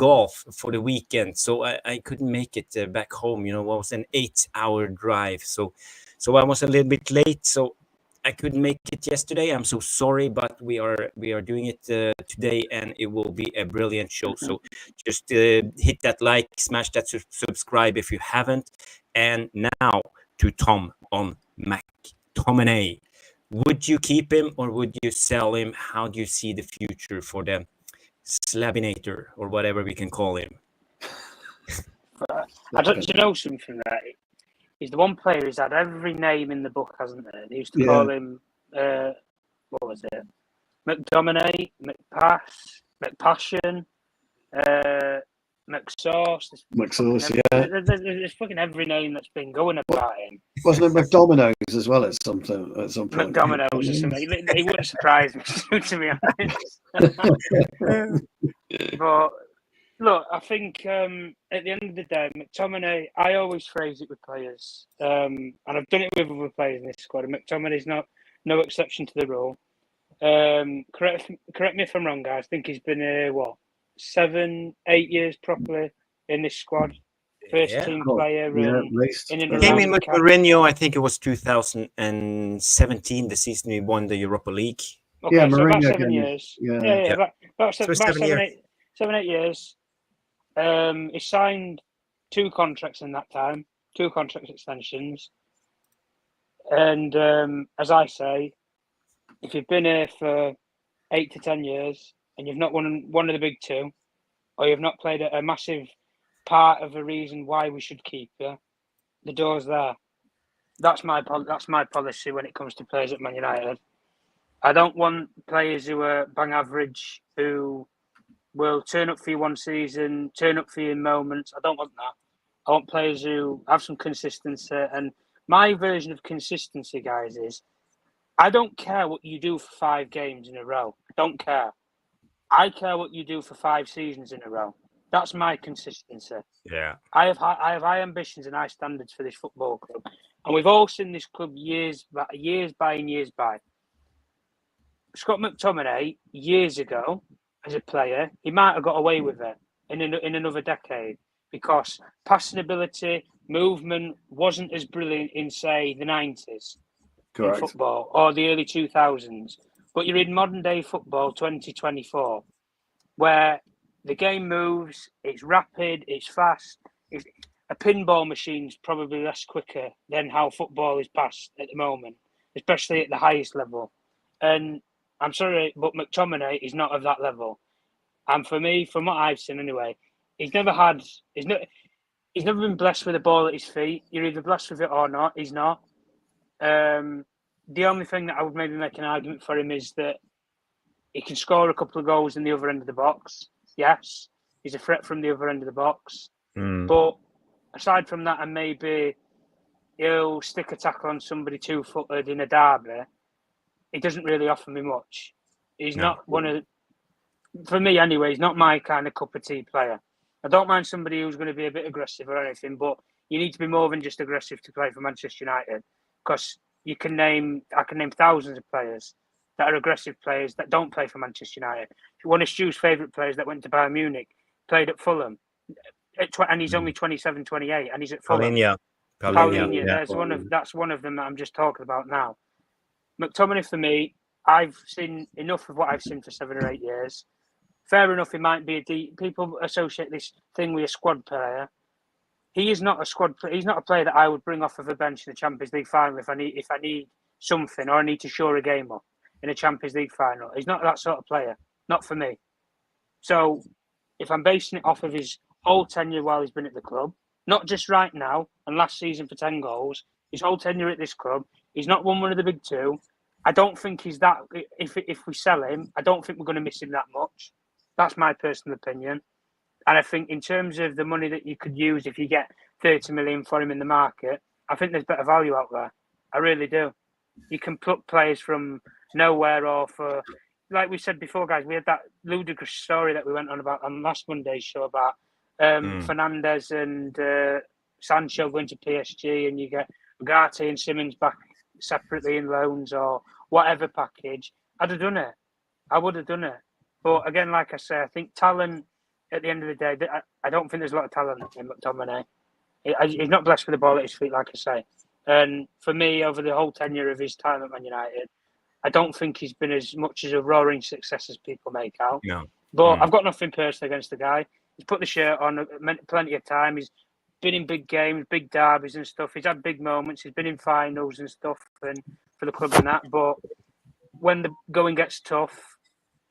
golf for the weekend, so I couldn't make it back home. You know, it was an 8-hour drive, so I was a little bit late, so I couldn't make it yesterday. I'm so sorry, but we are doing it today, and it will be a brilliant show. So just hit that like, smash that subscribe if you haven't. And now to Tom on McTominay. Would you keep him or would you sell him? How do you see the future for the Slabinator or whatever we can call him? I don't know something there. He's the one player who's had every name in the book, hasn't he? They used to call him, what was it? McDominate, McPass, McPassion, McSauce. There's fucking every name that's been going about him. Wasn't it McDominoes as well at some point? McDominoes or something. He wouldn't surprise me, to be honest. But look, I think at the end of the day, McTominay, I always phrase it with players, and I've done it with other players in this squad, and McTominay's no exception to the rule. Correct me if I'm wrong, guys. I think he's been here, 7-8 years properly in this squad. First team player. Came in with Mourinho, I think it was 2017, the season we won the Europa League. Okay, so about 7 years. About 7-8 years. He signed 2 contracts in that time, 2 contract extensions. And as I say, if you've been here for 8 to 10 years and you've not won one of the big 2, or you've not played a massive part of the reason why we should keep you, the door's there. That's my policy when it comes to players at Man United. I don't want players who are bang average, who will turn up for you one season, turn up for you in moments. I don't want that. I want players who have some consistency. And my version of consistency, guys, is I don't care what you do for 5 games in a row. I don't care. I care what you do for 5 seasons in a row. That's my consistency. Yeah. I have high ambitions and high standards for this football club. And we've all seen this club years by. Scott McTominay, years ago, as a player, he might have got away with it in another decade because passing ability, movement wasn't as brilliant in, say, the 90s in football or the early 2000s. But you're in modern day football 2024 where the game moves, it's rapid, it's fast. A pinball machine's probably less quicker than how football is passed at the moment, especially at the highest level. And I'm sorry, but McTominay is not of that level. And for me, from what I've seen anyway, he's never been blessed with a ball at his feet. You're either blessed with it or not. He's not. The only thing that I would maybe make an argument for him is that he can score a couple of goals in the other end of the box. Yes, he's a threat from the other end of the box. But aside from that, and maybe he'll stick a tackle on somebody 2-footed in a derby, he doesn't really offer me much. He's not one of, for me anyway, he's not my kind of cup of tea player. I don't mind somebody who's going to be a bit aggressive or anything, but you need to be more than just aggressive to play for Manchester United, because I can name thousands of players that are aggressive players that don't play for Manchester United. One of Stu's favourite players that went to Bayern Munich played at Fulham, and he's only 27, 28, and he's at Fulham. Paulinho, that's one of them that I'm just talking about now. McTominay, for me, I've seen enough of what I've seen for 7 or 8 years. Fair enough, it might be people associate this thing with a squad player. He is not a squad. He's not a player that I would bring off of a bench in the Champions League final if I need something or I need to shore a game up in a Champions League final. He's not that sort of player. Not for me. So if I'm basing it off of his whole tenure while he's been at the club, not just right now and last season for 10 goals, his whole tenure at this club, he's not won one of the big 2. I don't think he's that. If we sell him, I don't think we're going to miss him that much. That's my personal opinion. And I think in terms of the money that you could use if you get 30 million for him in the market, I think there's better value out there. I really do. You can pluck players from nowhere, or for, like we said before, guys, we had that ludicrous story that we went on about on last Monday's show about Fernandes and Sancho going to PSG, and you get Ugarte and Simmons back separately in loans or whatever package. I'd have done it. I would have done it. But again, like I say, I think talent at the end of the day, I don't think there's a lot of talent in McTominay. He's not blessed with the ball at his feet, like I say. And for me, over the whole tenure of his time at Man United, I don't think he's been as much as a roaring success as people make out. No. But I've got nothing personal against the guy. He's put the shirt on plenty of time. He's been in big games, big derbies and stuff. He's had big moments. He's been in finals and stuff and for the club and that. But when the going gets tough,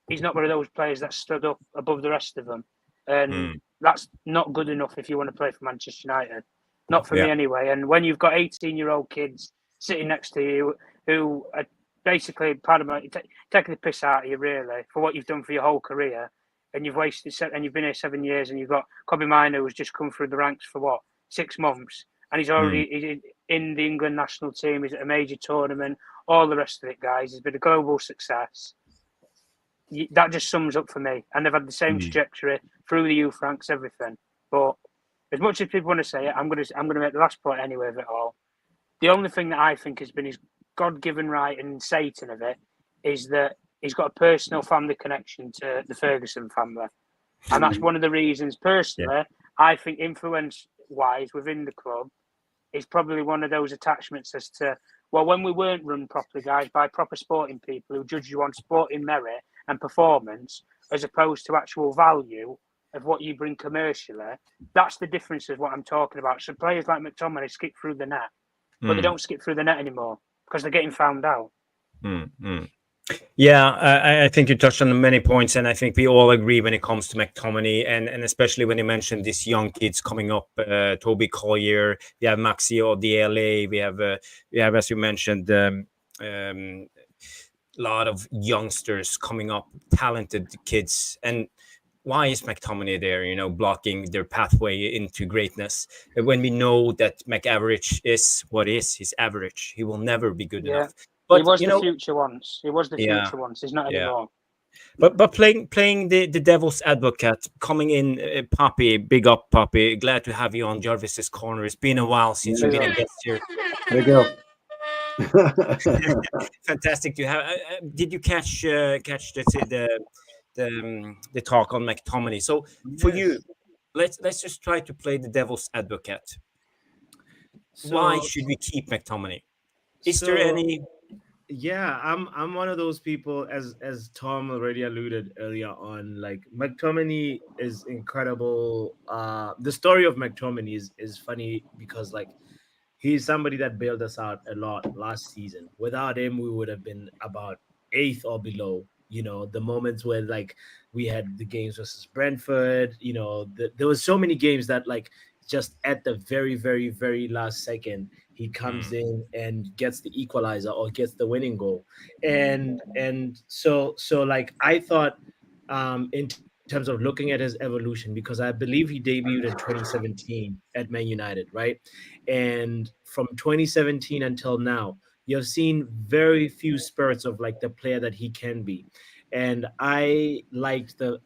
he's not one of those players that stood up above the rest of them. And that's not good enough if you want to play for Manchester United. Not for me anyway. And when you've got 18-year-old kids sitting next to you who are basically, pardon me, taking the piss out of you, really, for what you've done for your whole career, and you've been here 7 years, and you've got Mainoo who's just come through the ranks for 6 months, and he's already in the England national team, he's at a major tournament, all the rest of it, guys. He's been a global success. That just sums up for me. And they've had the same trajectory through the youth ranks, everything. But as much as people want to say it, I'm going to make the last point anyway of it all. The only thing that I think has been his God-given right and Satan of it is that he's got a personal family connection to the Ferguson family. And that's one of the reasons, personally, I think influence-wise within the club is probably one of those attachments as to, well, when we weren't run properly, guys, by proper sporting people who judge you on sporting merit and performance as opposed to actual value of what you bring commercially, that's the difference of what I'm talking about. So players like McTominay skip through the net, but they don't skip through the net anymore because they're getting found out. Yeah, I think you touched on many points, and I think we all agree when it comes to McTominay, and especially when you mentioned these young kids coming up, Toby Collyer, we have Maxi of the LA, we have, as you mentioned, lot of youngsters coming up, talented kids. And why is McTominay there, blocking their pathway into greatness? When we know that McAverage is what is his average, he will never be good enough. But he was the future once. He was the future once. He's not anymore. But playing the devil's advocate, coming in, Poppy, big up, Poppy. Glad to have you on Jarvis's corner. It's been a while since you've been a guest here. There you go. Fantastic to have. Did you catch the talk on McTominay? So for you, let's just try to play the devil's advocate. Why should we keep McTominay? Is there any? Yeah, I'm one of those people, as Tom already alluded earlier on. Like, McTominay is incredible. The story of McTominay is funny because, like, he's somebody that bailed us out a lot last season. Without him, we would have been about 8th or below. The moments where, like, we had the games versus Brentford, there was so many games that, like, just at the very, very, very last second, he comes in and gets the equalizer or gets the winning goal. And so like, I thought, in terms of looking at his evolution, because I believe he debuted in 2017 at Man United, right? And from 2017 until now, you've seen very few spurts of, like, the player that he can be. And I liked the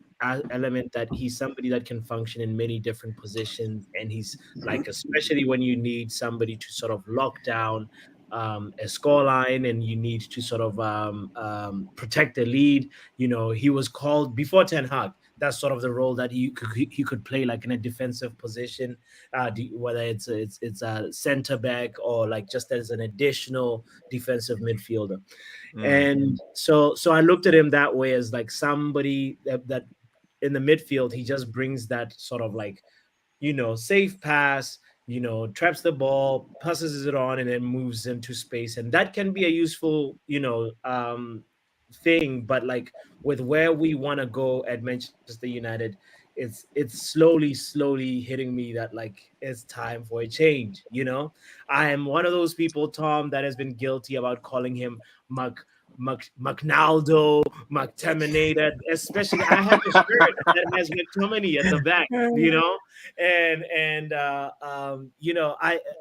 element that he's somebody that can function in many different positions, and he's, like, especially when you need somebody to sort of lock down a scoreline and you need to sort of protect the lead. He was called before Ten Hag. That's sort of the role that he could play, like, in a defensive position, whether it's a center back or, like, just as an additional defensive midfielder. And so I looked at him that way, as, like, somebody that in the midfield, he just brings that sort of, like, safe pass, traps the ball, passes it on, and then moves into space. And that can be a useful, thing. But, like, with where we want to go at Manchester United, it's slowly hitting me that, like, it's time for a change. I am one of those people, Tom, that has been guilty about calling him McNaldo, McTominay, especially I have the shirt that has McTominay at the back,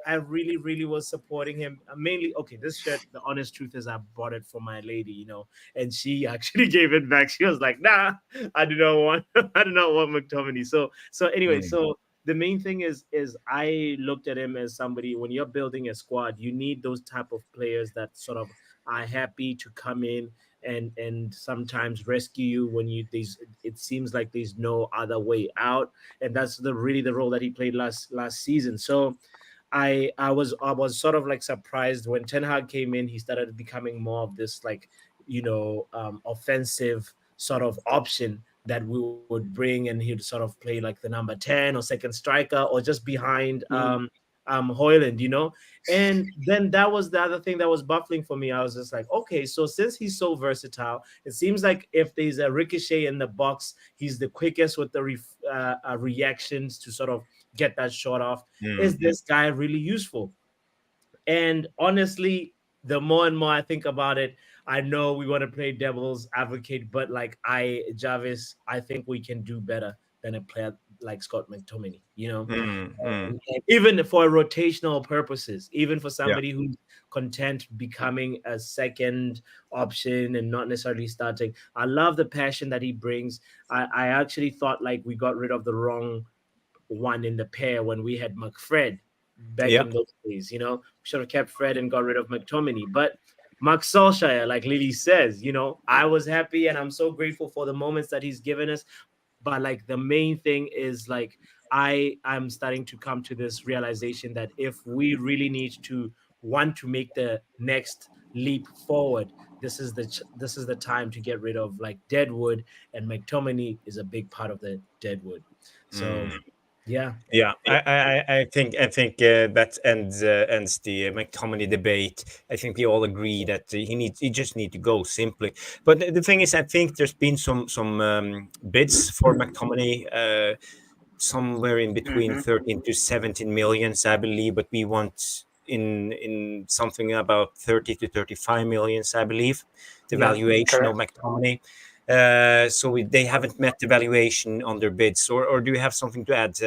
I really was supporting him mainly. Okay, this shirt, the honest truth is, I bought it for my lady, and she actually gave it back. She was like, "Nah, I do not want McTominay." So anyway, so the main thing is I looked at him as somebody, when you're building a squad, you need those type of players that sort of are happy to come in, and sometimes rescue you when it seems like there's no other way out. And that's really the role that he played last season. So I was sort of like surprised when Ten Hag came in. He started becoming more of this like offensive sort of option that we would bring, and he'd sort of play like the number 10 or second striker or just behind Hojlund, And then that was the other thing that was baffling for me. I was just like, okay, so since he's so versatile, it seems like if there's a ricochet in the box, he's the quickest with the reactions to sort of get that shot off. Is this guy really useful? And honestly, the more and more I think about it, I know we want to play devil's advocate, but like Jarvis, I think we can do better than a player like Scott McTominay, even for rotational purposes, even for somebody who's content becoming a second option and not necessarily starting. I love the passion that he brings. I actually thought like we got rid of the wrong one in the pair when we had McFred back in those days. We should have kept Fred and got rid of McTominay. But Mark Solskjaer, like Lily says, I was happy and I'm so grateful for the moments that he's given us. But like the main thing is like I'm starting to come to this realization that if we really need to want to make the next leap forward, this is the time to get rid of like Deadwood, and McTominay is a big part of the Deadwood. So yeah. I think that ends the McTominay debate. I think we all agree that he just need to go simply. But the thing is, I think there's been some bids for McTominay, somewhere in between 13 to 17 millions, I believe. But we want in something about 30 to 35 millions, I believe, the valuation of McTominay. So they haven't met the valuation on their bids, or do you have something to add,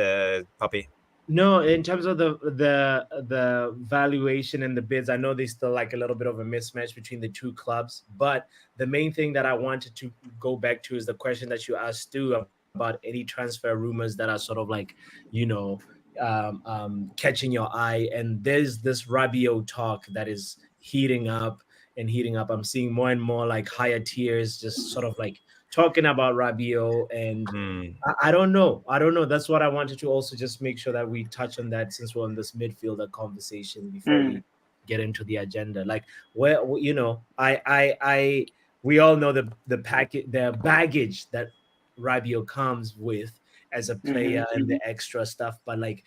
Puppy? No, in terms of the valuation and the bids, I know there's still like a little bit of a mismatch between the two clubs. But the main thing that I wanted to go back to is the question that you asked Stu about any transfer rumors that are sort of like, catching your eye. And there's this Rabiot talk that is heating up. I'm seeing more and more like higher tiers just sort of like talking about Rabiot, and I don't know. That's what I wanted to also just make sure that we touch on that, since we're on this midfielder conversation before we get into the agenda. Like, where we all know the baggage that Rabiot comes with as a player and the extra stuff, but like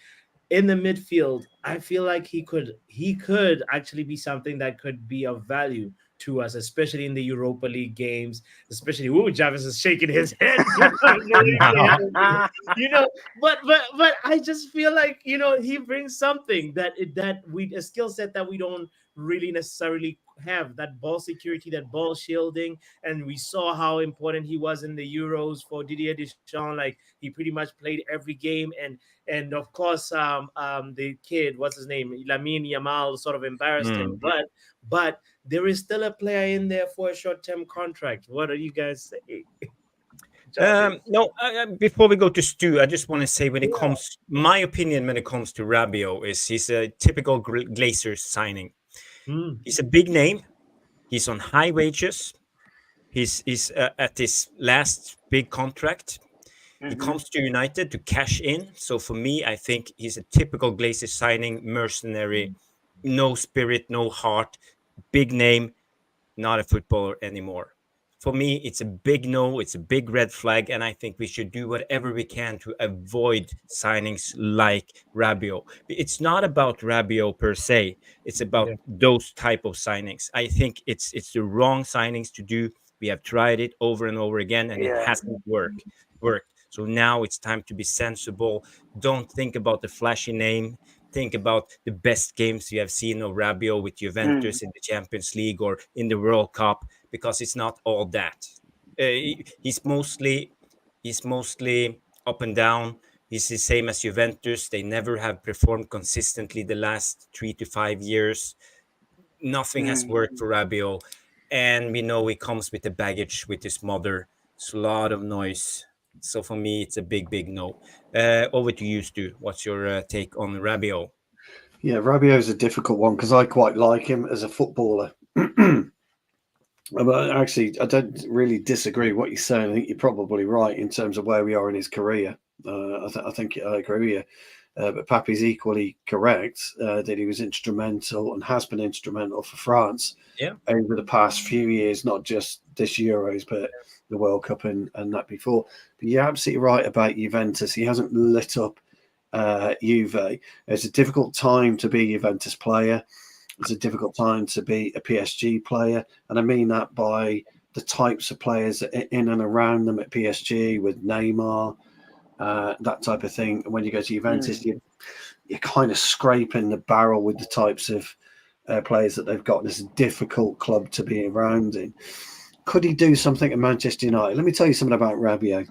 in the midfield, I feel like he could actually be something that could be of value to us, especially in the Europa League games. Especially, Jarvis is shaking his head. But I just feel like he brings something that a skill set that we don't really necessarily have, that ball security, that ball shielding. And we saw how important he was in the Euros for Didier Deschamps. Like, he pretty much played every game, and of course the kid, what's his name, Lamine Yamal, sort of embarrassed him, but there is still a player in there for a short-term contract. What do you guys say? No, before we go to Stu, I just want to say my opinion when it comes to Rabiot is he's a typical Glazers signing. He's a big name. He's on high wages. He's at his last big contract. He comes to United to cash in. So for me, I think he's a typical Glazers signing, mercenary, no spirit, no heart, big name, not a footballer anymore. For me, it's a big no, it's a big red flag, and I think we should do whatever we can to avoid signings like Rabiot. It's not about Rabiot per se, it's about those type of signings. I think it's the wrong signings to do. We have tried it over and over again, and it hasn't worked. So now it's time to be sensible. Don't think about the flashy name. Think about the best games you have seen of Rabiot with Juventus in the Champions League or in the World Cup, because it's not all that. He's mostly up and down. He's the same as Juventus. They never have performed consistently the last 3 to 5 years. Nothing has worked for Rabiot, and we know he comes with the baggage with his mother. It's a lot of noise. So for me, it's a big no. Over to you, Stu. What's your take on Rabiot? Yeah, Rabiot's a difficult one because I quite like him as a footballer. But actually, I don't really disagree with what you're saying. I think you're probably right in terms of where we are in his career. I think I agree with you. But Papi's equally correct that he was instrumental and has been instrumental for France Yeah. over the past few years, not just this Euros, but the World Cup and that before. But you're absolutely right about Juventus. He hasn't lit up Juve. It's a difficult time to be a Juventus player. It's a difficult time to be a PSG player. And I mean that by the types of players in and around them at PSG with Neymar, that type of thing. And when you go to Juventus, you're kind of scraping the barrel with the types of players that they've got. And it's a difficult club to be around in. Could he do something at Manchester United? Let me tell you something about Rabiot.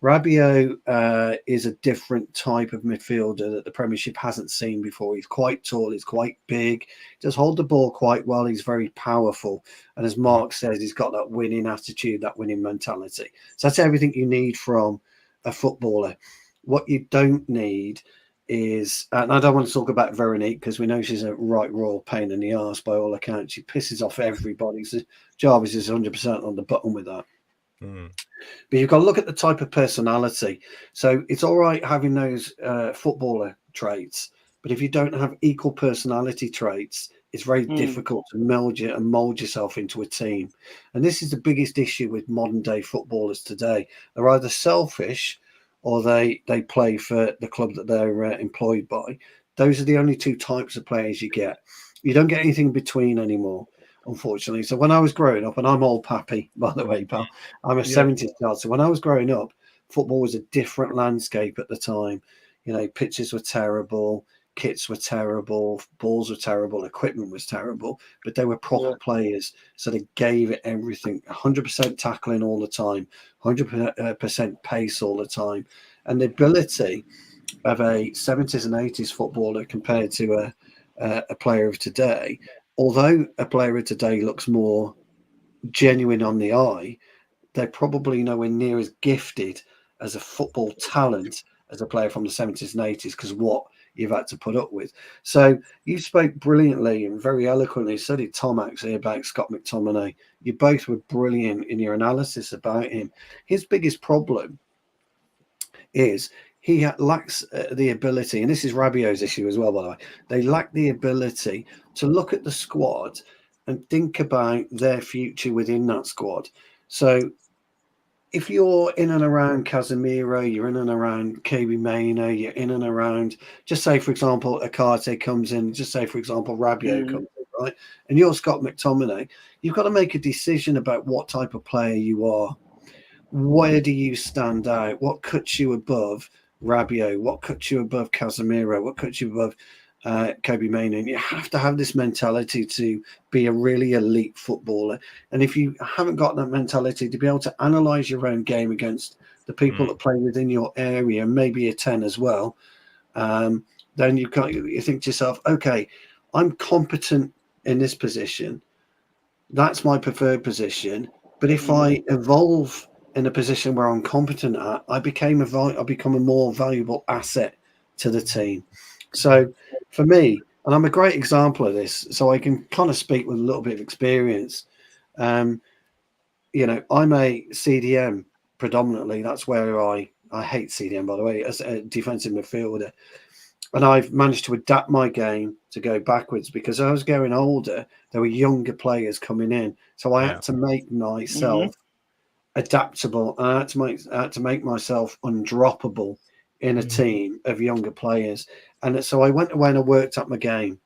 Rabiot is a different type of midfielder that the Premiership hasn't seen before. He's quite tall, he's quite big, does hold the ball quite well, he's very powerful. And as Mark says, he's got that winning attitude, that winning mentality. So that's everything you need from a footballer. What you don't need is, and I don't want to talk about Veronique because we know she's a right royal pain in the arse by all accounts. She pisses off everybody. So Jarvis is 100% on the button with that. But you've got to look at the type of personality. So it's all right having those footballer traits, but if you don't have equal personality traits, it's very difficult to meld you and mold yourself into a team. And this is the biggest issue with modern day footballers today. They're either selfish or they play for the club that they're employed by. Those are the only two types of players you get. You don't get anything between anymore, unfortunately. So when I was growing up, and I'm old Pappy, by the way, pal, I'm a 70s child. So when I was growing up, football was a different landscape at the time. You know, pitches were terrible, kits were terrible, balls were terrible, equipment was terrible, but they were proper players. So they gave it everything, 100% tackling all the time, 100% pace all the time. And the ability of a 70s and 80s footballer compared to a player of today, although a player of today looks more genuine on the eye, they're probably nowhere near as gifted as a football talent as a player from the 70s and 80s because what you've had to put up with. So you spoke brilliantly and very eloquently, so did Tom actually, about Scott McTominay. You both were brilliant in your analysis about him. His biggest problem is he lacks the ability, and this is Rabiot's issue as well, by the way. They lack the ability to look at the squad and think about their future within that squad. So if you're in and around Casemiro, you're in and around Mainoo, you're in and around, just say, for example, Ugarte comes in, just say, for example, Rabiot comes in, right? And you're Scott McTominay, you've got to make a decision about what type of player you are. Where do you stand out? What cuts you above Rabiot? What cuts you above Casemiro? What cuts you above Mainoo? And you have to have this mentality to be a really elite footballer. And if you haven't got that mentality to be able to analyze your own game against the people that play within your area, maybe a 10 as well, then you think to yourself, okay, I'm competent in this position. That's my preferred position. But if I evolve in a position where I'm competent at, I become a more valuable asset to the team. So for me, and I'm a great example of this, so I can kind of speak with a little bit of experience. You know, I'm a CDM predominantly. That's where I hate CDM, by the way, as a defensive midfielder. And I've managed to adapt my game to go backwards because as I was getting older, there were younger players coming in. So I had to make myself adaptable. And I had to make myself undroppable in a team of younger players. And so I went away and I worked up my game.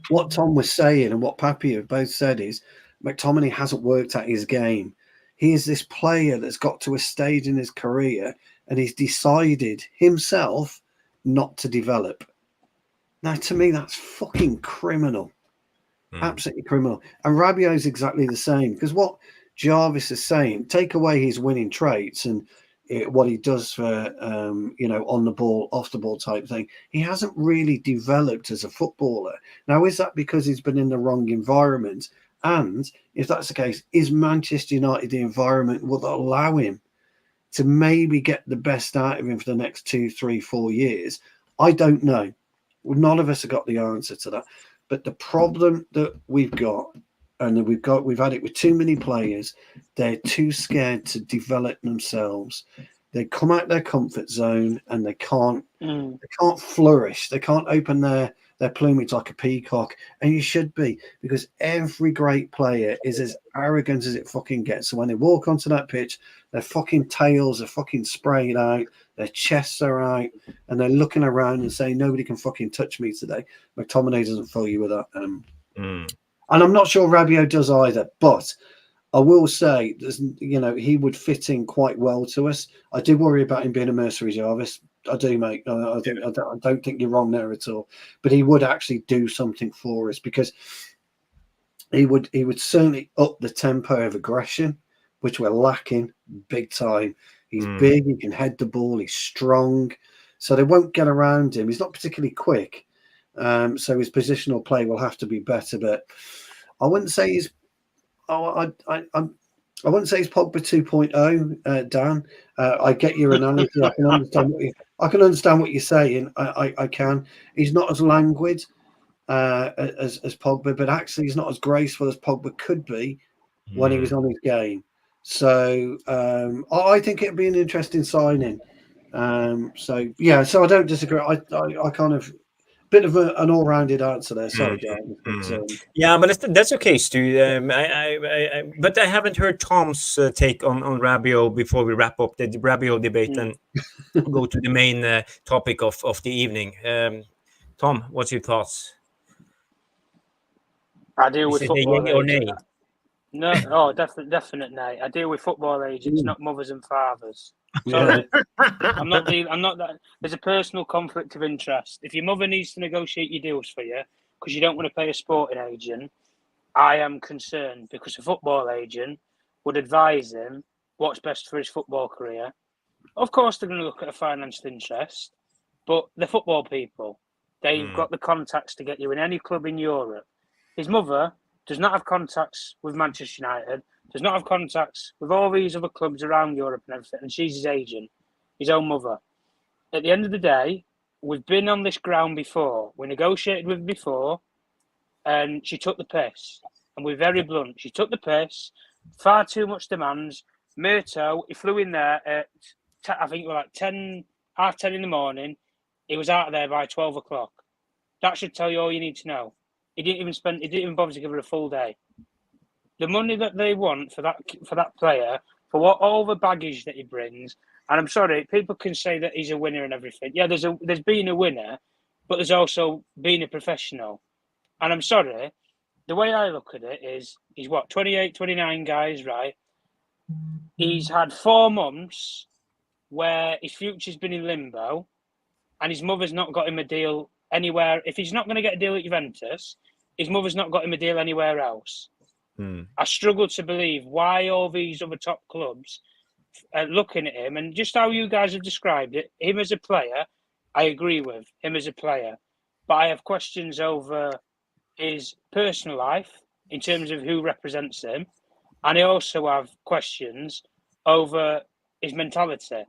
What Tom was saying and what Pappy have both said is McTominay hasn't worked at his game. He is this player that's got to a stage in his career and he's decided himself not to develop. Now, to me, that's fucking criminal. Absolutely criminal. And Rabiot is exactly the same because what Jarvis is saying, take away his winning traits and what he does for, on the ball, off the ball type thing. He hasn't really developed as a footballer. Now, is that because he's been in the wrong environment? And if that's the case, is Manchester United the environment will allow him to maybe get the best out of him for the next 2, 3, 4 years? I don't know. None of us have got the answer to that. But the problem that we've got and we've had it with too many players. They're too scared to develop themselves. They come out their comfort zone and they can't flourish. They can't open their plumage like a peacock. And you should be, because every great player is as arrogant as it fucking gets. So when they walk onto that pitch, their fucking tails are fucking sprayed out, their chests are out, and they're looking around and saying, nobody can fucking touch me today. McTominay doesn't fill you with that. And I'm not sure Rabiot does either, but I will say, he would fit in quite well to us. I do worry about him being a mercenary, Jarvis. I do, mate. I don't think you're wrong there at all. But he would actually do something for us, because he would certainly up the tempo of aggression, which we're lacking big time. He's big. He can head the ball. He's strong, so they won't get around him. He's not particularly quick, so his positional play will have to be better. But I wouldn't say he's. I wouldn't say he's Pogba 2.0, Dan. I get your analogy. I can understand what you're saying. I can. He's not as languid as Pogba, but actually he's not as graceful as Pogba could be when he was on his game. So I think it'd be an interesting signing. So I don't disagree. I kind of bit of an all-rounded answer there. Sorry, Jarvis. But that's okay, Stu. But I haven't heard Tom's take on Rabiot before we wrap up the Rabiot debate and go to the main topic of the evening. Tom, what's your thoughts? I deal with football or nay? No, definite nay. I deal with football agents, not mothers and fathers. Sorry, I'm not that. There's a personal conflict of interest. If your mother needs to negotiate your deals for you because you don't want to pay a sporting agent, I am concerned, because a football agent would advise him what's best for his football career. Of course, they're going to look at a financial interest, but the football people, they've got the contacts to get you in any club in Europe. His mother does not have contacts with Manchester United, does not have contacts with all these other clubs around Europe and everything, and she's his agent, his own mother. At the end of the day, we've been on this ground before. We negotiated with her before, and she took the piss. And we're very blunt. She took the piss, far too much demands. Murto, he flew in there at, I think it was like 10:30 in the morning. He was out of there by 12 o'clock. That should tell you all you need to know. He didn't even bother to give her a full day. The money that they want for that player, for all the baggage that he brings, and I'm sorry, people can say that he's a winner and everything. Yeah, there's been a winner, but there's also being a professional. And I'm sorry, the way I look at it is, he's 28, 29 guys, right? He's had 4 months where his future's been in limbo, and his mother's not got him a deal anywhere. If he's not going to get a deal at Juventus, his mother's not got him a deal anywhere else. I struggle to believe why all these other top clubs are looking at him, and just how you guys have described it, him as a player, I agree with him as a player, but I have questions over his personal life in terms of who represents him, and I also have questions over his mentality,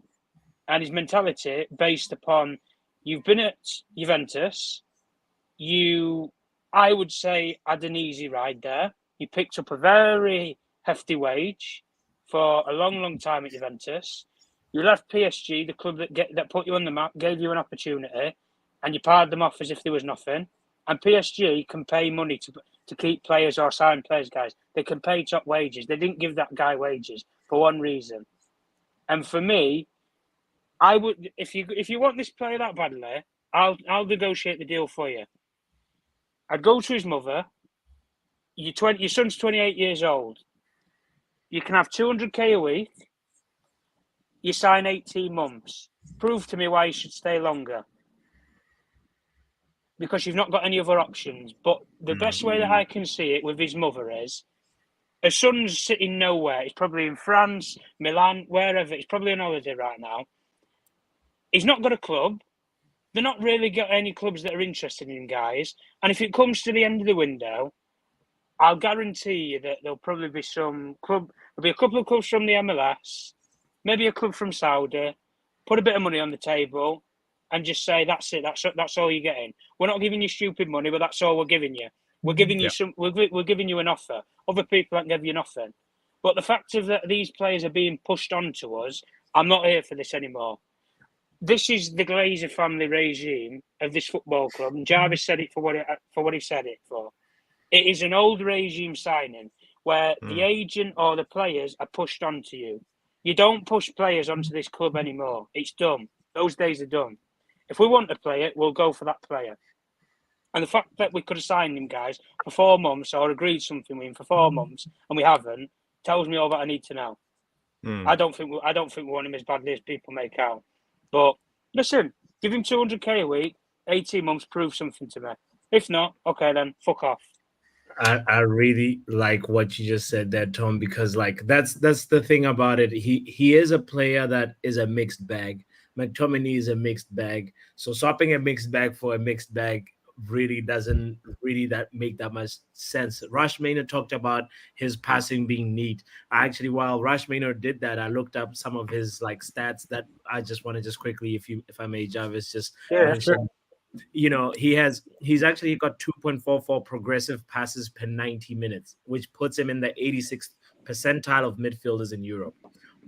and his mentality based upon, you've been at Juventus, I would say, had an easy ride there. You picked up a very hefty wage for a long, long time at Juventus. You left PSG, the club that put you on the map, gave you an opportunity, and you parred them off as if there was nothing. And PSG can pay money to keep players or sign players, guys. They can pay top wages. They didn't give that guy wages for one reason. And for me, I would, if you want this player that badly, I'll negotiate the deal for you. I'd go to his mother. Your son's 28 years old. You can have 200k a week. You sign 18 months. Prove to me why you should stay longer. Because you've not got any other options. But the best way that I can see it with his mother is, his son's sitting nowhere. He's probably in France, Milan, wherever. He's probably on holiday right now. He's not got a club. They're not really got any clubs that are interested in him, guys. And if it comes to the end of the window, I'll guarantee you that there'll probably be some club. There'll be a couple of clubs from the MLS, maybe a club from Saudi. Put a bit of money on the table, and just say, that's it. That's all you're getting. We're not giving you stupid money, but that's all we're giving you. We're giving you we're giving you an offer. Other people don't give you nothing. But the fact of that these players are being pushed onto us, I'm not here for this anymore. This is the Glazer family regime of this football club, and Jarvis said it for what he said it for. It is an old regime signing where the agent or the players are pushed onto you. You don't push players onto this club anymore. It's done. Those days are done. If we want a player, we'll go for that player. And the fact that we could have signed him, guys, for 4 months or agreed something with him for 4 months and we haven't, tells me all that I need to know. I don't think we want him as badly as people make out. But listen, give him 200k a week, 18 months, prove something to me. If not, okay, then fuck off. I really like what you just said there, Tom, because like that's the thing about it. He is a player that is a mixed bag. McTominay is a mixed bag. So swapping a mixed bag for a mixed bag really doesn't make that much sense. Mainoo talked about his passing being neat. While Mainoo did that, I looked up some of his like stats that I just want to just quickly, if I may, Jarvis, just mention. Sure. You know, he's actually got 2.44 progressive passes per 90 minutes, which puts him in the 86th percentile of midfielders in Europe.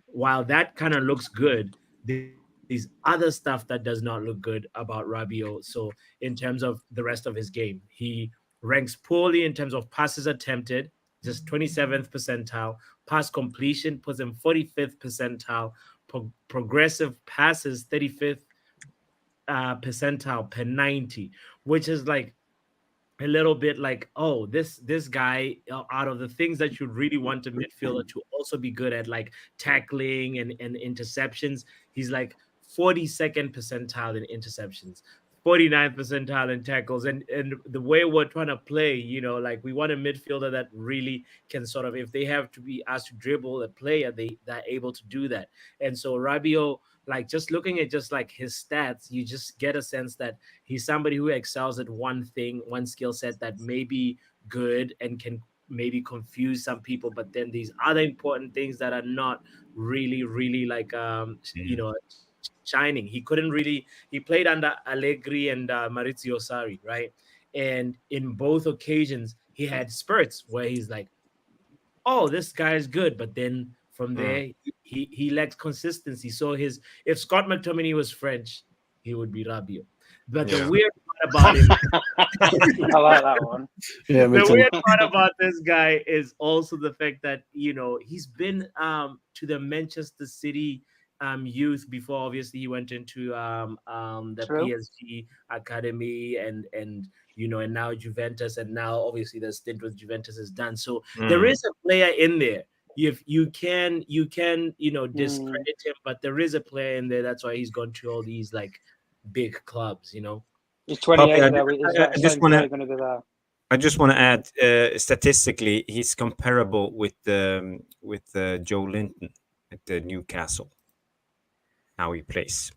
While that kind of looks good, these other stuff that does not look good about Rabiot. So in terms of the rest of his game, he ranks poorly in terms of passes attempted, just 27th percentile. Pass completion puts him 45th percentile. Progressive passes, 35th percentile per 90, which is like a little bit like, oh, this guy, out of the things that you really want a midfielder to also be good at, like tackling and interceptions, he's like 42nd percentile in interceptions, 49th percentile in tackles. And the way we're trying to play, you know, like we want a midfielder that really can sort of, if they have to be asked to dribble a player, they're able to do that. And so Rabiot, like just looking at just like his stats, you just get a sense that he's somebody who excels at one thing, one skill set that may be good and can maybe confuse some people, but then these other important things that are not really like you know, shining. He played under Allegri and Maurizio Sarri, right? And in both occasions he had spurts where he's like, oh, this guy is good, but then from there he lacked consistency. So if Scott McTominay was French, he would be Rabiot. But the weird part about him, I like that one. Yeah, the weird part about this guy is also the fact that, you know, he's been to the Manchester City youth before. Obviously, he went into the PSG academy and you know, and now Juventus, and now obviously the stint with Juventus is done. So there is a player in there. If you can you know, discredit him, but there is a player in there. That's why he's gone to all these like big clubs, you know. He's 28 now. I just want to add, statistically, he's comparable with Joe Linton at the Newcastle. How he plays.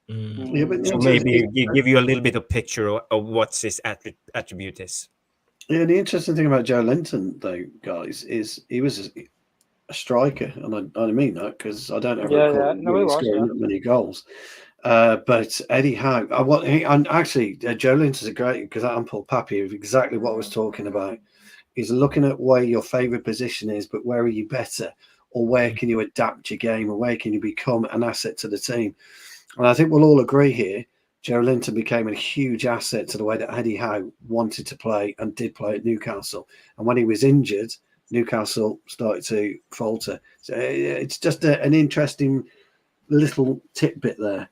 Yeah, but So maybe give you a little bit of picture of what his attribute is. Yeah, the interesting thing about Joe Linton, though, guys, is he was a striker, and I mean that because I don't ever recall him scoring that many goals. But Eddie Howe, Joe Linton's a great, because that Paul Pappy is exactly what I was talking about. He's looking at where your favourite position is, but where are you better, or where can you adapt your game, or where can you become an asset to the team? And I think we'll all agree here, Joe Linton became a huge asset to the way that Eddie Howe wanted to play and did play at Newcastle. And when he was injured, Newcastle started to falter. So it's just an interesting little tidbit there.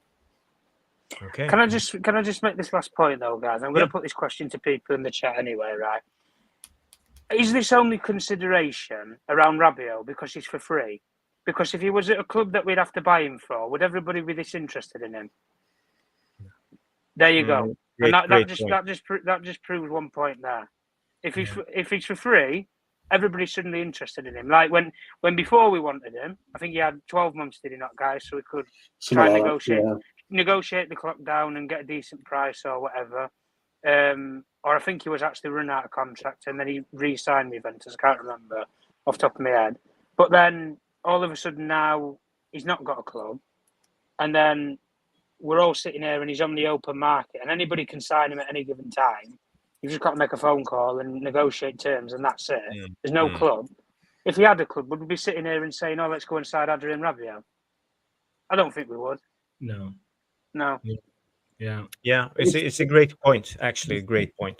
Okay. Can I just make this last point though, guys? I'm going to put this question to people in the chat anyway, right? Is this only consideration around Rabiot because he's for free? Because if he was at a club that we'd have to buy him for, would everybody be this interested in him? There you go. And that just proves one point there. If he's for free, everybody's suddenly interested in him. Like when before we wanted him, I think he had 12 months, did he not, guys? So we could try and negotiate the clock down and get a decent price or whatever. Or I think he was actually run out of contract and then he re-signed with Juventus. I can't remember off the top of my head. But then all of a sudden now he's not got a club, and then we're all sitting here and he's on the open market and anybody can sign him at any given time. You've just got to make a phone call and negotiate terms, and that's it. Mm. There's no club. If we had a club, would we be sitting here and saying, "Oh, let's go inside Adrian Rabiot"? I don't think we would. No. No. Yeah. Yeah, it's a great point. Actually, a great point.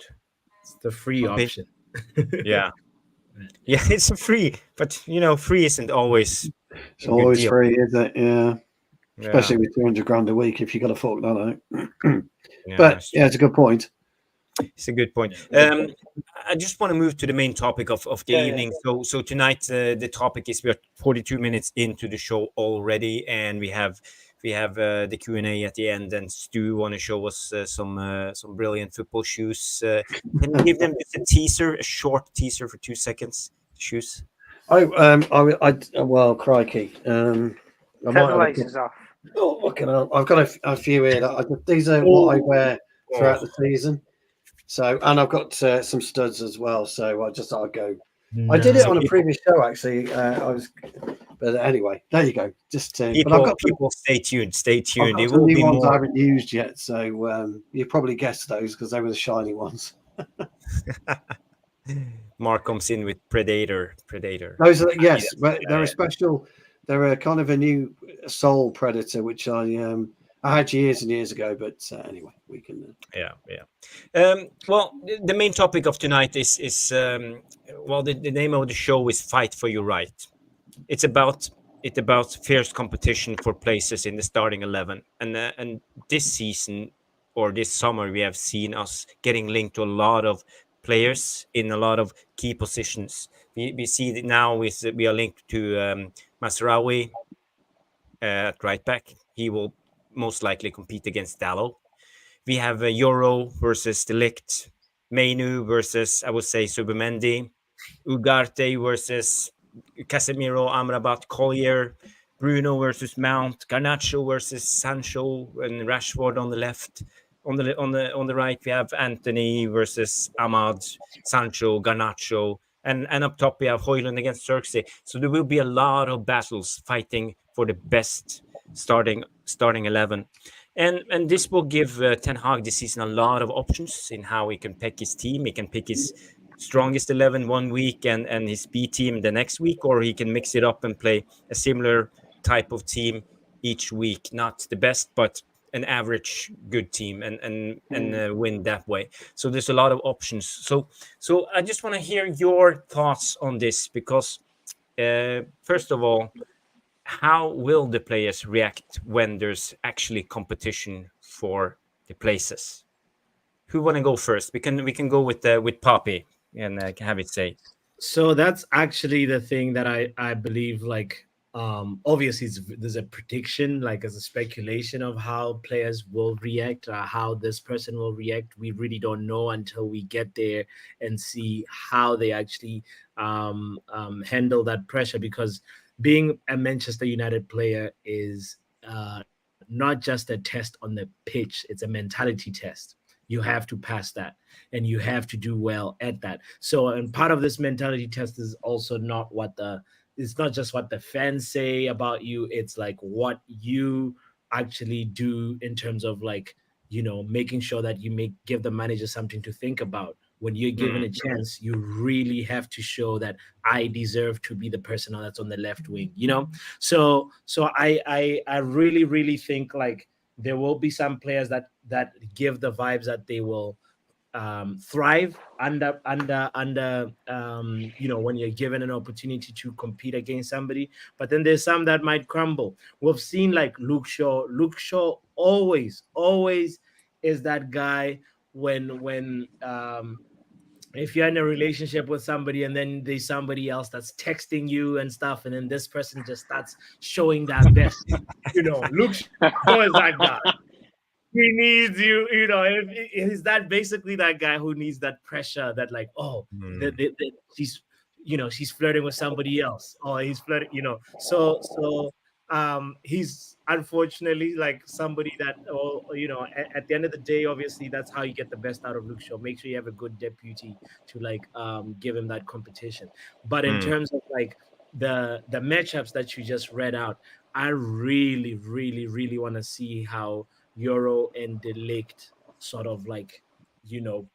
It's the free Okay. option. Yeah, yeah, it's a free, but free isn't always It's a good always deal. free, is it? Yeah. Yeah, Especially with 200 grand a week if you got to fork that out. yeah, But that's yeah, it's a good point. It's a good point. Yeah. I just want to move to the main topic of the evening. So tonight the topic is, we are 42 minutes into the show already, and we have the Q&A at the end. And Stu want to show us some brilliant football shoes. Can you give them just a short teaser for 2 seconds? Shoes. Well, crikey. I Take might the have a laces off. Oh, fucking hell. I've got a few here. These are what I wear throughout the season. So, and I've got some studs as well. So I just thought I'd go. I did it So on a people- previous show, actually. But anyway, there you go. Just but I've got people stay tuned. Stay I've tuned. got It some will new be ones I more. haven't used yet. So you probably guessed those because they were the shiny ones. Mark comes in with Predator. Those are yes, but Yeah, they're yeah. a special. They're a kind of a new soul predator, which I had years and years ago. But anyway, we can. Yeah. Well, the main topic of tonight is the name of the show is "Fight for Your Right." It's about fierce competition for places in the starting 11, and this season or this summer we have seen us getting linked to a lot of players in a lot of key positions. We see that now we are linked to Mazraoui at right back. He will most likely compete against Dalot. We have Yoro versus the Ligt, Mainoo versus, I would say, Zubimendi, Ugarte versus Casemiro, Amrabat, Collyer, Bruno versus Mount, Garnacho versus Sancho, and Rashford on the left. On the right, we have Antony versus Ahmad, Sancho, Garnacho, and up top we have Hojlund against Zirkzee. So there will be a lot of battles fighting for the best starting 11. And this will give Ten Hag this season a lot of options in how he can pick his team. He can pick his strongest 11 one week and his B team the next week, or he can mix it up and play a similar type of team each week. Not the best, but an average good team, and win that way. So there's a lot of options. So I just want to hear your thoughts on this, because first of all, how will the players react when there's actually competition for the places? Who want to go first? We can go with Poppy and have it say. So that's actually the thing that I believe, like, obviously there's a prediction, like as a speculation of how players will react, how this person will react. We really don't know until we get there and see how they actually handle that pressure, because being a Manchester United player is not just a test on the pitch, it's a mentality test. You have to pass that, and you have to do well at that. So, and part of this mentality test is also it's not just what the fans say about you, it's like what you actually do in terms of, like, making sure that you give the manager something to think about. When you're given a chance, you really have to show that I deserve to be the person that's on the left wing, So I really, really think, like, there will be some players that give the vibes that they will thrive under when you're given an opportunity to compete against somebody. But then there's some that might crumble. We've seen, like, Luke Shaw always is that guy when if you're in a relationship with somebody and then there's somebody else that's texting you and stuff, and then this person just starts showing that best, Luke Shaw is that guy. He needs you, is that basically that guy who needs that pressure, that, like, she's flirting with somebody else, or he's flirting, so he's unfortunately like somebody that, at the end of the day, obviously that's how you get the best out of Luke Shaw. Make sure you have a good deputy to, like, give him that competition. But in terms of, like, the matchups that you just read out, I really, really, really want to see how Yoro and the Ligt sort of, like,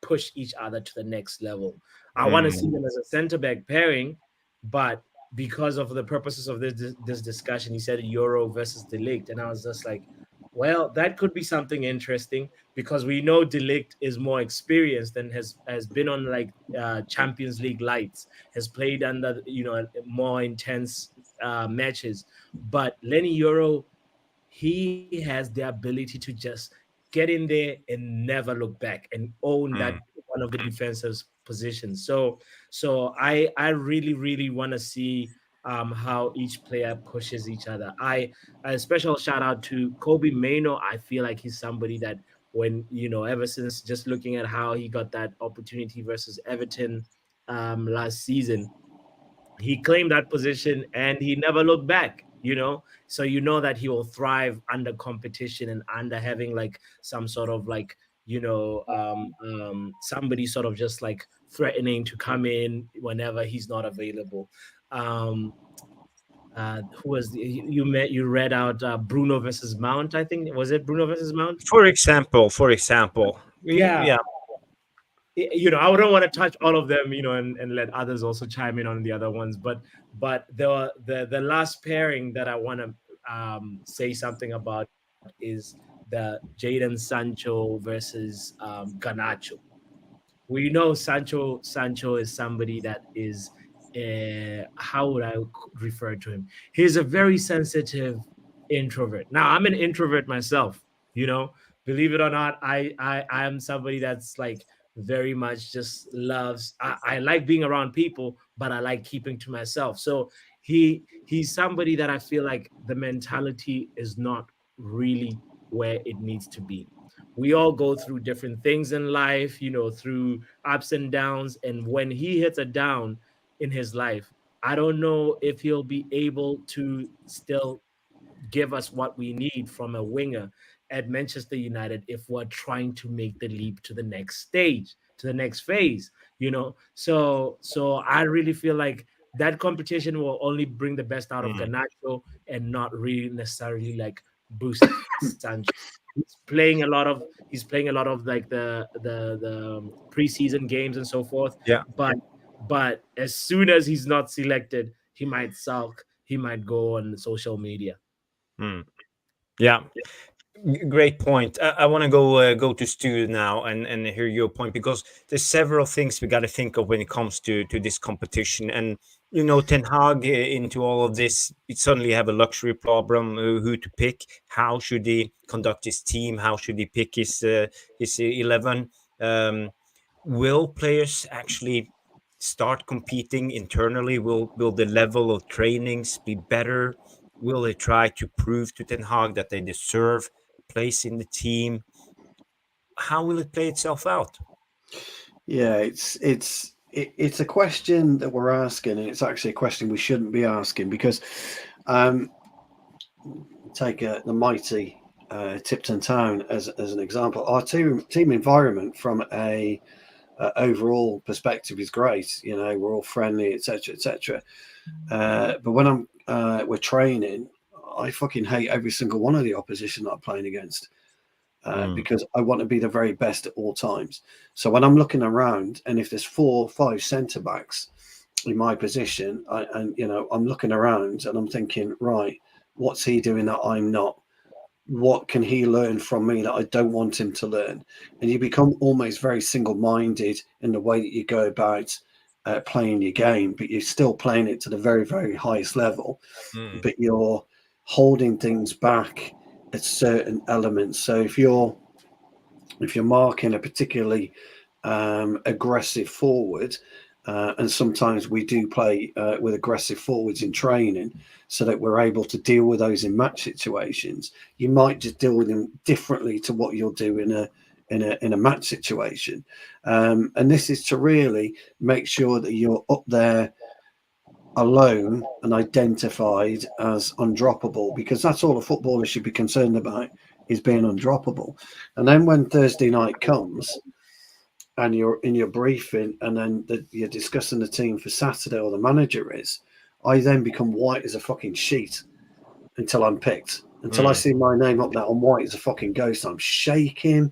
push each other to the next level. I want to see them as a center back pairing, but because of the purposes of this discussion, he said Yoro versus Ligt, and I was just like, well, that could be something interesting because we know Ligt is more experienced and has been on like Champions League lights, has played under more intense matches, but Lenny Yoro, he has the ability to just get in there and never look back and own that one of the defensive positions. So I really, really want to see how each player pushes each other. A special shout out to Kobe Mainoo. I feel like he's somebody that when ever since just looking at how he got that opportunity versus Everton last season, he claimed that position and he never looked back, so that he will thrive under competition and under having like some sort of like somebody sort of just like threatening to come in whenever he's not available. Who was you read out Bruno versus Mount? I think, was it Bruno versus Mount? For example, Yeah. I wouldn't want to touch all of them, and let others also chime in on the other ones. But the last pairing that I want to say something about is the Jadon Sancho versus Garnacho. We know Sancho is somebody that is how would I refer to him? He's a very sensitive introvert. Now, I'm an introvert myself, believe it or not. I am somebody that's like very much just loves, I like being around people, but I like keeping to myself. So he's somebody that I feel like the mentality is not really where it needs to be. We all go through different things in life, through ups and downs. And when he hits a down in his life, I don't know if he'll be able to still give us what we need from a winger at Manchester United if we're trying to make the leap to the next stage, to the next phase, So I really feel like that competition will only bring the best out of Garnacho and not really necessarily like boost Sancho. He's playing a lot of like the preseason games and so forth. Yeah. But as soon as he's not selected, he might sulk. He might go on social media. Yeah. Great point. I want to go to Stu now and hear your point, because there's several things we got to think of when it comes to this competition. And Ten Hag into all of this, you suddenly have a luxury problem: who to pick, how should he conduct his team, how should he pick his 11. Will players actually start competing internally? Will the level of trainings be better? Will they try to prove to Ten Hag that they deserve place in the team? How will it play itself out? Yeah, it's a question that we're asking, and it's actually a question we shouldn't be asking, because take the mighty Tipton Town as an example. Our team environment from a overall perspective is great. We're all friendly, etc., etc. But when we're training, I fucking hate every single one of the opposition that I'm playing against. Because I want to be the very best at all times. So when I'm looking around, and if there's 4 or 5 centre backs in my position, I'm looking around and I'm thinking, right, what's he doing that I'm not? What can he learn from me that I don't want him to learn? And you become almost very single-minded in the way that you go about playing your game, but you're still playing it to the very, very highest level. But you're holding things back at certain elements. So if you're marking a particularly aggressive forward, and sometimes we do play with aggressive forwards in training, so that we're able to deal with those in match situations, you might just deal with them differently to what you'll do in a match situation. And this is to really make sure that you're up there alone and identified as undroppable, because that's all a footballer should be concerned about, is being undroppable. And then when Thursday night comes and you're in your briefing, and then you're discussing the team for Saturday, or the manager is, I then become white as a fucking sheet until I'm picked. Until I see my name up there, I'm white as a fucking ghost. I'm shaking.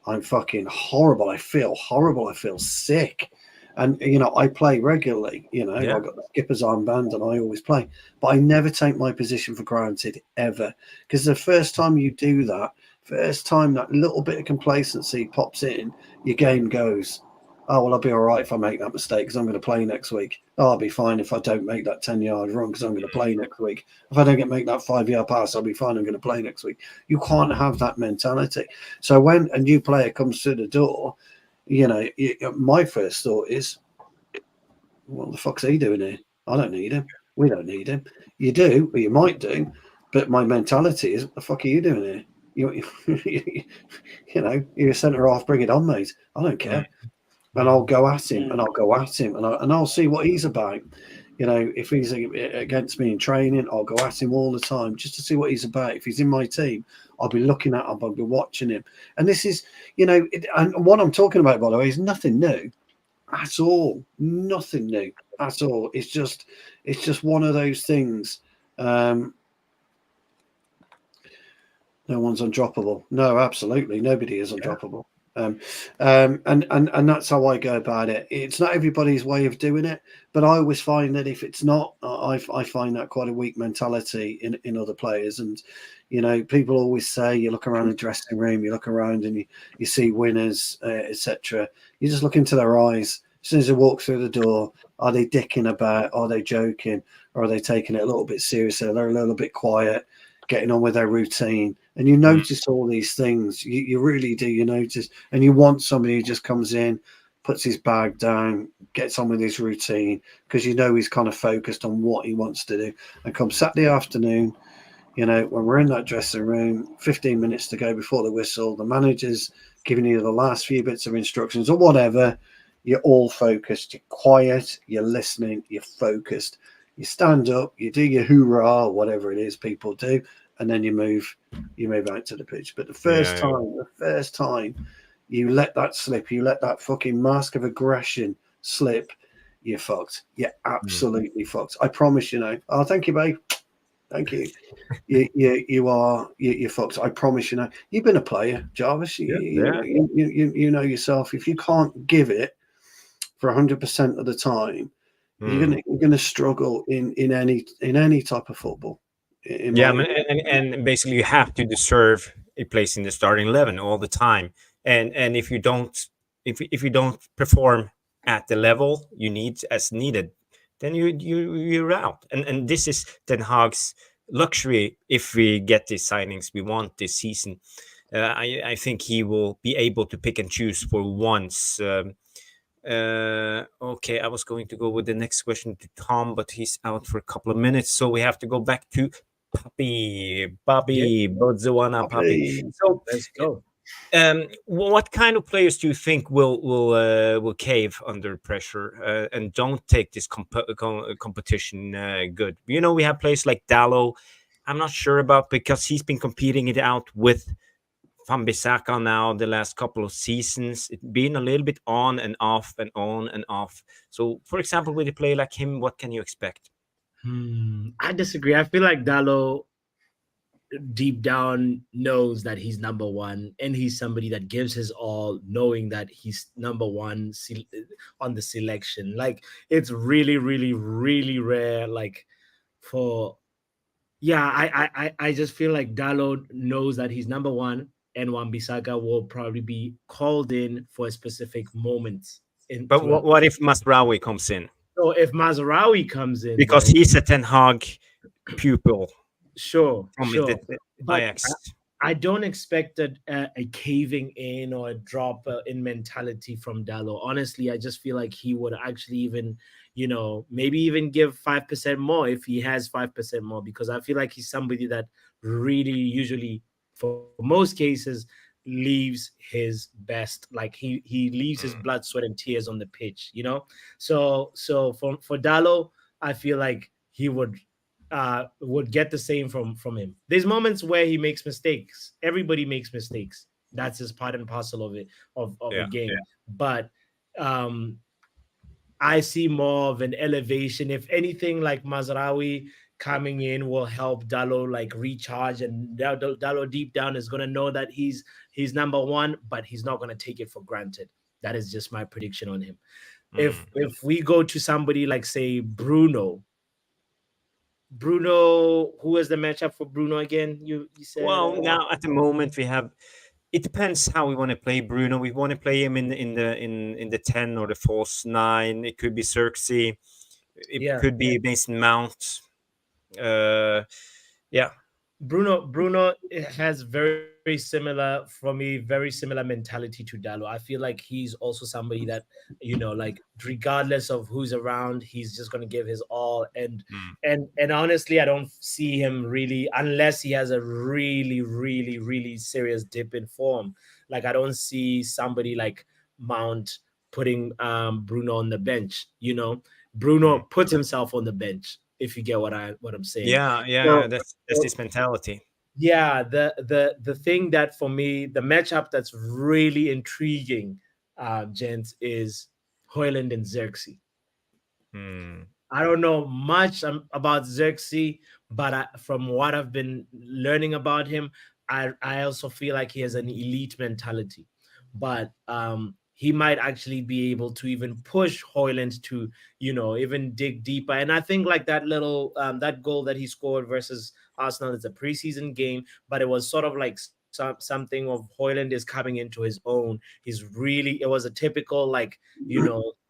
I'm fucking horrible. I feel horrible. I feel sick. And, I play regularly, Yeah. I've got the skipper's armband and I always play, but I never take my position for granted ever. Because the first time you do that, first time that little bit of complacency pops in, your game goes, oh, well, I'll be all right if I make that mistake because I'm going to play next week. Oh, I'll be fine if I don't make that 10-yard run because I'm going to play next week. If I don't make that 5-yard pass, I'll be fine. I'm going to play next week. You can't have that mentality. So when a new player comes through the door, my first thought is, what the fuck's he doing here? I don't need him. We don't need him. You do, or you might do, but my mentality is, what the fuck are you doing here? You're a centre half, bring it on, mate. I don't care. And I'll go at him, and I'll go at him, and I'll see what he's about. If he's against me in training, I'll go at him all the time just to see what he's about. If he's in my team, I'll be looking at him, I'll be watching him. And this is, and what I'm talking about, by the way, is nothing new at all. Nothing new at all. It's just one of those things. No one's undroppable. No, absolutely, nobody is undroppable. And that's how I go about it. It's not everybody's way of doing it, but I always find that if it's not, I find that quite a weak mentality in other players. And people always say, you look around the dressing room, you look around and you see winners, etc. You just look into their eyes. As soon as they walk through the door, are they dicking about? Are they joking? Or are they taking it a little bit seriously? They're a little bit quiet, getting on with their routine. And you notice all these things. You really do. You notice. And you want somebody who just comes in, puts his bag down, gets on with his routine, because he's kind of focused on what he wants to do. And come Saturday afternoon, when we're in that dressing room, 15 minutes to go before the whistle, the manager's giving you the last few bits of instructions or whatever, you're all focused, you're quiet, you're listening, you're focused. You stand up, you do your hoorah, whatever it is people do, and then you move out to the pitch. But the first time you let that slip, you let that fucking mask of aggression slip, you're fucked. You're absolutely fucked. I promise, Oh, thank you, babe. Thank you. You're fucked. I promise, you've been a player, Jarvis. You know yourself. If you can't give it for 100% of the time, you're gonna struggle in any type of football. And basically you have to deserve a place in the starting 11 all the time. And if you don't perform at the level you need as needed, then you're out. And this is Ten Hag's luxury. If we get the signings we want this season, I think he will be able to pick and choose for once. Okay, I was going to go with the next question to Tom, but he's out for a couple of minutes, so we have to go back to Bobby Bodzwana Papi. So Let's go. What kind of players do you think will cave under pressure and don't take this competition good? We have players like Dalot. I'm not sure about, because he's been competing it out with Wan-Bissaka now the last couple of seasons. It's been a little bit on and off and on and off. So, for example, with a player like him, what can you expect? I disagree. I feel like Dalot deep down knows that he's number one, and he's somebody that gives his all, knowing that he's number one on the selection. Like, it's really, really, really rare. Like, I just feel like Dalot knows that he's number one, and Wan-Bissaka will probably be called in for a specific moment. But what if Mazraoui comes in? So if Mazraoui comes in, because he's a Ten Hag pupil. Sure. But I don't expect a caving in or a drop in mentality from Dalot. Honestly, I just feel like he would actually even, maybe even give 5% more if he has 5% more, because I feel like he's somebody that really usually, for most cases, leaves his best. Like he leaves his blood, sweat, and tears on the pitch, So for Dalot, I feel like he would get the same from him. There's moments where he makes mistakes. Everybody makes mistakes. That's just part and parcel of it, of a game. Yeah. But I see more of an elevation. If anything, like Mazraoui coming in will help Dalot like recharge, and Dalot deep down is gonna know that he's number one, but he's not gonna take it for granted. That is just my prediction on him. If we go to somebody like say Bruno, who is the matchup for Bruno again? You said Well, now at the moment we have. It depends how we want to play Bruno. We want to play him in the 10 or the false 9. It could be Zirkzee. It could be Mason Mount. Yeah. Bruno has very similar, for me, very similar mentality to Dalot. I feel like he's also somebody that, like regardless of who's around, he's just gonna give his all. And honestly, I don't see him really, unless he has a really, really, really serious dip in form. Like I don't see somebody like Mount putting Bruno on the bench. Bruno puts himself on the bench, if you get what I'm saying. Yeah, that's his mentality. Yeah, the thing that for me, the matchup that's really intriguing, gents, is Hojlund and Zirkzee. I don't know much about Zirkzee, but from what I've been learning about him, I also feel like he has an elite mentality. But he might actually be able to even push Hojlund to, even dig deeper. And I think like that little that goal that he scored versus Arsenal is a preseason game, but it was sort of like something of Hojlund is coming into his own. It was a typical like,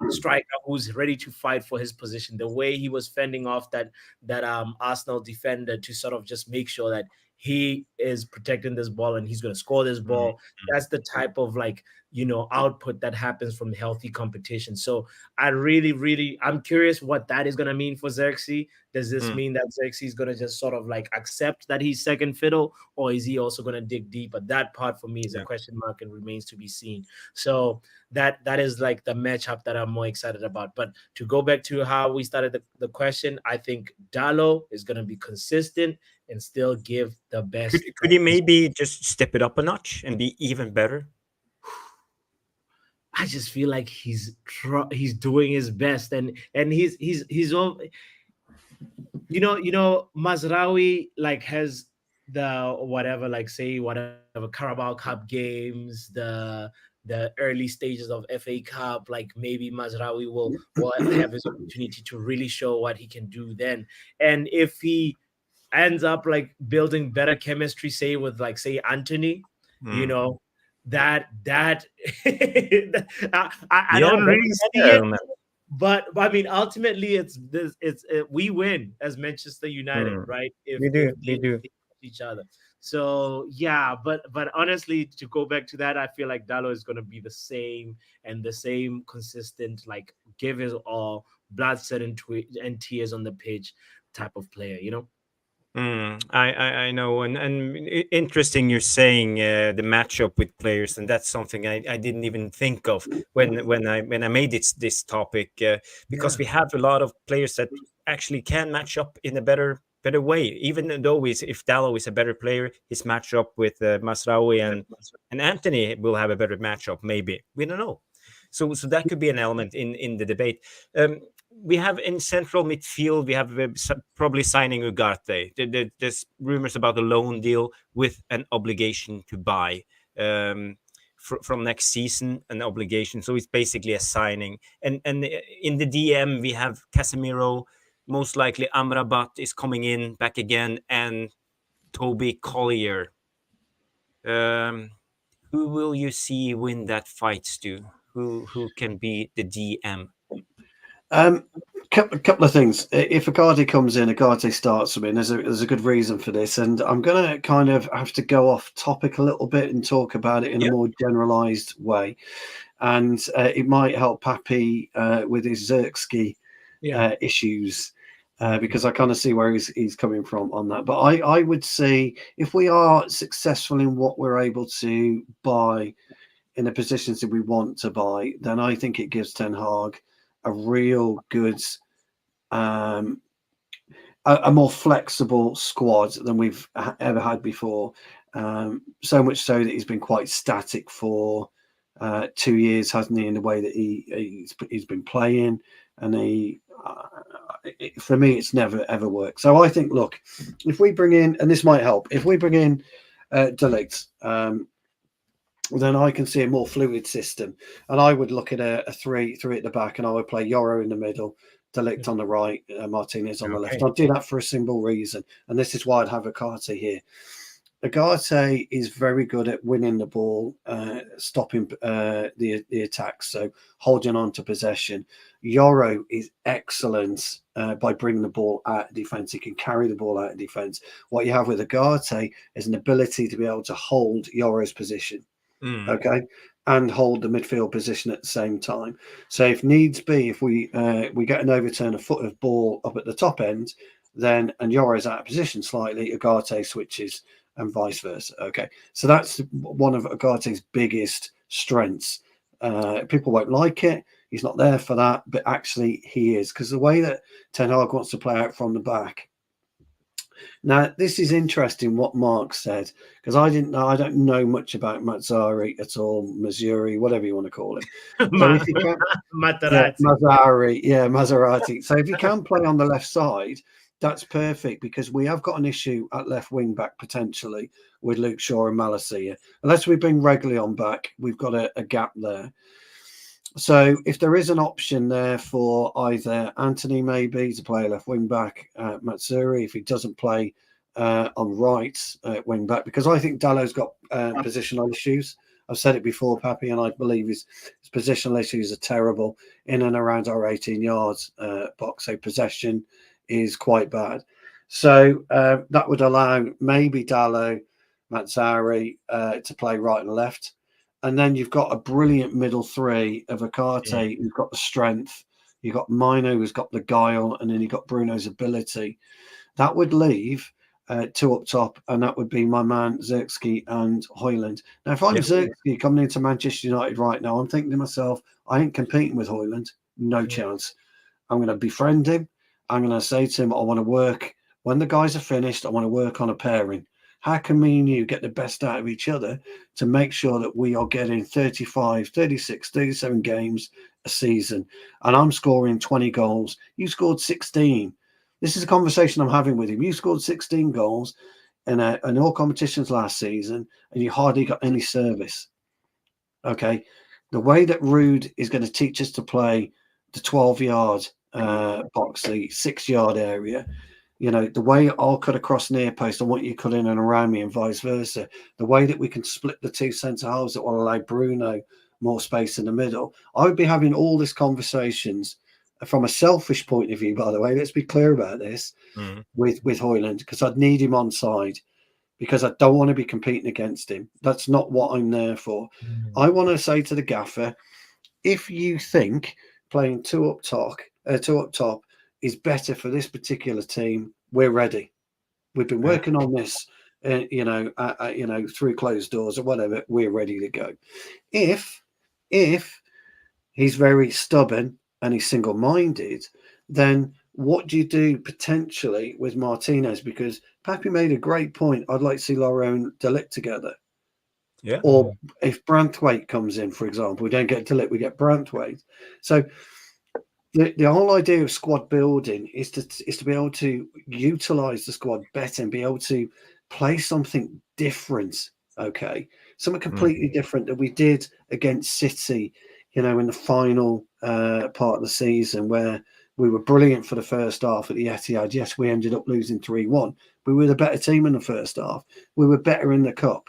striker who's ready to fight for his position. The way he was fending off that Arsenal defender to sort of just make sure that he is protecting this ball and he's going to score this ball. That's the type of like, output that happens from healthy competition. So I'm curious what that is going to mean for Zirkzee. Does this mean that Zirkzee is going to just sort of like accept that he's second fiddle, or is he also going to dig deeper? That part for me is a question mark and remains to be seen. So that is like the matchup that I'm more excited about. But to go back to how we started the question, I think Dalot is going to be consistent and still give the best. Could he maybe just step it up a notch and be even better? I just feel like he's doing his best, and he's all, Mazraoui like has the whatever Carabao Cup games, the early stages of FA Cup, like maybe Mazraoui will have his opportunity to really show what he can do then. And if he ends up like building better chemistry, say with like say Antony, that I don't really see it, but I mean ultimately we win as Manchester United, right? If we do each other. So yeah, but honestly, to go back to that, I feel like Dalot is going to be the same consistent, like give his all, blood, sweat, and tears on the pitch type of player, I know, and interesting you're saying the matchup with players, and that's something I didn't even think of when I made this topic, because we have a lot of players that actually can match up in a better way. Even though if Dalot is a better player, his matchup with Mazraoui and Antony will have a better matchup. Maybe we don't know. So that could be an element in the debate. We have in central midfield, we have probably signing Ugarte. There's rumors about a loan deal with an obligation to buy from next season, an obligation. So it's basically a signing. And in the DM, we have Casemiro. Most likely Amrabat is coming in back again, and Toby Collyer. Who will you see win that fight, Stu? Who can be the DM? Couple of things. If Ugarte comes in, Ugarte starts. I mean, there's a good reason for this, and I'm going to kind of have to go off topic a little bit and talk about it in a more generalised way, and it might help Pappy with his Zirkzee issues, because I kind of see where he's coming from on that. But I would say if we are successful in what we're able to buy in the positions that we want to buy, then I think it gives Ten Hag a real good, a more flexible squad than we've ever had before. So much so that he's been quite static for 2 years, hasn't he? In the way that he's been playing, and for me, it's never ever worked. So I think, look, if we bring in, and this might help, if we bring in Ligt, then I can see a more fluid system, and I would look at a three at the back, and I would play Yoro in the middle, Ligt on the right, Martinez on the left. I'd do that for a simple reason, and this is why I'd have Ugarte here. Ugarte is very good at winning the ball, stopping the attacks, so holding on to possession. Yoro is excellent by bringing the ball out of defence. He can carry the ball out of defence. What you have with Ugarte is an ability to be able to hold Yoro's position, okay, and hold the midfield position at the same time. So if needs be, if we get an overturn, a foot of ball up at the top end, then and Yoro's out of position slightly, Ugarte switches, and vice versa. Okay, so that's one of Ugarte's biggest strengths. People won't like it. He's not there for that, but actually he is, because the way that Ten Hag wants to play out from the back. Now, this is interesting what Mark said, because I don't know much about Mazraoui at all, Mazraoui, whatever you want to call him. So if you can, Maserati. So if you can play on the left side, that's perfect, because we have got an issue at left wing back potentially with Luke Shaw and Malacia. Unless we bring regularly on back, we've got a gap there. So if there is an option there for either Antony maybe to play left wing back, Mazraoui if he doesn't play on right wing back, because I think Dalot's got positional issues. I've said it before, Pappy, and I believe his positional issues are terrible in and around our 18 yards box. So possession is quite bad. So that would allow maybe Dalot, Mazraoui to play right and left. And then you've got a brilliant middle three of Ugarte, who's got the strength. You've got Mainoo, who's got the guile, and then you've got Bruno's ability. That would leave two up top, and that would be my man Zirkzee and Hojlund. Now, if I'm Zirkzee coming into Manchester United right now, I'm thinking to myself, I ain't competing with Hojlund. No chance. I'm going to befriend him. I'm going to say to him, I want to work. When the guys are finished, I want to work on a pairing. How can me and you get the best out of each other to make sure that we are getting 35, 36, 37 games a season? And I'm scoring 20 goals. You scored 16. This is a conversation I'm having with him. You scored 16 goals in all competitions last season, and you hardly got any service. Okay. The way that Rude is going to teach us to play the 12-yard box, the 6-yard area, you know, the way I'll cut across near post, I want you cut in and around me, and vice versa. The way that we can split the two centre halves that will allow Bruno more space in the middle. I would be having all these conversations from a selfish point of view, by the way. Let's be clear about this with Hojlund, because I'd need him on side, because I don't want to be competing against him. That's not what I'm there for. I want to say to the gaffer, if you think playing two up top is better for this particular team, we're ready. We've been working on this, through closed doors or whatever. We're ready to go. If he's very stubborn and he's single-minded, then what do you do potentially with Martinez? Because Pappy made a great point. I'd like to see Yoro and Ligt together. Yeah. Or if Branthwaite comes in, for example, we don't get Ligt, we get Branthwaite. So the whole idea of squad building is to be able to utilize the squad better and be able to play something different. Okay, something completely different that we did against City, in the final part of the season, where we were brilliant for the first half at the Etihad. Yes, we ended up losing 3-1. We were the better team in the first half. We were better in the cup,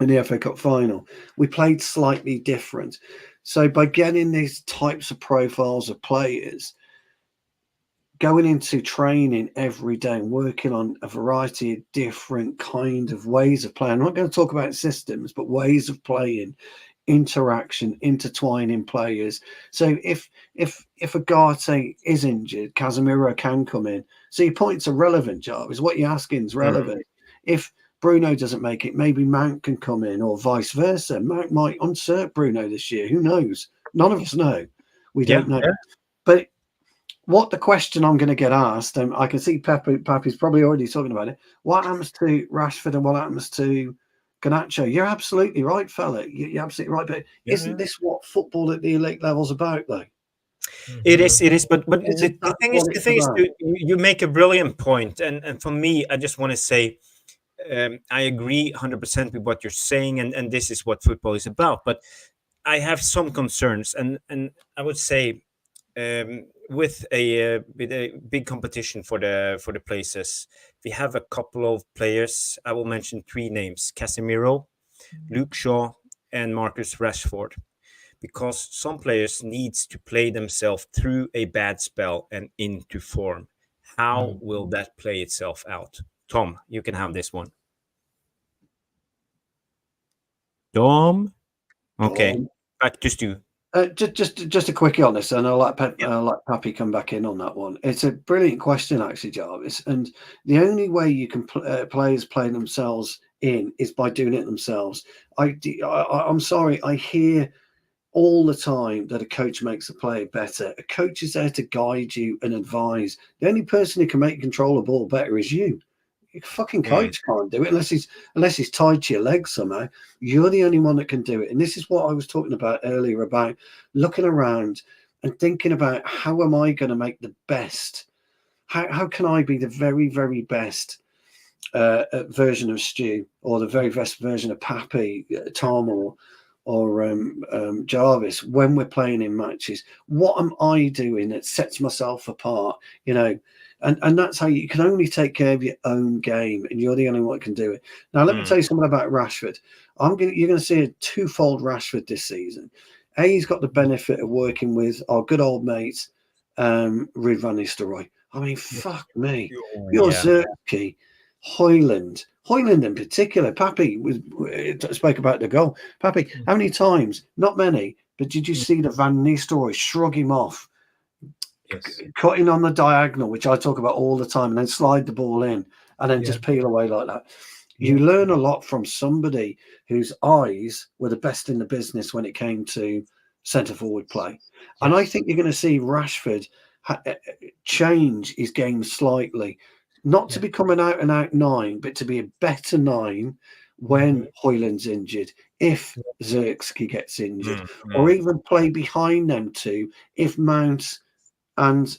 in the FA Cup final. We played slightly different. So by getting these types of profiles of players, going into training every day and working on a variety of different kind of ways of playing. I'm not going to talk about systems, but ways of playing, interaction, intertwining players. So if Ugarte is injured, Casemiro can come in. So your points are relevant, Jarvis. What you're asking is relevant. If Bruno doesn't make it, maybe Mount can come in, or vice versa. Mount might unsert Bruno this year. Who knows? None of us know. We don't know. Yeah. But what the question I'm going to get asked, and I can see Pappy's probably already talking about it, what happens to Rashford and what happens to Garnacho? You're absolutely right, fella. You're absolutely right. But isn't this what football at the elite level's about, though? It is, but Isn't the that thing is, what it's about? you make a brilliant point, and for me, I just want to say, I agree 100% with what you're saying, and this is what football is about. But I have some concerns, and I would say, with a big competition for the places, we have a couple of players. I will mention three names: Casemiro, Luke Shaw, and Marcus Rashford, because some players needs to play themselves through a bad spell and into form. How will that play itself out? Tom, you can have this one. Tom? Okay. Back to Stu. Just a quickie on this, and I'll let Pappy come back in on that one. It's a brilliant question, actually, Jarvis. And the only way you can players play themselves in is by doing it themselves. I'm sorry, I hear all the time that a coach makes a player better. A coach is there to guide you and advise. The only person who can make control of the ball better is you. Your fucking coach can't do it unless he's tied to your legs somehow. You're the only one that can do it. And this is what I was talking about earlier, about looking around and thinking about, how am I going to make the best? How can I be the very, very best version of Stu, or the very best version of Pappy, Tom, or Jarvis when we're playing in matches? What am I doing that sets myself apart? And that's how you can only take care of your own game, and you're the only one that can do it. Now, let me tell you something about Rashford. You're going to see a twofold Rashford this season. He's got the benefit of working with our good old mate, Ruud van Nistelrooy. I mean, fuck me. You're Zirkzee, Hojlund in particular. Pappy spoke about the goal. Pappy, how many times? Not many, but did you see the Van Nistelrooy shrug him off? Yes. Cutting on the diagonal, which I talk about all the time, and then slide the ball in and then just peel away like that. You learn a lot from somebody whose eyes were the best in the business when it came to centre forward play. Yes. And I think you're going to see Rashford change his game slightly, not to become an out and out 9, but to be a better 9 when Hojlund's injured, if Zirkzee gets injured, or even play behind them two if Mount and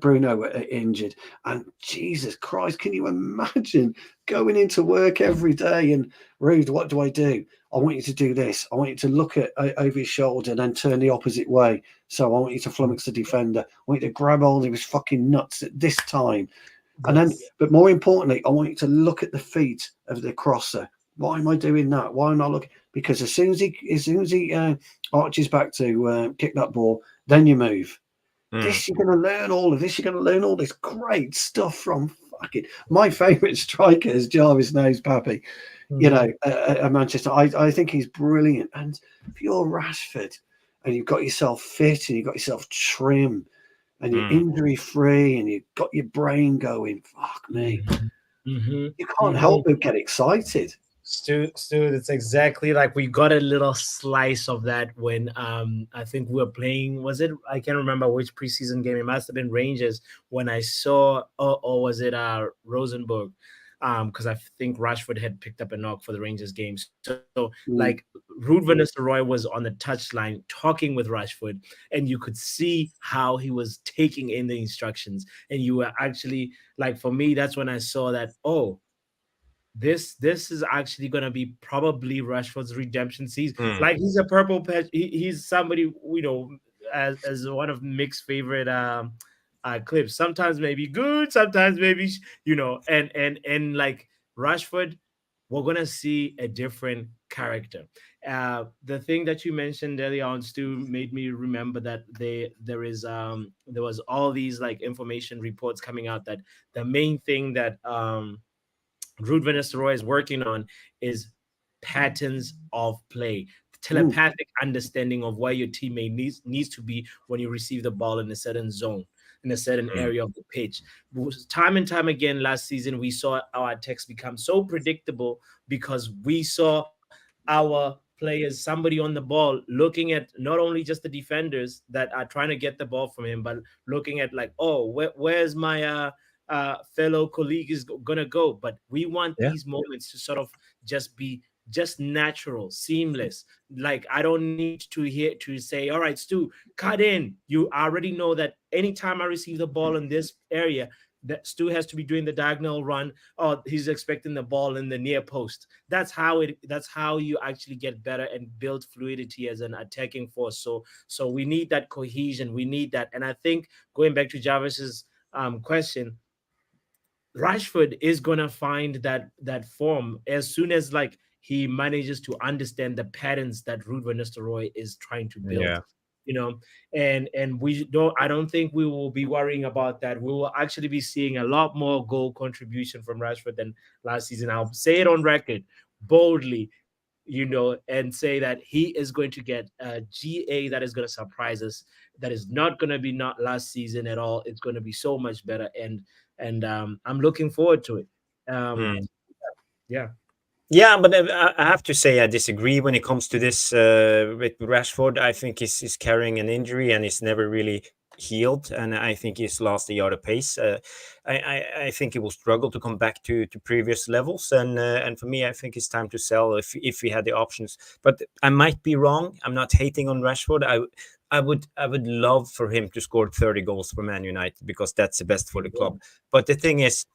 Bruno were injured. And Jesus Christ, can you imagine going into work every day and, Ruud, what do? I want you to do this. I want you to look at over his shoulder and then turn the opposite way. So I want you to flummox the defender. I want you to grab hold of his fucking nuts at this time. And then, but more importantly, I want you to look at the feet of the crosser. Why am I doing that? Why am I looking? Because as soon as he arches back to kick that ball, then you move. You're going to learn all of this. You're going to learn all this great stuff from fucking my favourite striker, as Jarvis knows, Pappy. At Manchester, I think he's brilliant. And if you're Rashford and you've got yourself fit and you've got yourself trim and you're injury free and you've got your brain going, fuck me, you can't help but get excited. Stu, it's exactly like we got a little slice of that when I think we were playing, was it, I can't remember which preseason game, it must have been Rangers, when I saw, or was it Rosenborg, because I think Rashford had picked up a knock for the Rangers games. So like Ruud van Nistelrooy was on the touchline talking with Rashford, and you could see how he was taking in the instructions, and you were actually, like, for me, that's when I saw that, this is actually going to be probably Rashford's redemption season. Like, he's a purple patch. He's somebody, as one of Mick's favorite clips. Sometimes maybe good, sometimes maybe, and like Rashford, we're going to see a different character. The thing that you mentioned earlier on, Stu, made me remember that there was all these like information reports coming out that the main thing that Ruud van Nistelrooy is working on is patterns of play, telepathic understanding of where your teammate needs to be when you receive the ball in a certain zone, in a certain area of the pitch. Time and time again last season, we saw our attacks become so predictable because we saw our players, somebody on the ball, looking at not only just the defenders that are trying to get the ball from him, but looking at like, where's my fellow colleague is gonna go. But we want these moments to sort of just be just natural, seamless. Like I don't need to say, all right, Stu, cut in. You already know that anytime I receive the ball in this area, that Stu has to be doing the diagonal run, or he's expecting the ball in the near post. That's how you actually get better and build fluidity as an attacking force. So we need that cohesion. We need that. And I think going back to Jarvis's question, Rashford is gonna find that form as soon as like he manages to understand the patterns that Ruud van Nistelrooy is trying to build. Yeah. You know, and I don't think we will be worrying about that. We will actually be seeing a lot more goal contribution from Rashford than last season. I'll say it on record boldly, and say that he is going to get a GA that is going to surprise us. That is not going to be not last season at all. It's going to be so much better, and I'm looking forward to it. Yeah. Yeah, but I have to say I disagree when it comes to this with Rashford. I think he's carrying an injury and he's never really healed, and I think he's lost a yard of pace. I think he will struggle to come back to previous levels, and for me, I think it's time to sell if we had the options. But I might be wrong. I'm not hating on Rashford. I would love for him to score 30 goals for Man United because that's the best for the club. But the thing is,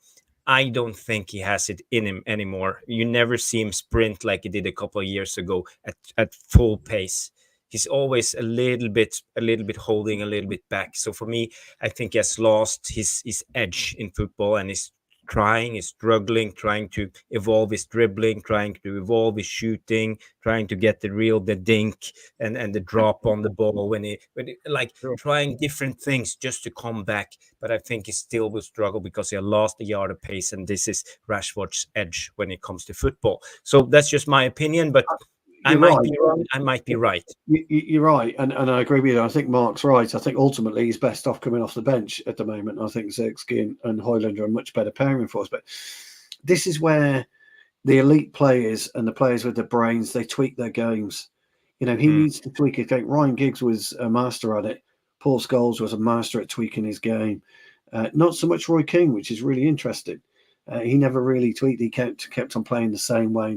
I don't think he has it in him anymore. You never see him sprint like he did a couple of years ago at full pace. He's always a little bit holding a little bit back. So for me, I think he has lost his edge in football, and he's struggling, trying to evolve his dribbling, trying to evolve his shooting, trying to get the dink and the drop on the ball when he trying different things just to come back. But I think he still will struggle because he lost a yard of pace, and this is Rashford's edge when it comes to football. So that's just my opinion, but I might be wrong. I might be right. You're right, and I agree with you. I think Mark's right. I think ultimately he's best off coming off the bench at the moment. I think Zirkzee and Hojlund are a much better pairing for us. But this is where the elite players and the players with the brains, they tweak their games. He needs to tweak his game. Ryan Giggs was a master at it. Paul Scholes was a master at tweaking his game. Not so much Roy Keane, which is really interesting. He never really tweaked. He kept on playing the same way.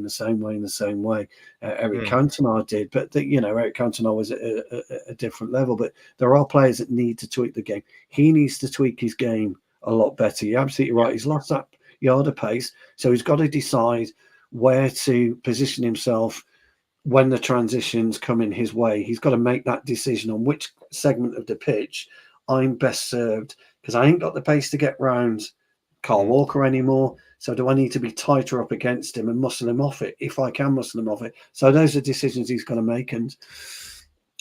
Eric Cantona did, but Eric Cantona was at a different level. But there are players that need to tweak the game. He needs to tweak his game a lot better. You're absolutely right. He's lost that yard of pace, so he's got to decide where to position himself when the transitions come in his way. He's got to make that decision on which segment of the pitch I'm best served, because I ain't got the pace to get round Kyle Walker anymore. So do I need to be tighter up against him and muscle him off it if I can muscle him off it? So those are decisions he's going to make. And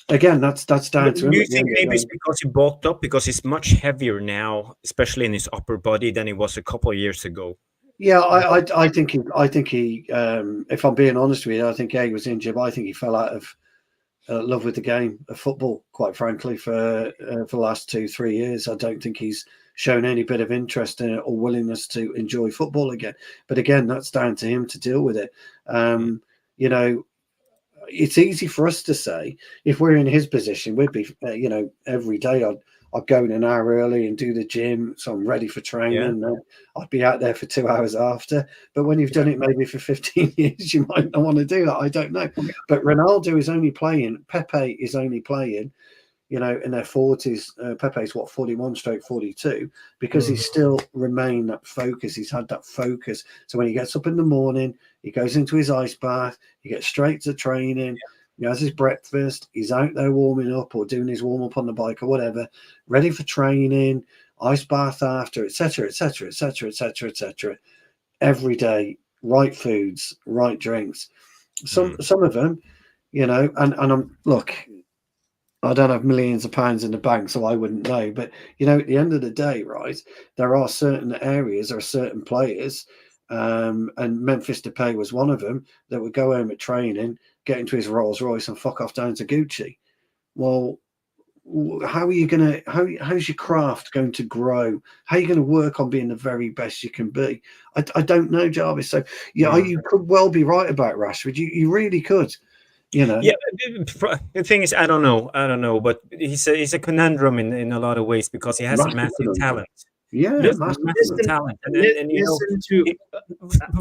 again, that's down to him. Do you think maybe it's because he bulked up, because he's much heavier now, especially in his upper body, than he was a couple of years ago? Yeah, I think he. If I'm being honest with you, I think he was injured, but I think he fell out of love with the game of football, quite frankly, for the last 2-3 years. I don't think he's shown any bit of interest in it or willingness to enjoy football again. But again, that's down to him to deal with it. It's easy for us to say, if we're in his position, we'd be, every day I'd go in an hour early and do the gym, so I'm ready for training. Yeah. I'd be out there for 2 hours after. But when you've done it maybe for 15 years, you might not want to do that. I don't know. But Ronaldo is only playing, Pepe is only playing, in their 40s. Pepe's 41/42, because he's still remained that focus. He's had that focus. So when he gets up in the morning, he goes into his ice bath, he gets straight to training. He has his breakfast, he's out there warming up or doing his warm-up on the bike or whatever, ready for training, ice bath after, etc. Every day, right foods, right drinks. Some of them, and look, I don't have millions of pounds in the bank, so I wouldn't know. But, at the end of the day, right, there are certain areas, there are certain players, and Memphis Depay was one of them, that would go home at training, get into his Rolls Royce and fuck off down to Gucci. Well, how are you going to, how's your craft going to grow? How are you going to work on being the very best you can be? I don't know, Jarvis. So, you could well be right about Rashford. You really could. Yeah, the thing is, I don't know, but he's a conundrum in a lot of ways, because he has a massive talent. Yeah, massive talent, and you know, listen to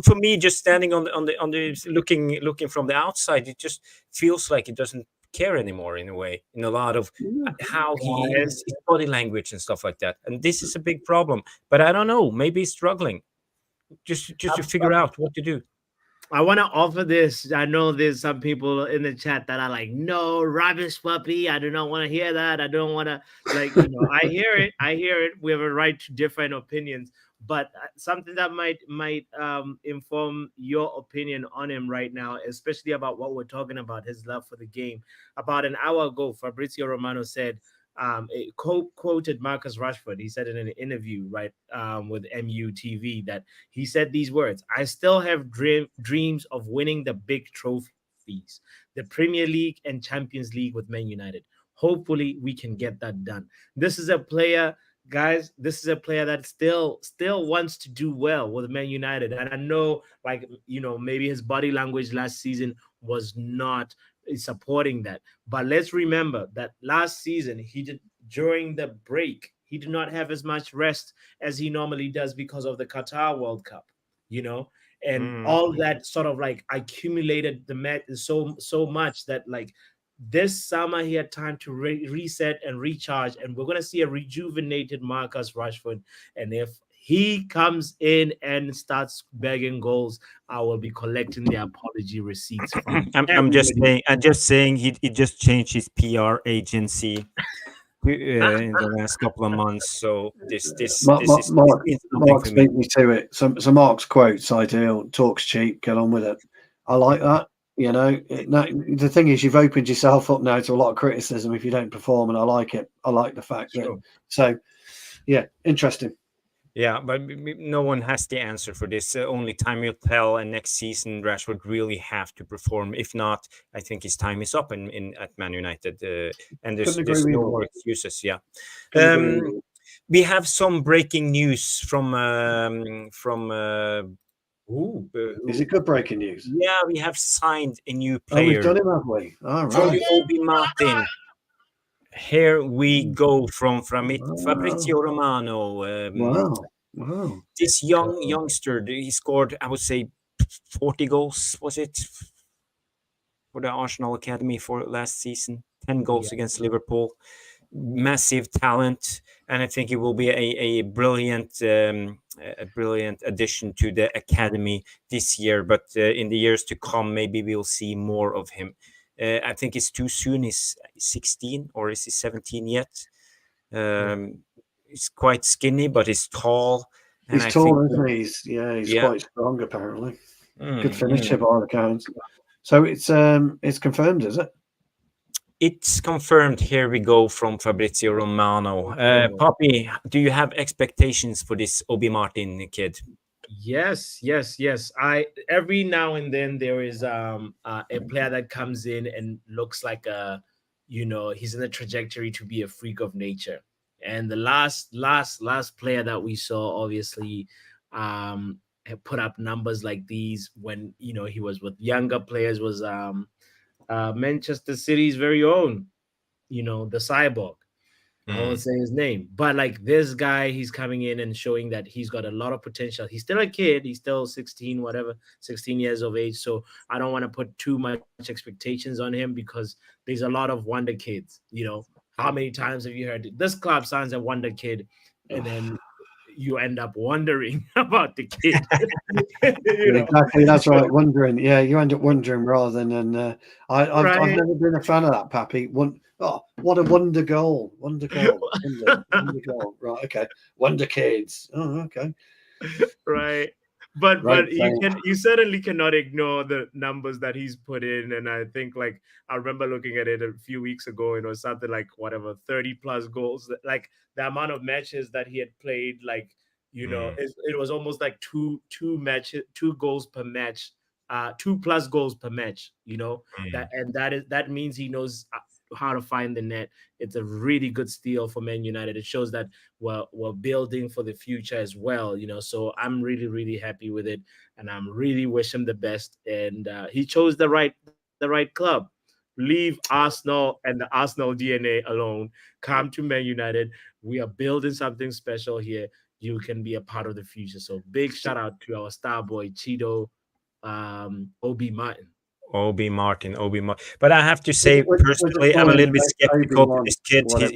for me, just standing on the looking from the outside, it just feels like it doesn't care anymore in a way. In a lot of how his body language and stuff like that, and this is a big problem. But I don't know, maybe he's struggling just to figure out what to do. I want to offer this. I know there's some people in the chat that are like, no, rubbish puppy. I do not want to hear that. I don't want to, like, you know, I hear it. I hear it. We have a right to different opinions. But something that might inform your opinion on him right now, especially about what we're talking about, his love for the game. About an hour ago, Fabrizio Romano said, it quoted Marcus Rashford. He said in an interview, right, with MUTV, that he said these words: "I still have dreams of winning the big trophies, the Premier League and Champions League with Man United. Hopefully, we can get that done." This is a player, guys. This is a player that still wants to do well with Man United, and I know, like, you know, maybe his body language last season was not supporting that. But let's remember that last season, during the break, he did not have as much rest as he normally does because of the Qatar World Cup, you know, and all that sort of like accumulated the match so much that, like, this summer he had time to reset and recharge, and we're going to see a rejuvenated Marcus Rashford. And if he comes in and starts bagging goals, I will be collecting the apology receipts from I'm just saying he just changed his PR agency in the last couple of months. So this Mark means something Mark's for me. beat me to it. So Mark's quote's ideal. Talks cheap. Get on with it. I like that. You know, the thing is, you've opened yourself up now to a lot of criticism if you don't perform, and I like it. I like the fact that. So, yeah, interesting. Yeah, but no one has the answer for this. Only time will tell. And next season, Rashford really have to perform. If not, I think his time is up in at Man United. And there's no more excuses. Yeah. We have some breaking news from. Is it good breaking news? Yeah, we have signed a new player. Oh, we've done it, have we? All right. Obi Martin. Here we go from Fabrizio Romano. Wow. This youngster, he scored, I would say, 40 goals, was it? For the Arsenal Academy for last season. 10 goals against Liverpool. Massive talent. And I think it will be a brilliant addition to the Academy this year. But in the years to come, maybe we'll see more of him. I think it's too soon. He's 16 or is he 17 yet? He's quite skinny, but he's tall. And he's tall, isn't he? He's quite strong, apparently. Good finisher by all accounts. So it's confirmed, is it? It's confirmed. Here we go from Fabrizio Romano. Poppy, do you have expectations for this Obi Martin kid? Yes. Every now and then there is a player that comes in and looks like he's in a trajectory to be a freak of nature. And the last player that we saw, obviously, put up numbers like these when he was with younger players, was Manchester City's very own, the cyborg. I won't say his name, but like this guy, he's coming in and showing that he's got a lot of potential. He's still a kid. He's still 16 years of age. So I don't want to put too much expectations on him because there's a lot of wonder kids. How many times have you heard this club signs a wonder kid and then you end up wondering about the kid? Exactly, that's right. Wondering, yeah, you end up wondering rather than. I've never been a fan of that, Pappy. What a wonder goal! Wonder goal! Wonder goal! Right, okay. Wonder kids. Oh, okay. Right. But you certainly cannot ignore the numbers that he's put in. And I think, like, I remember looking at it a few weeks ago, and it was something like 30 plus goals. Like the amount of matches that he had played, like, it was almost like two goals per match, 2+ goals per match, that means he knows how to find the net. It's a really good steal for Man United. It shows that we're building for the future as well, so I'm really, really happy with it, and I'm really wish him the best. And he chose the right club. Leave Arsenal and the Arsenal DNA alone. Come to Man United. We are building something special here. you can be a part of the future. So big shout out to our star boy Cheeto, Obi Martin. Obi Martin. But I have to say, With the personally, I'm a little bit point, skeptical with Obi-Wan, this kid. whatever.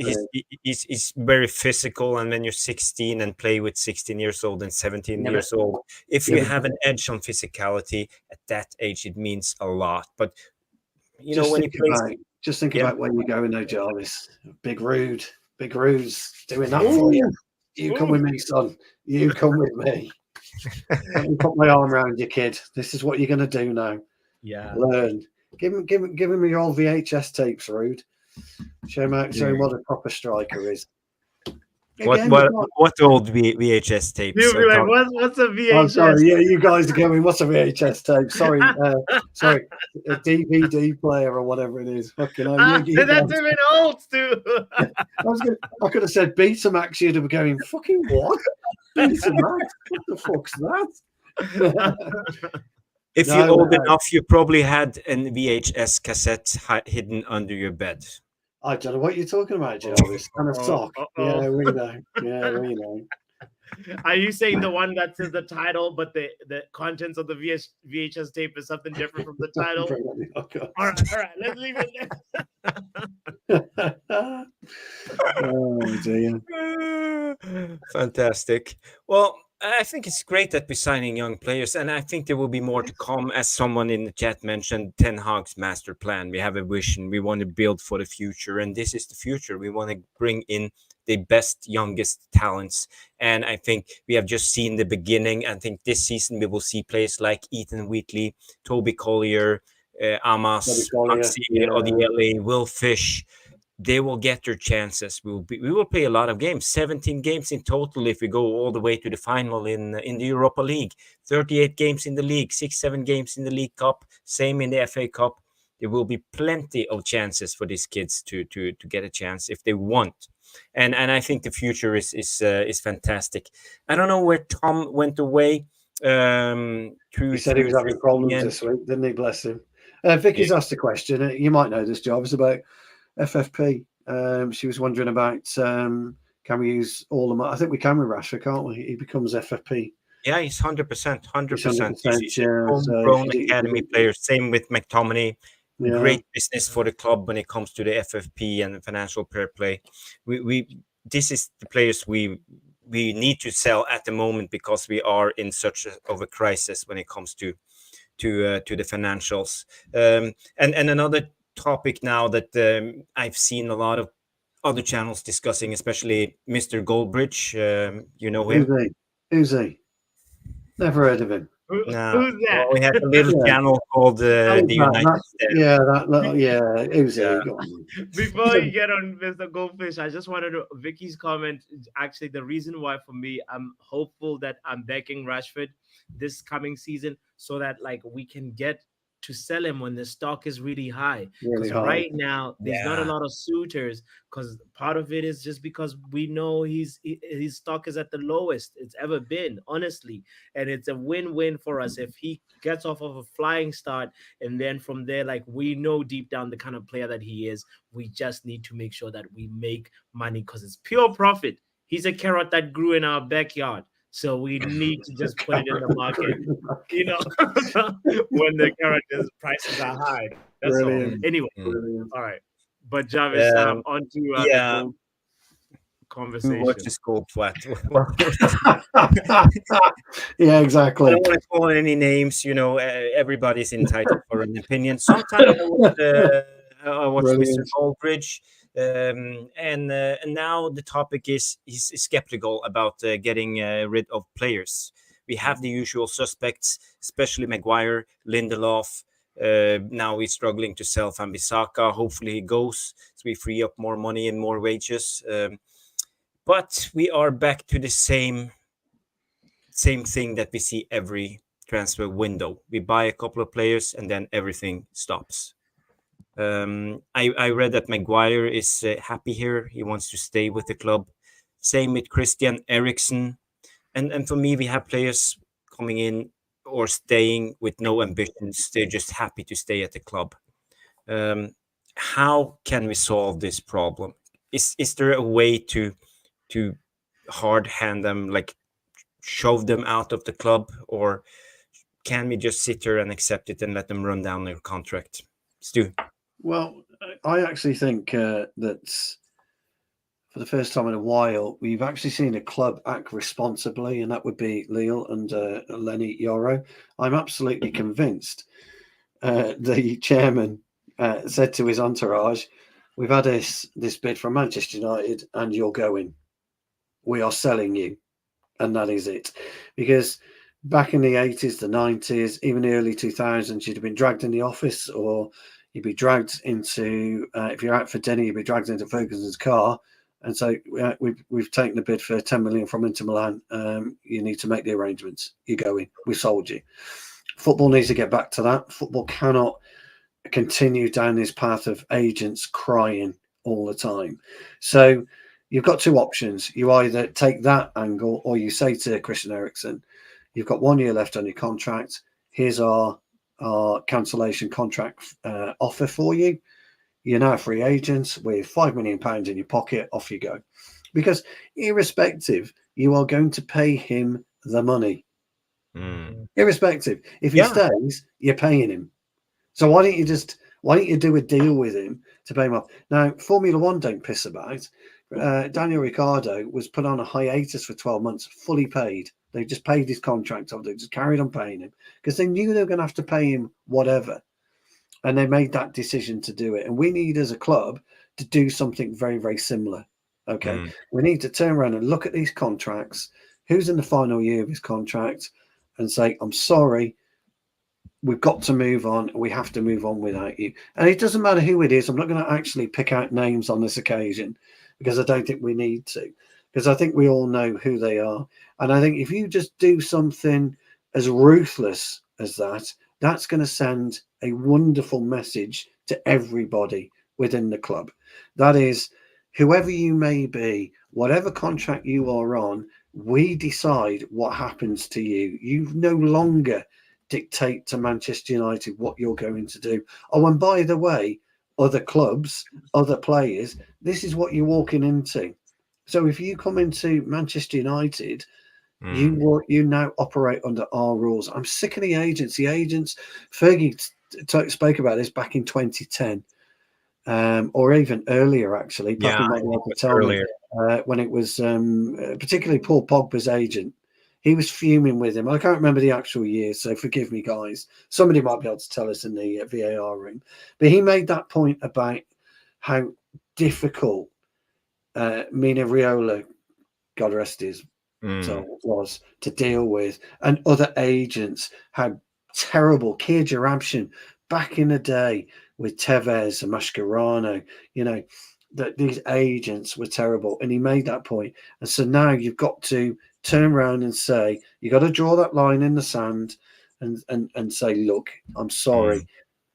He's very physical, and when you're 16 and play with 16 years old and 17 Yeah, years old, if yeah, you but- have an edge on physicality at that age, it means a lot. But you know, Just when you think play, about where you're going now, Jarvis. Big Rude's doing that for you. You come with me, son. You come with me. Let me put my arm around you, kid. This is what you're going to do now. Yeah. Learn. Give him your old VHS tapes, Rude. Show him what a proper striker is. Again, what old VHS tapes? You'll be like, what's a VHS? Oh, sorry. Yeah, you guys are going. What's a VHS tape? Sorry, a DVD player or whatever it is. Fucking hell. That's even old, too. I could have said Betamax. You'd have been going, fucking what? Betamax? What the fuck's that? If you're old enough, you probably had a VHS cassette hidden under your bed. I don't know what you're talking about, Jarvis. And a sock. Yeah, we know. Are you saying the one that says the title, but the contents of the VHS tape is something different from the title? All right, let's leave it there. Oh, dear. Fantastic. Well, I think it's great that we're signing young players, and I think there will be more to come. As someone in the chat mentioned, Ten Hags Master Plan. We have a vision. We want to build for the future, and this is the future. We want to bring in the best, youngest talents, and I think we have just seen the beginning. I think this season we will see players like Ethan Wheatley, Toby Collyer, Amas, Maxi Odiele, Will Fish. They will get their chances. We will play a lot of games, 17 games in total if we go all the way to the final in the Europa League, 38 games in the league, 6-7 games in the League Cup, same in the FA Cup. There will be plenty of chances for these kids to get a chance if they want. And I think the future is fantastic. I don't know where Tom went away. He said he was having problems this week, didn't he? Bless him. Vicky's asked a question. You might know this, Jarvis, about FFP. She was wondering about can we use all the money? I think we can with Rashford, can't we? He becomes FFP. Yeah, he's 100%. 100%. He's yeah, homegrown academy player. Same with McTominay. Yeah. Great business for the club when it comes to the FFP and the financial fair play. This is the players we need to sell at the moment because we are in such a crisis when it comes to the financials. And another topic now that I've seen a lot of other channels discussing, especially Mr. Goldbridge. You know him? Who's he? Never heard of him. Who's that? Well, we had a little channel called the United States. Who's he? Before you get on Mr. Goldfish, I just wanted to Vicky's comment. Actually, the reason why for me, I'm hopeful that I'm backing Rashford this coming season so that like we can get to sell him when the stock is really high. Because right now there's not a lot of suitors. Because part of it is just because we know his stock is at the lowest it's ever been, honestly, and it's a win-win for us if he gets off of a flying start, and then from there, like we know deep down the kind of player that he is. We just need to make sure that we make money because it's pure profit. He's a carrot that grew in our backyard. So we need to just put it in the market, you know, when the characters' prices are high. That's all. Anyway, all right. But Jarvis, on to the conversation. What's his gold flat? Yeah, exactly. I don't want to call any names. You know, everybody's entitled for an opinion. Sometimes I watch Mr. Goldbridge. And now the topic is he's skeptical about getting rid of players. We have the usual suspects, especially Maguire, Lindelof. Now we're struggling to sell Wan-Bissaka. Hopefully he goes, so we free up more money and more wages. But we are back to the same thing that we see every transfer window. We buy a couple of players and then everything stops. I read that Maguire is happy here. He wants to stay with the club. Same with Christian Eriksen. And for me, we have players coming in or staying with no ambitions. They're just happy to stay at the club. How can we solve this problem? Is there a way to hard hand them, like shove them out of the club, or can we just sit here and accept it and let them run down their contract? Stu? Well, I actually think that for the first time in a while, we've actually seen a club act responsibly, and that would be Lille under Lenny Yoro. I'm absolutely convinced the chairman said to his entourage, "We've had this bid from Manchester United and you're going. We are selling you." And that is it. Because back in the 80s, the 90s, even the early 2000s, you'd have been dragged in the office, or you'd be dragged into, if you're out for dinner, you'd be dragged into Ferguson's car. And so we've taken a bid for 10 million from Inter Milan. You need to make the arrangements. You're going. We sold you. Football needs to get back to that. Football cannot continue down this path of agents crying all the time. So you've got two options. You either take that angle, or you say to Christian Eriksen, "You've got 1 year left on your contract. Here's our cancellation contract offer for you. You're now a free agent with £5 million in your pocket. Off you go." Because irrespective, you are going to pay him the money. Irrespective. If he stays, you're paying him. So why don't you do a deal with him to pay him off? Now, Formula One don't piss about. Daniel Ricciardo was put on a hiatus for 12 months, fully paid. They just paid his contract off. They just carried on paying him because they knew they were going to have to pay him whatever. And they made that decision to do it. And we need, as a club, to do something very, very similar. Okay. We need to turn around and look at these contracts, who's in the final year of his contract, and say, "I'm sorry, we've got to move on. We have to move on without you." And it doesn't matter who it is. I'm not going to actually pick out names on this occasion because I don't think we need to, because I think we all know who they are. And I think if you just do something as ruthless as that, that's going to send a wonderful message to everybody within the club. That is, whoever you may be, whatever contract you are on, we decide what happens to you. You no longer dictate to Manchester United what you're going to do. Oh, and by the way, other clubs, other players, this is what you're walking into. So if you come into Manchester United, you now operate under our rules. I'm sick of the agents. The agents, Fergie spoke about this back in 2010, or even earlier, actually. Earlier. When it was particularly Paul Pogba's agent. He was fuming with him. I can't remember the actual year, so forgive me, guys. Somebody might be able to tell us in the VAR room. But he made that point about how difficult Mina Riola, God rest his soul, was to deal with, and other agents, how terrible Kia Jarabshin back in the day with Tevez and Mascherano, that these agents were terrible. And he made that point. And so now you've got to turn around and say, you got to draw that line in the sand and say, look, I'm sorry.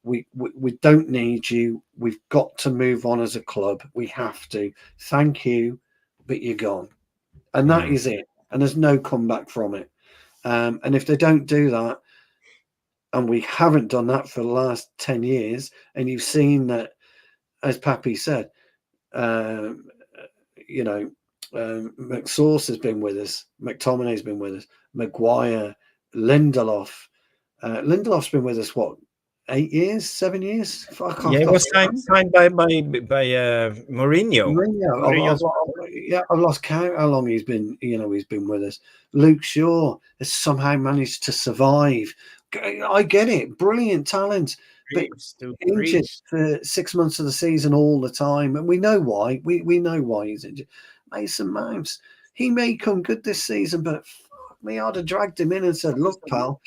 We don't need you. We've got to move on as a club. We have to. Thank you, but you're gone. And that is it. And there's no comeback from it. And if they don't do that, and we haven't done that for the last 10 years, and you've seen that, as Pappy said, McSauce has been with us, McTominay's been with us, Maguire, Lindelof. Lindelof's been with us, what, 8 years, 7 years? He was signed by Mourinho. I've lost count how long he's been. He's been with us. Luke Shaw has somehow managed to survive. I get it, brilliant talent, but injured for 6 months of the season all the time, and we know why. We know why he's injured. Mason Mounts, he may come good this season, but fuck me, I'd have dragged him in and said, "Look, pal,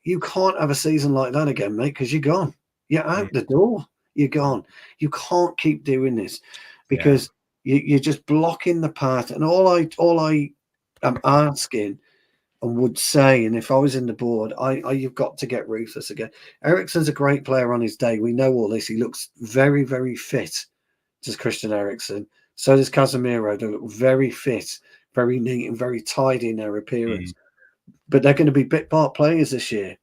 you can't have a season like that again, mate, because you're gone. You're out the door. You're gone. You can't keep doing this because you're just blocking the path." And all I am asking and would say, and if I was in the board, you've got to get ruthless again. Eriksen's a great player on his day. We know all this. He looks very, very fit, does Christian Eriksen. So does Casemiro. They look very fit, very neat and very tidy in their appearance. But they're going to be bit part players this year.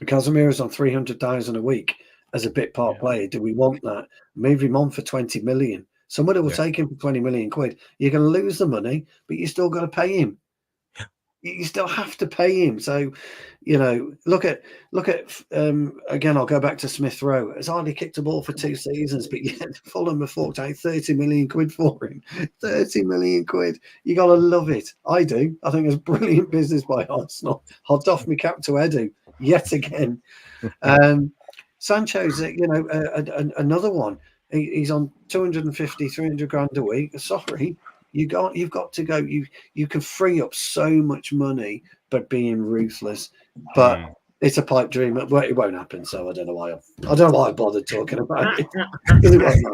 Casemiro's on 300,000 a week as a bit part player. Do we want that? Move him on for 20 million Somebody will take him for 20 million quid. You're going to lose the money, but you still got to pay him. You still have to pay him. So, look at again, I'll go back to Smith Rowe. Has hardly kicked a ball for 2 seasons, but yet Fulham have forked out 30 million quid for him. 30 million quid. You got to love it. I do. I think it's brilliant business by Arsenal. I'll doff my cap to Edu yet again. Sancho's, another one. He's on 250, 300 grand a week. Sorry. You've got to go. You can free up so much money by being ruthless, but it's a pipe dream. Well, it won't happen. So I don't know why I bothered talking about it. It won't happen.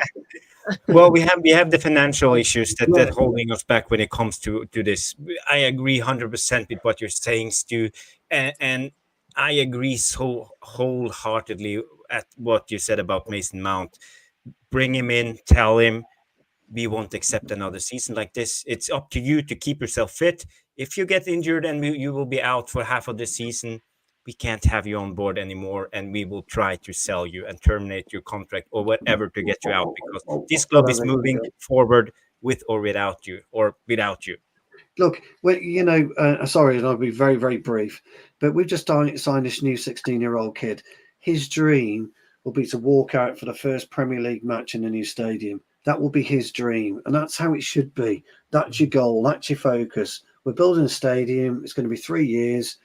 Well, we have the financial issues that holding us back when it comes to this. I agree 100% with what you're saying, Stu, and I agree so wholeheartedly at what you said about Mason Mount. Bring him in, tell him, we won't accept another season like this. It's up to you to keep yourself fit. If you get injured and you will be out for half of the season, we can't have you on board anymore, and we will try to sell you and terminate your contract or whatever to get you out, because this club is moving forward with or without you, Look, sorry, and I'll be very, very brief, but we've just signed this new 16-year-old kid. His dream will be to walk out for the first Premier League match in the new stadium. That will be his dream, and that's how it should be. That's your goal. That's your focus. We're building a stadium. It's going to be 3 years.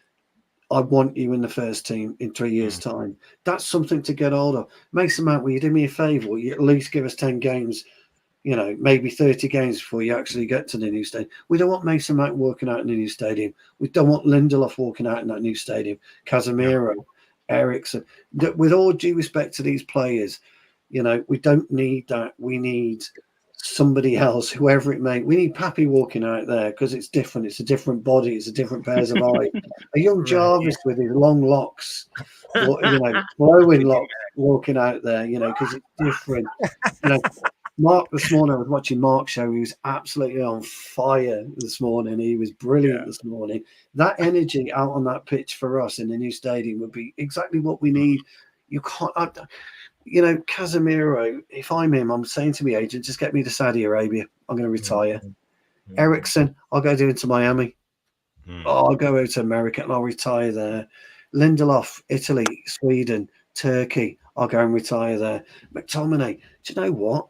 I want you in the first team in 3 years' time. That's something to get hold of. Mason Mount, will you do me a favour? Will you at least give us 10 games, maybe 30 games before you actually get to the new stadium? We don't want Mason Mount walking out in the new stadium. We don't want Lindelof walking out in that new stadium. Casemiro, Eriksen. With all due respect to these players, we don't need that. We need somebody else, whoever it may. We need Pappy walking out there because it's different. It's a different body. It's a different pairs of eyes. A young Jarvis with his long locks, flowing locks, walking out there, because it's different. Mark, this morning I was watching Mark's show. He was absolutely on fire this morning. He was brilliant this morning. That energy out on that pitch for us in the new stadium would be exactly what we need. You can't. Casemiro, if I'm him, I'm saying to my agent, just get me to Saudi Arabia. I'm going to retire. Eriksen, I'll go do it to Miami. I'll go out to America and I'll retire there. Lindelof, Italy, Sweden, Turkey, I'll go and retire there. McTominay, do you know what?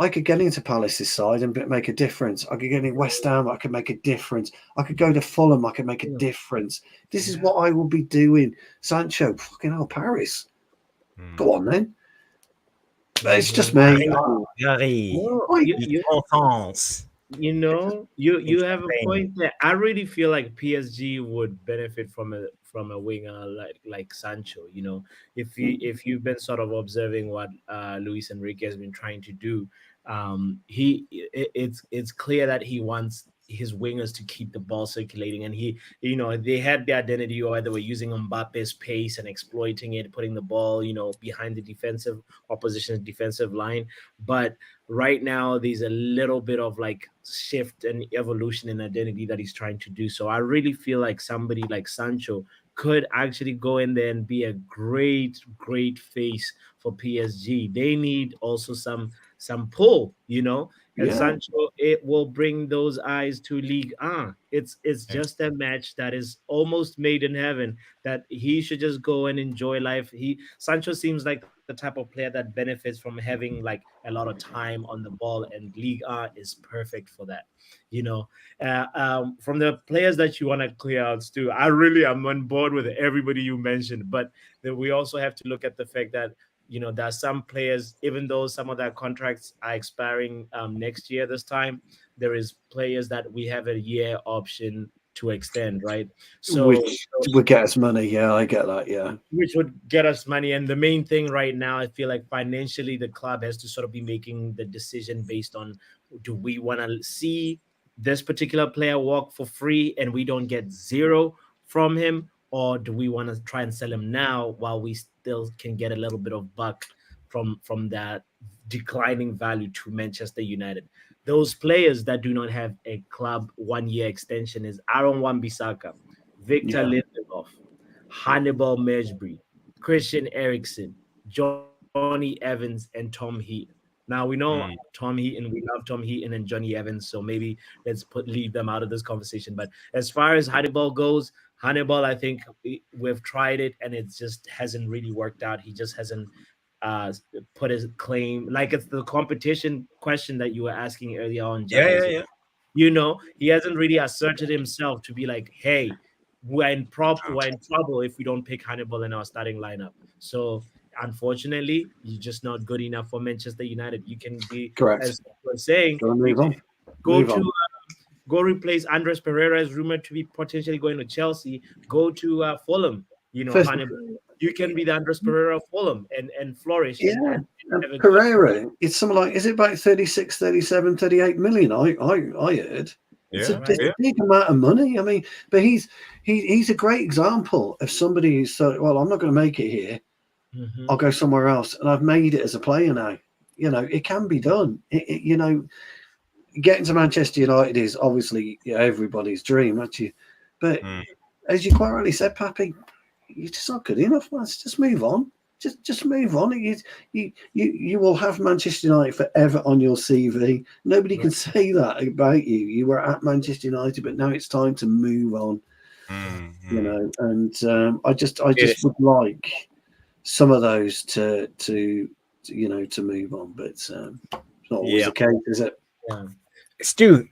I could get into Palace's side and make a difference. I could get in West Ham, I could make a difference. I could go to Fulham, I could make a difference. This is what I will be doing. Sancho, fucking hell, Paris. Go on then. But it's just me. You have a point there. I really feel like PSG would benefit from a winger like Sancho. If you've been sort of observing what Luis Enrique has been trying to do, it's clear that he wants his wingers to keep the ball circulating, and they had the identity, or they were using Mbappe's pace and exploiting it, putting the ball behind the opposition's defensive line. But right now there's a little bit of shift and evolution in identity that he's trying to do. So I really feel like somebody like Sancho could actually go in there and be a great face for PSG. They need also some pull, and Sancho, it will bring those eyes to Ligue 1. It's just a match that is almost made in heaven, that he should just go and enjoy life. Sancho seems like the type of player that benefits from having a lot of time on the ball, and Ligue 1 is perfect for that. From the players that you want to clear out, Stu, I really am on board with everybody you mentioned, but then we also have to look at the fact that there are some players, even though some of their contracts are expiring next year this time, there is players that we have a year option to extend, right? So which would get us money. Yeah, I get that. Yeah, which would get us money. And the main thing right now, I feel like financially, the club has to sort of be making the decision based on, do we want to see this particular player walk for free and we don't get zero from him, or do we want to try and sell him now while we still can get a little bit of buck from that declining value to Manchester United? Those players that do not have a club 1 year extension is Aaron Wan-Bissaka, Victor Lindelof, Hannibal Mejbri, Christian Eriksen, Johnny Evans, and Tom Heaton. Now we know Tom Heaton, we love Tom Heaton and Johnny Evans, so maybe let's leave them out of this conversation. But as far as Hannibal goes, Hannibal, I think we've tried it and it just hasn't really worked out. He just hasn't put his claim, like it's the competition question that you were asking earlier on, Javis. Yeah. You know, he hasn't really asserted himself to be like, hey, we're in trouble if we don't pick Hannibal in our starting lineup. So unfortunately, you're just not good enough for Manchester United. You can be, Correct. as we're saying, go replace Andres Pereira, is rumored to be potentially going to Chelsea. Go to Fulham. You know, Hannibal. You can be the Andres Pereira of Fulham and flourish. Yeah, and Pereira, it's something like, is it about 36, 37, 38 million? I heard. It's a big amount of money. I mean, but he's a great example of somebody who's so, well, I'm not going to make it here. Mm-hmm. I'll go somewhere else. And I've made it as a player now. You know, it can be done. You know, getting to Manchester United is obviously everybody's dream, actually. But as you quite rightly said, Pappy, you're just not good enough, man. Just move on. Just move on. You will have Manchester United forever on your CV. Nobody can say that about you. You were at Manchester United, but now it's time to move on. You know, and I just would like some of those to move on, but it's not always the case, is it? Yeah. Stu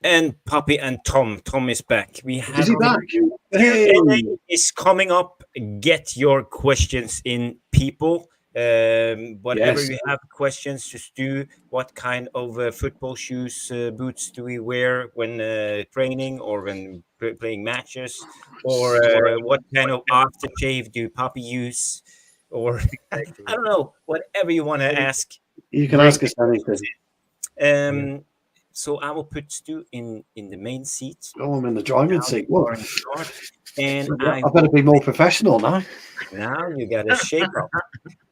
and Poppy and Tom. Tom is back. We have Is he back? Q&A is coming up. Get your questions in, people. Whatever you have questions to Stu, what kind of football shoes, boots do we wear when training or when playing matches, or what kind of aftershave do Poppy use, or I don't know, whatever you want to ask. You can ask us anything. So I will put Stu in the main seat. Oh, I'm in the driving seat. Whoa. And I better be more professional now. Now you got to shape up.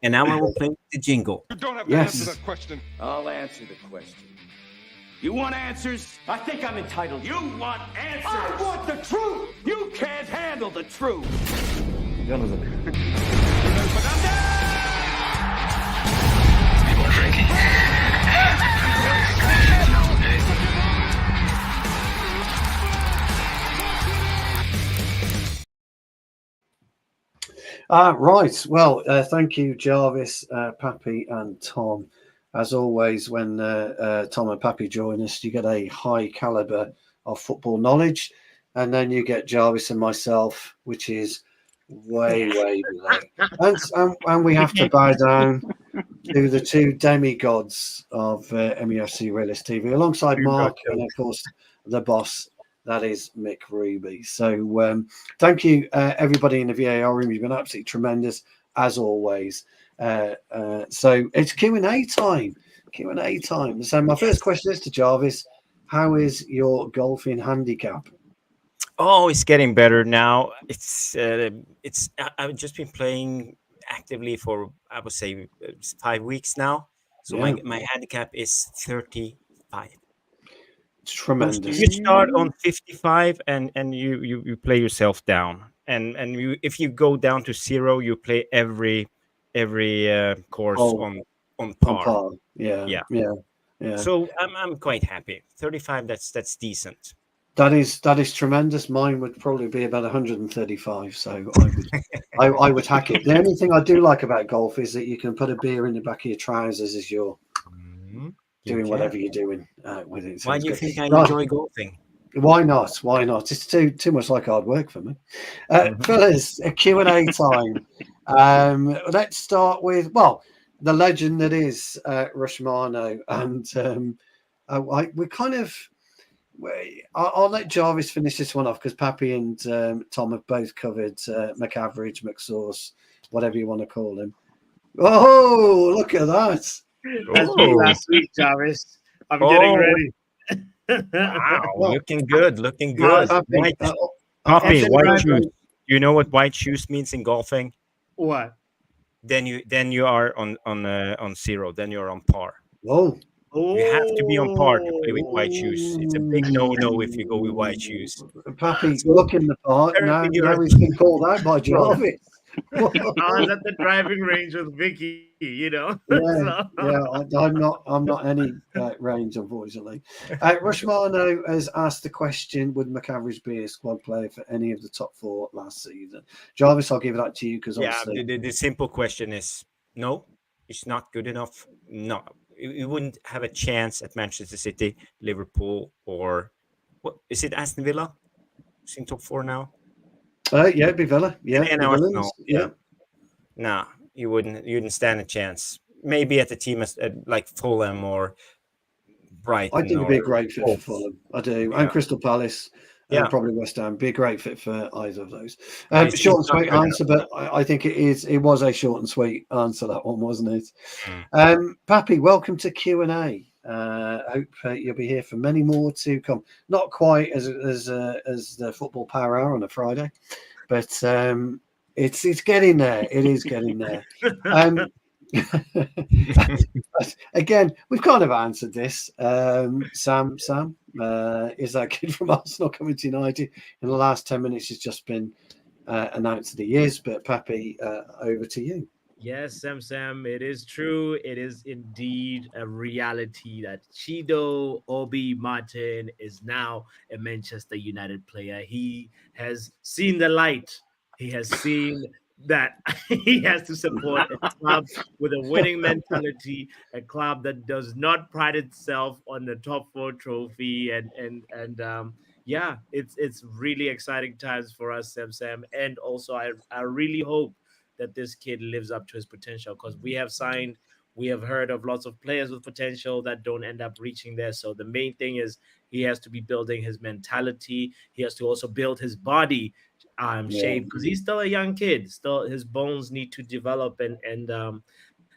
And now I will play the jingle. You don't have to answer that question. I'll answer the question. You want answers? I think I'm entitled. You want answers? I want the truth. You can't handle the truth. Right. Well, thank you, Jarvis, Pappy, and Tom. As always, when Tom and Pappy join us, you get a high caliber of football knowledge, and then you get Jarvis and myself, which is way below. And we have to bow down to the two demigods of MUFC Realist TV, alongside Mark and, of course, the boss. That is Mick Ruby. So thank you, everybody in the VAR room. You've been absolutely tremendous, as always. So it's Q&A time. So my first question is to Jarvis. How is your golfing handicap? Oh, it's getting better now. I've just been playing actively for, I would say, 5 weeks now. So my handicap is 35. Tremendous. You start on 55 and you play yourself down, and if you go down to 0, you play every course on par. Yeah. So I'm quite happy. 35, that's decent. That is tremendous. Mine would probably be about 135. So I would hack it. The only thing I do like about golf is that you can put a beer in the back of your trousers as you're doing whatever you're doing with it. Why do you think I enjoy golfing? Why not? It's too much like hard work for me. Fellas, a Q&A time. Let's start with, the legend that is Rushmano. And I'll let Jarvis finish this one off, because Pappy and Tom have both covered McAverage, McSauce, whatever you want to call him. Oh, look at that. That's me last week, Jarvis. I'm getting ready. Wow, looking good. Poppy, white shoes. You know what white shoes means in golfing? What? Then you are on 0. Then you're on par. Whoa. You have to be on par to play with white shoes. It's a big no if you go with white shoes. Pappy, looking the part. Now he's been called out by Jarvis. I was at the driving range with Vicky, Yeah, So- yeah. I'm not any range, unfortunately. Rushmano has asked the question: would McAverage be a squad player for any of the top 4 last season? Jarvis, I'll give that to you because Yeah, obviously, the simple question is no. It's not good enough. No, you wouldn't have a chance at Manchester City, Liverpool, or what is it? Aston Villa. It's in top 4 now. yeah, it'd be Villa. Yeah, And the Arsenal. villains. Yeah. No, you wouldn't. You wouldn't stand a chance. Maybe at a team as like Fulham or I Brighton think it'd or be a great fit for Wolves. Fulham. I do, and Yeah, Crystal Palace. yeah. Probably West Ham. Be a great fit for either of those. But it's Short and not sweet good answer, but I think it is. It was a short and sweet answer, that one, wasn't it? enough. Pappy, welcome to Q&A. Hope you'll be here for many more to come. Not quite as the football power hour on a Friday, but it's getting there. It is getting there. Again, we've kind of answered this. Sam, is that kid from Arsenal coming to United? In the last 10 minutes, he's just been announced that he is. But Pappy, over to you. Yes, Sam, it is true. It is indeed a reality that Chido Obi Martin is now a Manchester United player. He has seen the light. He has seen that he has to support a club with a winning mentality, a club that does not pride itself on the top 4 trophy, and yeah, it's really exciting times for us, Sam. And also, I really hope that this kid lives up to his potential, because we have heard of lots of players with potential that don't end up reaching there. So the main thing is he has to be building his mentality. He has to also build his body shape, because he's still a young kid. Still, his bones need to develop, and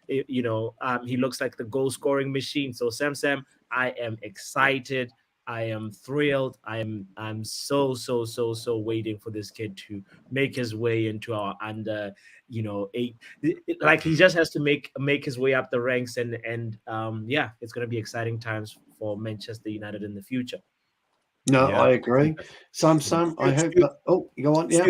he looks like the goal scoring machine. So Sam, I am excited. I am thrilled. I'm so waiting for this kid to make his way into our under, eight. Like, he just has to make his way up the ranks, and yeah, it's gonna be exciting times for Manchester United in the future. No, Yeah. I agree. Sam, I hope that. Oh, you go on. Yeah.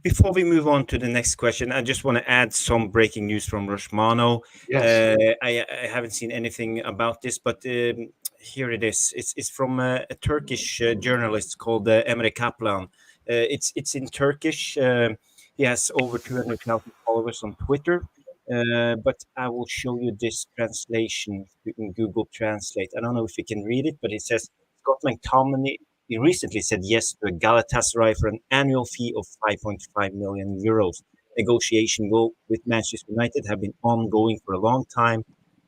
Before we move on to the next question, I just want to add some breaking news from Rushmano. Yes. I haven't seen anything about this, but here it is. It's from a Turkish journalist called Emre Kaplan. It's in Turkish. He has over 200,000 followers on Twitter. But I will show you this translation in Google Translate. I don't know if you can read it, but it says Scott McTominay. He recently said yes to a Galatasaray for an annual fee of 5.5 million euros. Negotiation with Manchester United have been ongoing for a long time.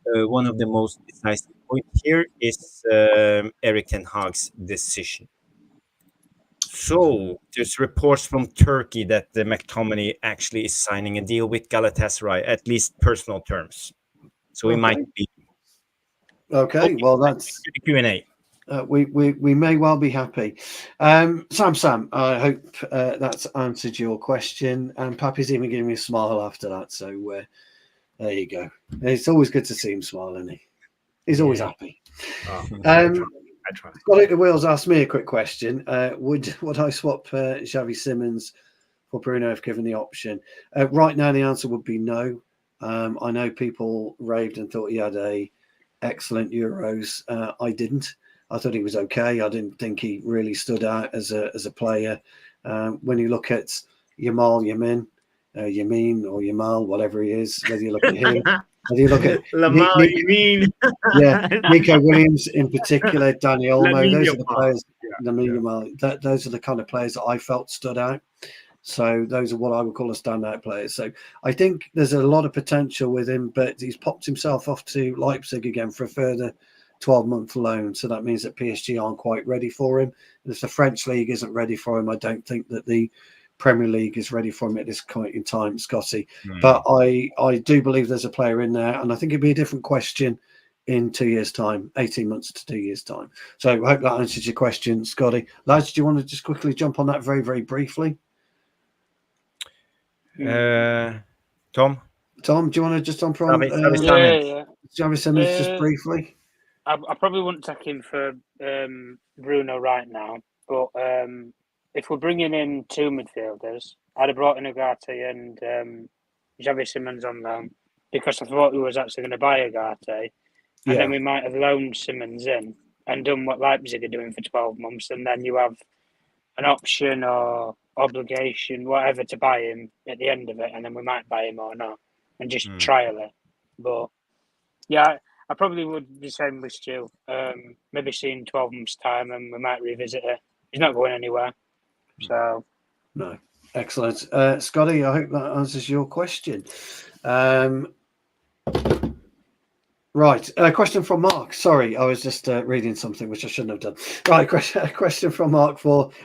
One of the most decisive points here is Erik Ten Hag's decision. So there's reports from Turkey that the McTominay actually is signing a deal with Galatasaray, at least personal terms. So he might be. Okay. Well, that's the Q&A. We may well be happy. Sam, I hope that's answered your question. And Pappy's even giving me a smile after that. So there you go. It's always good to see him smile, isn't he? He's always happy. I try. Scott the Wheels asked me a quick question. Would I swap Xavi Simons for Bruno if given the option? Right now, the answer would be no. I know people raved and thought he had a excellent Euros. I didn't. I thought he was okay. I didn't think he really stood out as a player. When you look at Yamin, or Yamal, whatever he is, whether you look at him, whether you look at Nico Williams in particular, Dani Olmo, those are the players. Those are the kind of players that I felt stood out. So those are what I would call a standout players. So I think there's a lot of potential with him, but he's popped himself off to Leipzig again for a further 12-month loan. So that means that PSG aren't quite ready for him. And if the French league isn't ready for him, I don't think that the Premier League is ready for him at this point in time, Scotty. But I do believe there's a player in there, and I think it'd be a different question in 2 years' time, 18 months to 2 years' time. So I hope that answers your question, Scotty. Lads, do you want to just quickly jump on that very, very briefly? Tom, do you want to just jump on Javis Simons just briefly? I probably wouldn't take him for Bruno right now, but if we're bringing in 2 midfielders, I'd have brought in Ugarte and Javis on loan because I thought we was actually going to buy Ugarte, and then we might have loaned Simmons in and done what Leipzig are doing for 12 months, and then you have an option or obligation, whatever, to buy him at the end of it, and then we might buy him or not and just trial it. But yeah, I probably would be saying with Stu, maybe see in 12 months' time and we might revisit it. He's not going anywhere. So no. Excellent. Scotty, I hope that answers your question. Right. A question from Mark. Sorry, I was just reading something which I shouldn't have done. Right. Question from Mark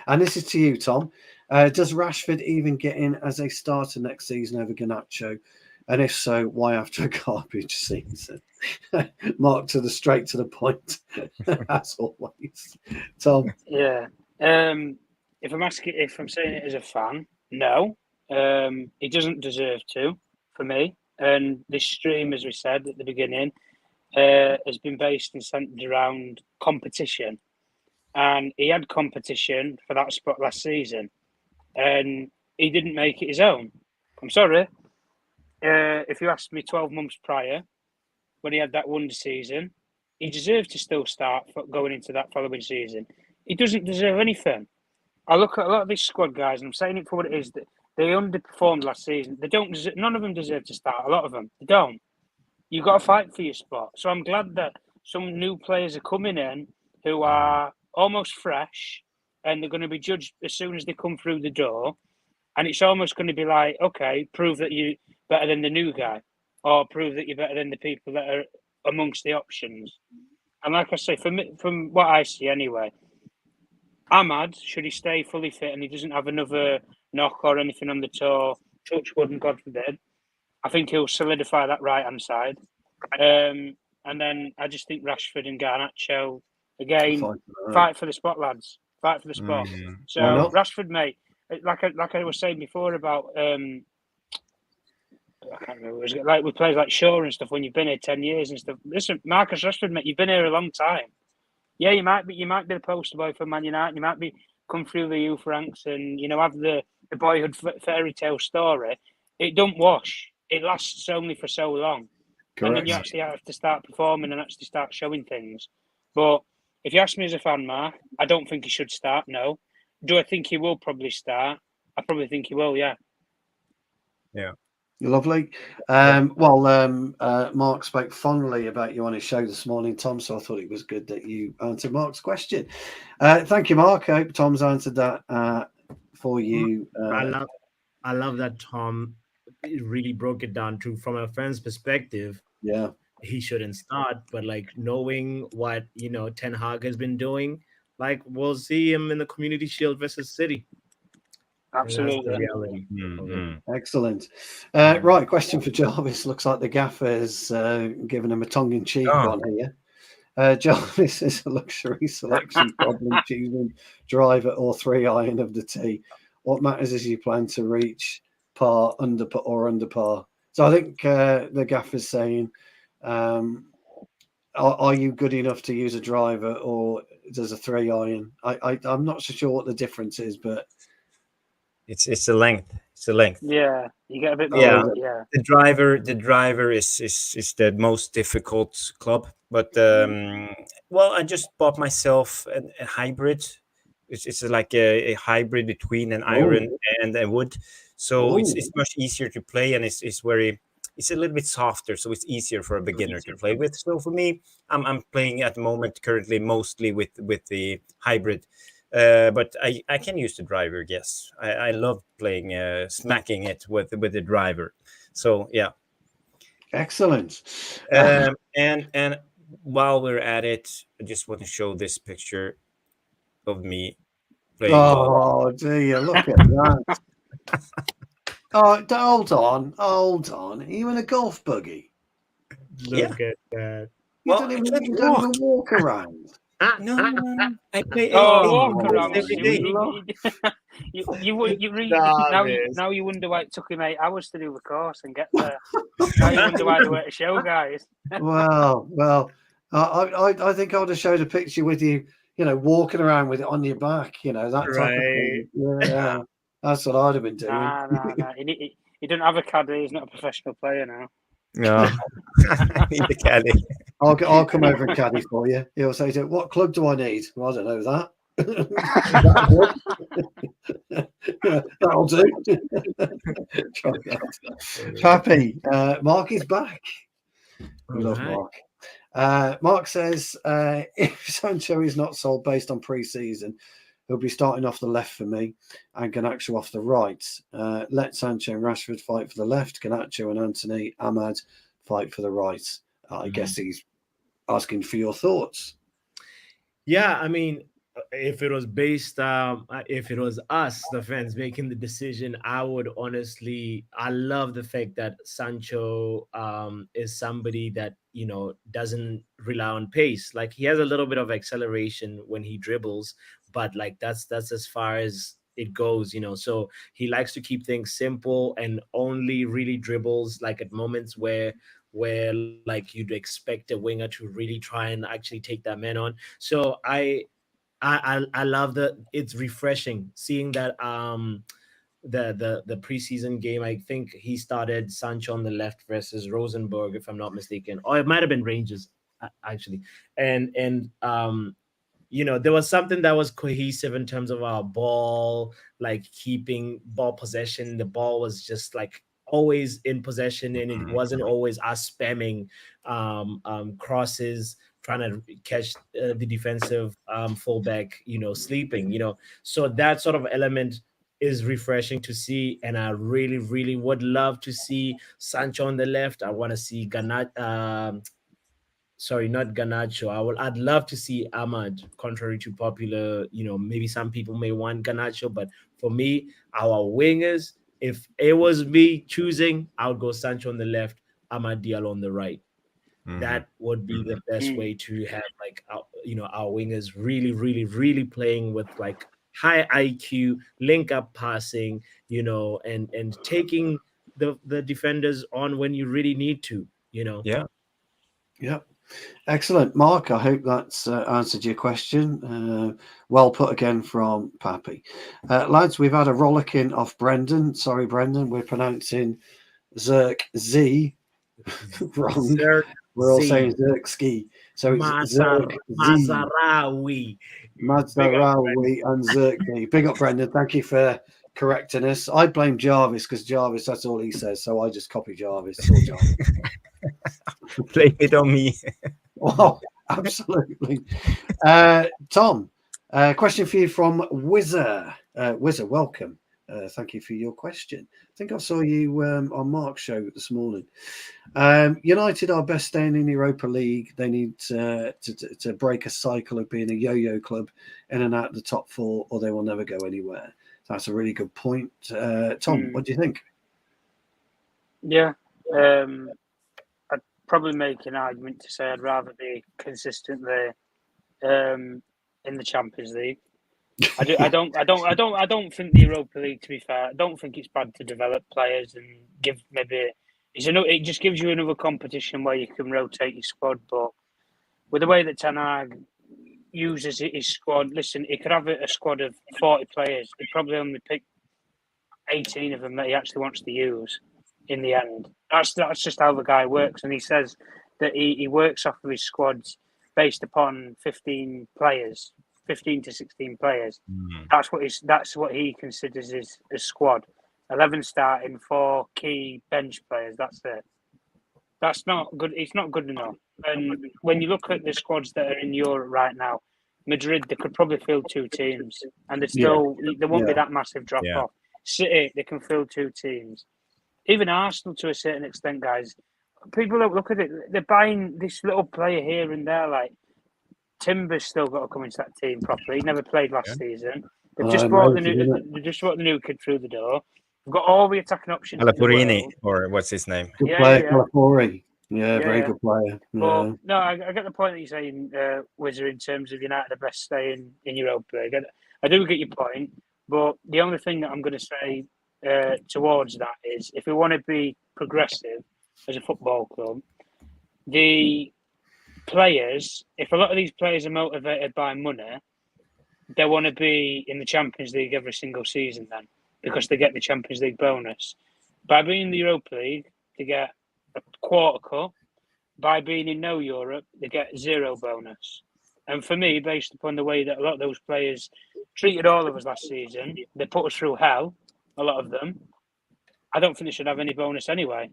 and this is to you, Tom. Does Rashford even get in as a starter next season over Garnacho? And if so, why after a garbage season? Mark straight to the point, as always. Tom. Yeah. If I'm saying it as a fan, no. He doesn't deserve to, for me. And this stream, as we said at the beginning, has been based and centered around competition. And he had competition for that spot last season. And he didn't make it his own. I'm sorry. If you asked me 12 months prior, when he had that wonder season, he deserved to still start going into that following season. He doesn't deserve anything. I look at a lot of these squad guys, and I'm saying it for what it is, that they underperformed last season. They don't. None of them deserve to start. A lot of them, they don't. You've got to fight for your spot. So I'm glad that some new players are coming in who are almost fresh, and they're going to be judged as soon as they come through the door. And it's almost going to be like, okay, prove that you're better than the new guy, or prove that you're better than the people that are amongst the options. And like I say, from what I see anyway, Ahmad, should he stay fully fit and he doesn't have another knock or anything on the toe, touch wood and God forbid, I think he'll solidify that right-hand side. And then I just think Rashford and Garnacho, again, fight for the spot, lads. Fight for the spot. So Rashford, mate, like I was saying before about, I can't remember, it was like with players like Shaw and stuff, when you've been here 10 years and stuff. Listen, Marcus Rashford, mate, you've been here a long time. Yeah, you might be the poster boy for Man United. You might be come through the youth ranks and have the boyhood fairy tale story. It don't wash. It lasts only for so long. Correct. And then you actually have to start performing and actually start showing things. But if you ask me as a fan, Mark, I don't think he should start. No. Do I think he will probably start? I probably think he will. Yeah. Yeah. Lovely. Mark spoke fondly about you on his show this morning, Tom, so I thought it was good that you answered Mark's question. Thank you, Mark. I hope Tom's answered that for you. I love that Tom really broke it down to, from a fan's perspective. Yeah, he shouldn't start, but knowing what Ten Hag has been doing, we'll see him in the Community Shield versus City. Absolutely. Reality. Mm-hmm. Excellent. Right, question for Jarvis. Looks like the gaffer's given him a tongue-in-cheek one here. Jarvis is a luxury selection problem, choosing driver or 3-iron of the tee. What matters is you plan to reach par, under par. So I think the gaffer's saying, are you good enough to use a driver, or does a 3-iron? I'm not so sure what the difference is, but it's the length. It's the length. Yeah, you get a bit more. Yeah. The driver is the most difficult club, but I just bought myself a hybrid. It's like a hybrid between an iron and a wood, so it's much easier to play, and it's a little bit softer, so it's easier for a beginner to play with. So for me, I'm playing at the moment currently mostly with the hybrid, but I can use the driver. Yes, I love playing smacking it with the driver. So yeah, excellent. And while we're at it, I just want to show this picture of me playing. Oh, dear, look at that. Hold on. Are you in a golf buggy? Look at that. You don't even walk around. No. I play walk around every day. Now you wonder why it took him 8 hours to do the course and get there. Now you wonder why they were at a show, guys. Well, I think I would have showed a picture with you walking around with it on your back, that type of thing. Yeah, that's what I'd have been doing. Nah. He doesn't have a caddy. He's not a professional player now. No, in the caddy. I'll come over and caddy for you. He'll say, "What club do I need?" Well, I don't know that. That'll do. Happy. Mark is back. We love Mark. Mark says, if Sancho is not sold based on pre-season, he'll be starting off the left for me and Garnacho off the right. Let Sancho and Rashford fight for the left, Garnacho and Antony, Ahmad fight for the right. I guess he's asking for your thoughts. Yeah, I mean, if it was if it was us, the fans making the decision, I love the fact that Sancho is somebody that, doesn't rely on pace. Like, he has a little bit of acceleration when he dribbles, but like that's as far as it goes, so he likes to keep things simple and only really dribbles like at moments where like you'd expect a winger to really try and actually take that man on. So I love that. It's refreshing seeing that the preseason game. I think he started Sancho on the left versus Rosenborg, if I'm not mistaken, or it might have been Rangers actually. And there was something that was cohesive in terms of our ball, like keeping ball possession. The ball was just like always in possession, and it wasn't always us spamming crosses, trying to catch the defensive fullback, sleeping, So that sort of element is refreshing to see, and I really, really would love to see Sancho on the left. I want to see not Garnacho. I'd love to see Ahmad, contrary to popular, maybe some people may want Garnacho, but for me, our wingers, if it was me choosing, I would go Sancho on the left, Ahmad Diallo on the right. That would be the best way to have our wingers really, really, really playing with like high IQ, link up passing, and taking the defenders on when you really need to, Yeah. Excellent, Mark. I hope that's answered your question. Well put again from Pappy. Lads, we've had a rollicking off Brendan. Sorry, Brendan, we're pronouncing Zirkzee wrong. We're all saying Zirkzee. So it's Mazraoui and Zirkzee. Big up, Brendan. Thank you for correcting us. I blame Jarvis because Jarvis, that's all he says. So I just copy Jarvis. Blame it on me. Well, absolutely. Tom, question for you from Whizzer. Whizzer, welcome. Thank you for your question. I think I saw you on Mark's show this morning. United are best staying in Europa League. They need to break a cycle of being a yo-yo club in and out of the top four, or they will never go anywhere. That's a really good point. Tom, what do you think? Yeah. I'd probably make an argument to say I'd rather be consistently in the Champions League. I don't think the Europa League, to be fair, I don't think it's bad to develop players and give it just gives you another competition where you can rotate your squad. But with the way that Ten Hag uses his squad, listen, he could have a squad of 40 players. He'd probably only pick 18 of them that he actually wants to use in the end. That's just how the guy works. And he says that he works off of his squads based upon 15 to 16 players. That's what he considers his squad. 11 starting, 4 key bench players. That's it. That's not good. It's not good enough. And when you look at the squads that are in Europe right now, Madrid, they could probably fill 2 teams, and there won't be that massive drop off. City, they can fill 2 teams. Even Arsenal, to a certain extent, guys. People don't look at it. They're buying this little player here and there, like. Timber's still got to come into that team properly. He never played last season. They've just brought the new kid through the door. We've got all the attacking options. Alapurini, or what's his name? Good player, Calafori. Very good player. But, no, I get the point that you're saying, Wizard, in terms of United are best staying in Europa League. I do get your point, but the only thing that I'm going to say towards that is if we want to be progressive as a football club, the players, if a lot of these players are motivated by money, they want to be in the Champions League every single season then, because they get the Champions League bonus. By being in the Europa League, they get a quarter cup. By being in no Europe, they get 0 bonus. And for me, based upon the way that a lot of those players treated all of us last season, they put us through hell, a lot of them. I don't think they should have any bonus anyway,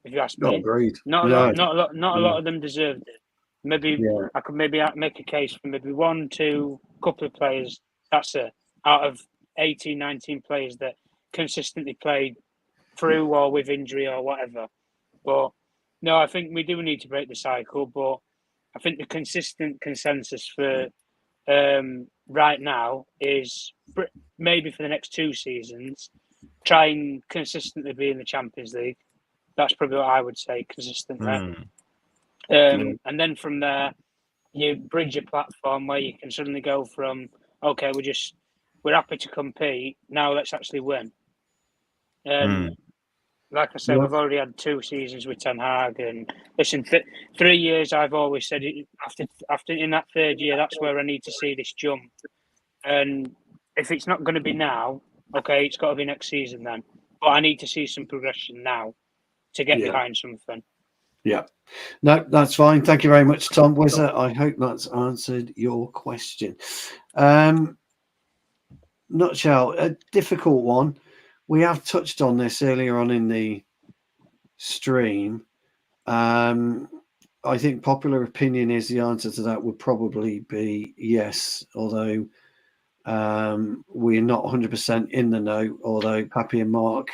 if you ask me. Agreed. Not a lot of them deserved it. Maybe Yeah. I could make a case for maybe 1, 2, couple of players. That's it. Out of 18, 19 players that consistently played through or with injury or whatever. But no, I think we do need to break the cycle. But I think the consistent consensus for right now is maybe for the next 2 seasons, try and consistently be in the Champions League. That's probably what I would say, consistently. And then from there, you bridge a platform where you can suddenly go from, okay, we're happy to compete. Now let's actually win. Like I said, we've already had 2 seasons with Ten Hag, and listen, 3 years. I've always said after in that 3rd year, that's where I need to see this jump. And if it's not going to be now, okay, it's got to be next season then. But I need to see some progression now to get behind something. Yeah. No, that's fine. Thank you very much, Tom Wizard. I hope that's answered your question. Nutshell, a difficult one. We have touched on this earlier on in the stream. I think popular opinion is the answer to that would probably be yes, although we're not 100% in the know, although Pappy and Mark,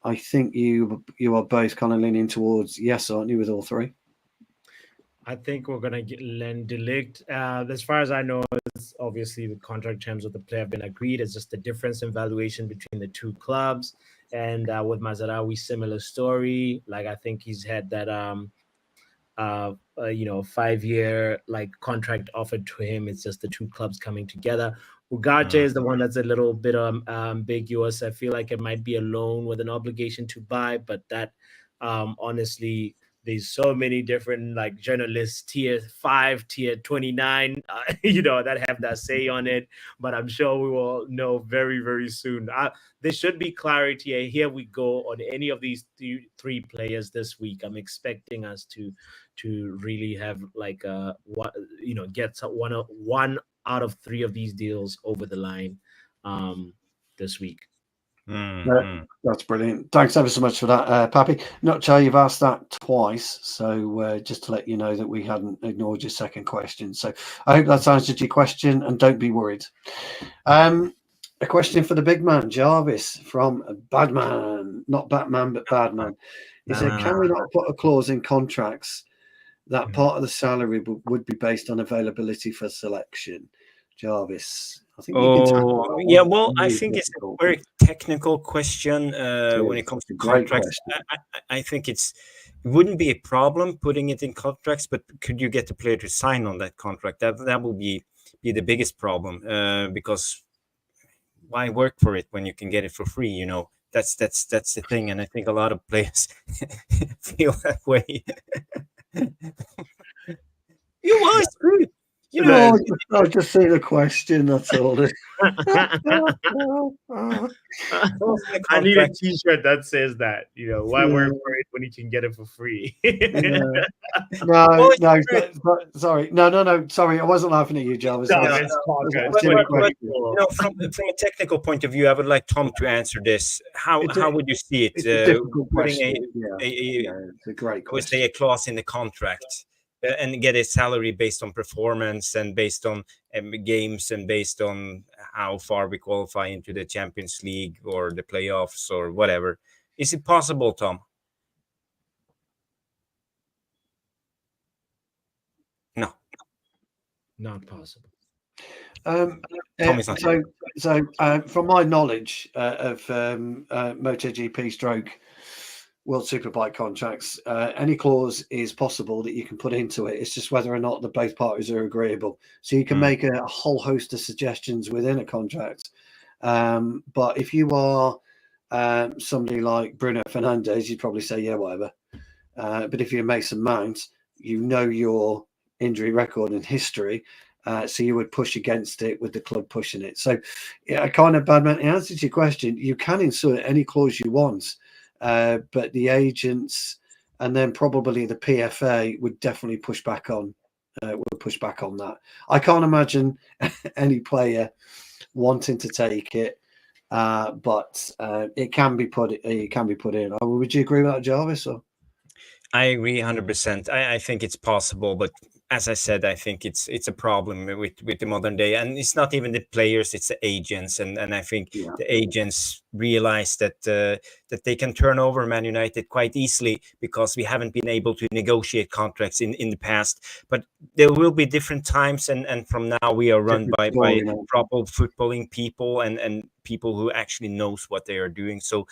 I think you are both kind of leaning towards yes, aren't you, with all 3? I think we're going to lend Ligt. As far as I know, it's obviously the contract terms of the player have been agreed. It's just the difference in valuation between the 2 clubs. And with Mazraoui, similar story. Like, I think he's had that 5-year contract offered to him. It's just the 2 clubs coming together. Ugarte is the one that's a little bit ambiguous. I feel like it might be a loan with an obligation to buy, but that honestly, there's so many different journalists, tier 5, tier 29, that have that say on it. But I'm sure we will know very, very soon. There should be clarity. Here we go on any of these 3 players this week. I'm expecting us to really have get one out of 3 of these deals over the line this week. That's brilliant. Thanks ever so much for that, Pappy. Not sure you've asked that twice, so just to let you know that we hadn't ignored your second question. So I hope that's answered your question, and don't be worried. A question for the big man, Jarvis, from Badman, not Batman, but Badman. He said, can we not put a clause in contracts that part of the salary would be based on availability for selection? Jarvis, I think I think it's a very technical question when it comes to contracts. I think it wouldn't be a problem putting it in contracts, but could you get the player to sign on that contract? That would be the biggest problem, because why work for it when you can get it for free? That's the thing, and I think a lot of players feel that way. It's true. I'll just say the question. That's all. I need a T-shirt that says that. Why work for it when you can get it for free? No. Sorry. No. Sorry, I wasn't laughing at you, Jarvis. From a technical point of view, I would like Tom to answer this. How would you see it? It's a difficult question. It's a great question. Would say a clause in the contract and get a salary based on performance and based on games and based on how far we qualify into the Champions League or the playoffs or whatever. Is it possible, Tom? No. Not possible. From my knowledge of MotoGP stroke World Superbike contracts, any clause is possible that you can put into it. It's just whether or not both parties are agreeable. So you can make a whole host of suggestions within a contract. But if you are somebody like Bruno Fernandes, you'd probably say, yeah, whatever. But if you're Mason Mount, your injury record and history. So you would push against it with the club pushing it. So, yeah, kind of bad man. In answer to your question, you can insert any clause you want, but the agents and then probably the PFA would definitely push back on. That. I can't imagine any player wanting to take it, but it can be put. It can be put in. Would you agree with that, Jarvis? Or? I agree 100%. I think it's possible, but as I said, I think it's a problem with the modern day, and it's not even the players; it's the agents, and I think the agents realize that that they can turn over Man United quite easily because we haven't been able to negotiate contracts in the past. But there will be different times, and from now we are run by proper footballing people and people who actually knows what they are doing. So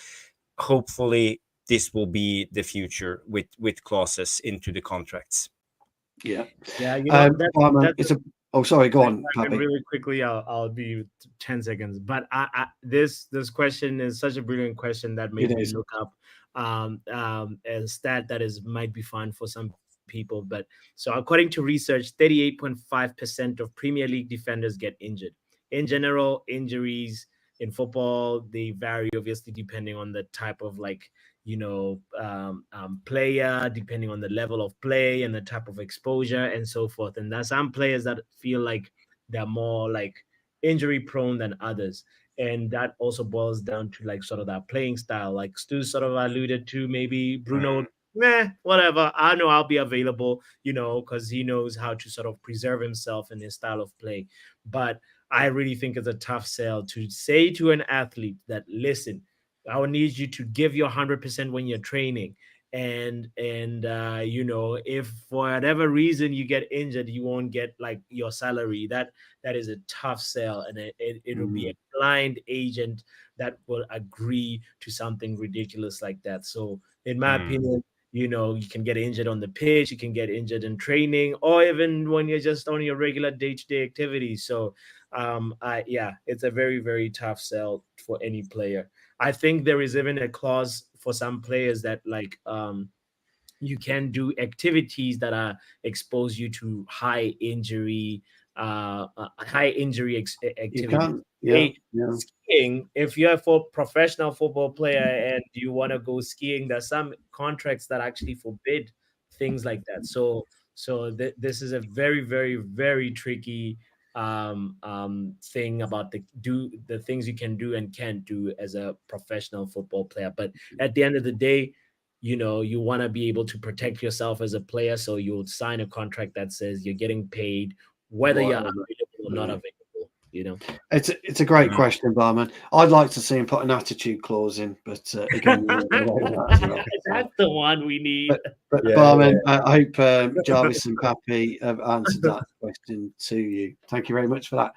hopefully this will be the future with clauses into the contracts. Yeah. That's oh, sorry, go on, Pappy. Really quickly, I'll be 10 seconds. But this question is such a brilliant question that made me look up a stat that might be fun for some people. But so according to research, 38.5% of Premier League defenders get injured. In general, injuries in football, they vary obviously depending on the type of player, depending on the level of play and the type of exposure and so forth. And there's some players that feel like they're more like injury prone than others. And that also boils down to like sort of that playing style. Like Stu sort of alluded to, maybe Bruno, whatever. I know I'll be available, because he knows how to sort of preserve himself in his style of play. But I really think it's a tough sell to say to an athlete that, listen, I will need you to give your 100% when you're training. And if for whatever reason you get injured, you won't get like your salary. That is a tough sell. And it'll be a blind agent that will agree to something ridiculous like that. So in my opinion, you can get injured on the pitch, you can get injured in training, or even when you're just on your regular day-to-day activities. So it's a very, very tough sell for any player. I think there is even a clause for some players that you can do activities that expose you to high injury activities. Skiing, if you're a professional football player and you want to go skiing, there's some contracts that actually forbid things like that. So this is a very, very, very tricky thing about the things you can do and can't do as a professional football player. But at the end of the day, you want to be able to protect yourself as a player, so you'll sign a contract that says you're getting paid whether you're available or not available. It's a great question, Barman. I'd like to see him put an attitude clause in, but again, that's the one we need. But Barman, I hope Jarvis and Pappy have answered that question to you. Thank you very much for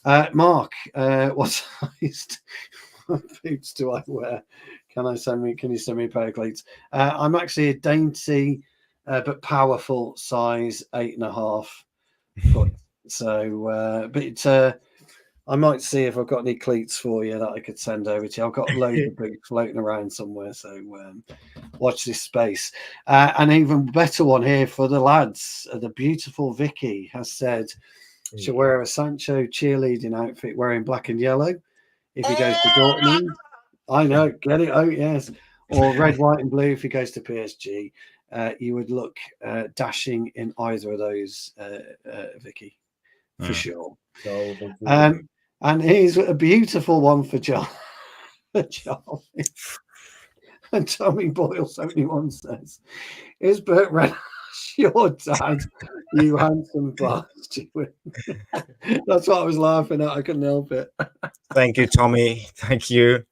that. Mark, what size boots do I wear? Can you send me a pair of cleats? I'm actually a dainty but powerful size 8.5 foot. So, but I might see if I've got any cleats for you that I could send over to you. I've got loads of boots floating around somewhere, so watch this space. An even better one here for the lads. The beautiful Vicky has said she'll wear a Sancho cheerleading outfit wearing black and yellow if he goes to Dortmund. I know, get it? Oh, yes. Or red, white and blue if he goes to PSG. You would look dashing in either of those, Vicky, for sure. And here's a beautiful one for John. And Tommy Boyle 71 says, "Is Bert Reynolds your dad, you handsome bastard?" That's what I was laughing at. I couldn't help it. Thank you, Tommy. Thank you.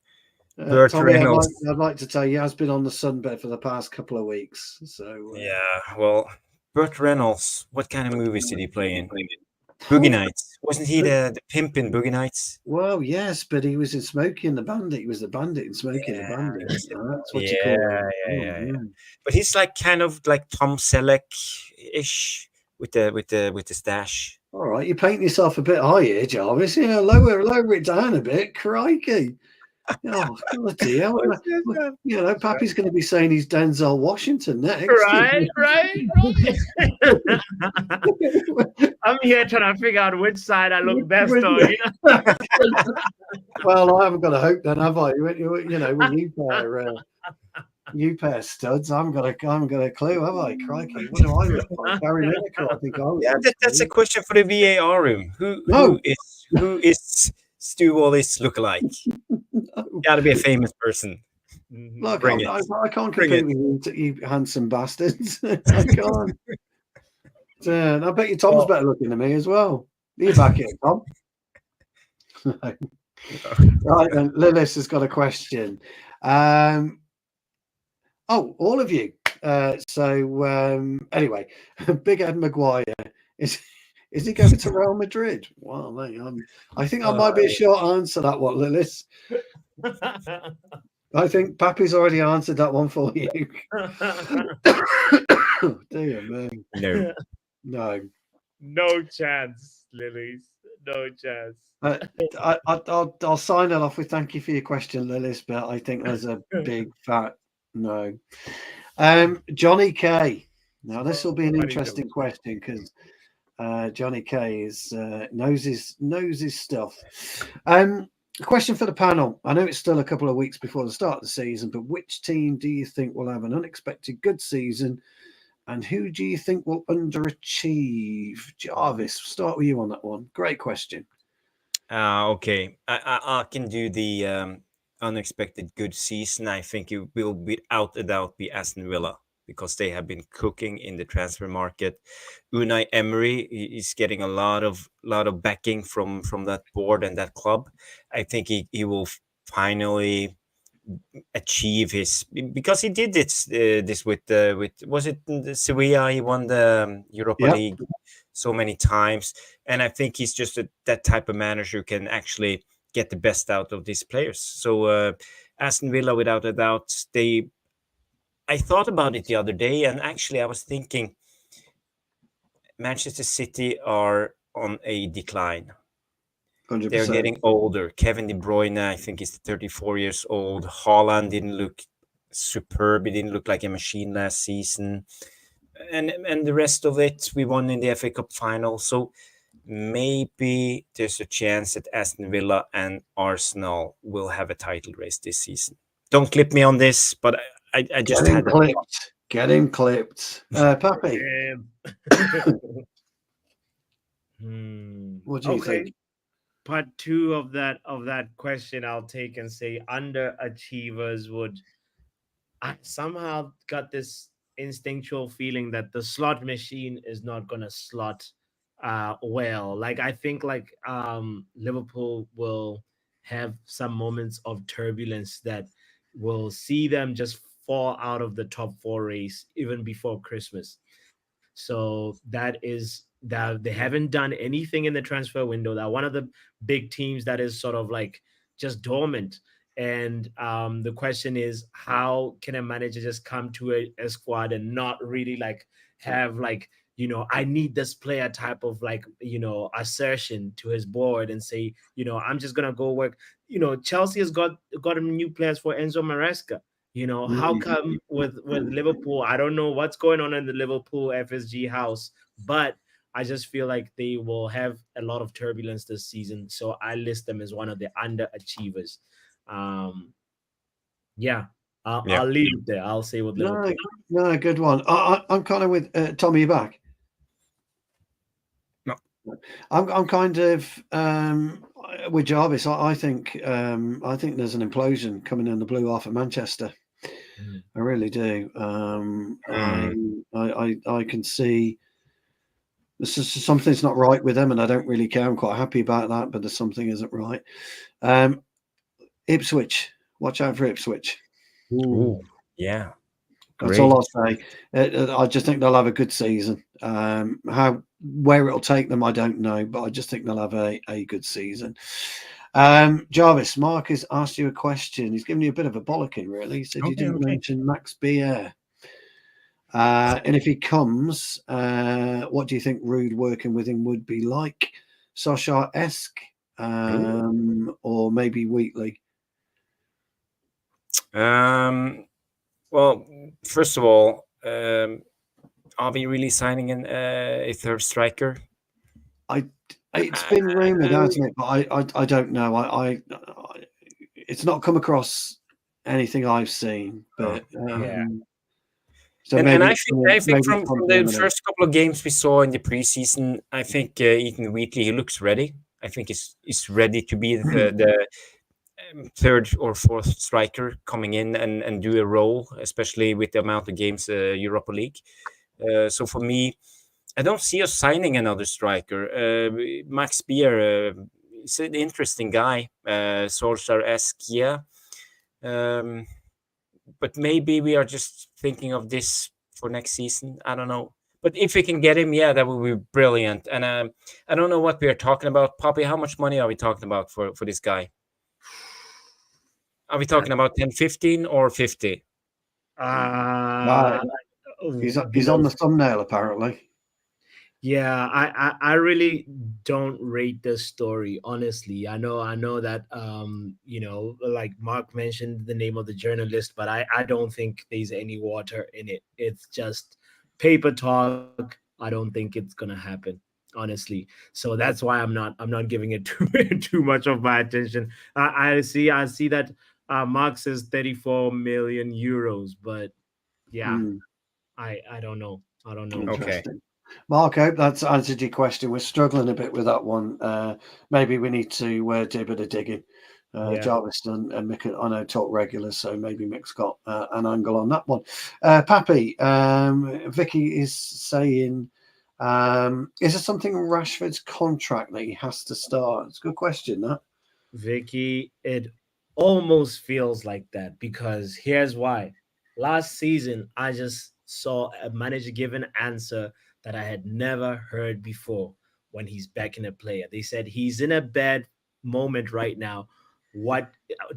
Bert Tommy, Reynolds. I'd like to tell you, he has been on the sunbed for the past couple of weeks. So well, Bert Reynolds, what kind of movies did he play in? Boogie Nights. Wasn't he the pimp in Boogie Nights? Well, yes, but he was in Smokey and the Bandit. He was the bandit in Smokey and the Bandit. So that's what you call it. Yeah. But he's like kind of like Tom Selleck-ish with the stash. All right, you paint yourself a bit high here, Jarvis. Yeah, lower it down a bit. Crikey. Oh, bloody hell. You know, Pappy's going to be saying he's Denzel Washington next. Right. I'm here trying to figure out which side I look best on. You know? Well, I haven't got a hope then, have I? You know, with you pair studs, I haven't got a clue, have I? Crikey, what do I look like? Gary Lineker, I think I was. Yeah, that's a question for the VAR room. Who is Stu Wallace look like? Got to be a famous person. Look, I can't compete with you handsome bastards. I can't. I bet you Tom's better looking than me as well. You're back here, Tom. Right then, Lillis has got a question. All of you. Anyway, Big Ed Maguire is he going to Real Madrid? Well, I think that might be a short answer, that one, Lillis. I think Pappy's already answered that one for you. Dear me. No chance, Lilies. No chance. I'll sign it off with thank you for your question, Lillis, but I think there's a big fat no. Johnny K. Now this will be an interesting question because Johnny K knows his stuff. A question for the panel. I know it's still a couple of weeks before the start of the season, but which team do you think will have an unexpected good season, and who do you think will underachieve? Jarvis, start with you on that one. Great question. Okay, I can do the unexpected good season. I think it will without a doubt be Aston Villa because they have been cooking in the transfer market. Unai Emery is getting a lot of backing from that board and that club. I think he will finally achieve his, because he did this with was it the Sevilla? He won the Europa League so many times, and I think he's just that type of manager who can actually get the best out of these players. So Aston Villa, without a doubt, I thought about it the other day, and actually I was thinking Manchester City are on a decline. 100%. They're getting older. Kevin De Bruyne, I think, is 34 years old. Haaland didn't look superb. He didn't look like a machine last season. And the rest of it, we won in the FA Cup final. So maybe there's a chance that Aston Villa and Arsenal will have a title race this season. Don't clip me on this, but I just had clipped. Get him clipped. Pappy. What do you think? Part two of that question I'll take and say underachievers would. I somehow got this instinctual feeling that the slot machine is not gonna slot well. Like I think Liverpool will have some moments of turbulence that will see them just fall out of the top 4 race even before Christmas. So that is that they haven't done anything in the transfer window. That one of the big teams that is sort of like just dormant. And the question is, how can a manager just come to a squad and not really like have like, you know, I need this player type of like, you know, assertion to his board and say, you know, I'm just gonna go work. You know, Chelsea has got new players for Enzo Maresca. You know, how come with Liverpool? I don't know what's going on in the Liverpool FSG house, but I just feel like they will have a lot of turbulence this season. So I list them as one of the underachievers. I'll leave it there. I'll say with Liverpool. No, good one. I'm kind of with Tommy. You back? No, I'm kind of with Jarvis. I think there's an implosion coming in the blue half of Manchester. I really do. I can see something's not right with them, and I don't really care. I'm quite happy about that, but there's something isn't right. Ipswich, watch out for Ipswich. Ooh, yeah. That's all I'll say. I just think they'll have a good season. Where it'll take them, I don't know, but I just think they'll have a good season. Jarvis, Mark has asked you a question. He's given you a bit of a bollocking, really. He said you didn't mention Max Bier. And if he comes, what do you think Rude working with him would be like? Solskjaer-esque, or maybe Wheatley? Well, first of all, are we really signing a third striker? It's been rumored, hasn't it? But I don't know. It's not come across anything I've seen. But Yeah. so And maybe I it's think maybe from the first couple of games we saw in the preseason, I think Ethan Wheatley, he looks ready. I think he's ready to be the third or fourth striker coming in and do a role, especially with the amount of games Europa League. So for me, I don't see us signing another striker. Max Beer is an interesting guy, Solskjaer-esque, yeah. But maybe we are just thinking of this for next season. I don't know. But if we can get him, yeah, that would be brilliant. And I don't know what we are talking about. Poppy, how much money are we talking about for this guy? Are we talking about 10, 15 or 50? He's on the thumbnail apparently. Yeah, I really don't rate this story, honestly. I know that like Mark mentioned the name of the journalist, but I don't think there's any water in it. It's just paper talk. I don't think it's gonna happen, honestly. So that's why I'm not giving it too much of my attention. I see that Mark says 34 million euros, but yeah, I don't know. I don't know. Interesting. Mark, I hope that's answered your question. We're struggling a bit with that one. Maybe we need to do a bit of digging. Jarvis and Mick, I know, talk regular, so maybe Mick's got an angle on that one. Pappy, Vicky is saying, is there something in Rashford's contract that he has to start? It's a good question, that. Vicky, it almost feels like that, because here's why. Last season, I just saw a manager give an answer that I had never heard before when he's backing a player. They said he's in a bad moment right now. What are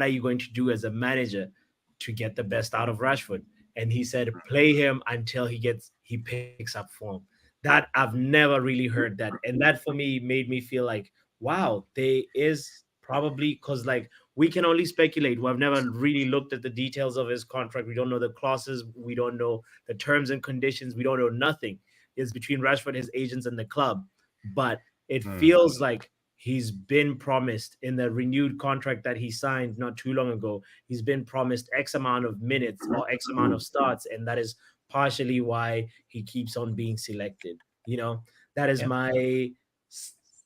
you going to do as a manager to get the best out of Rashford? And he said, play him until he picks up form. That I've never really heard that. And that for me made me feel like, wow, there is probably, because like we can only speculate. We've never really looked at the details of his contract. We don't know the clauses. We don't know the terms and conditions. We don't know nothing. It's between Rashford, his agents, and the club. But it feels like he's been promised in the renewed contract that he signed not too long ago. He's been promised X amount of minutes or X amount of starts. And that is partially why he keeps on being selected. That is my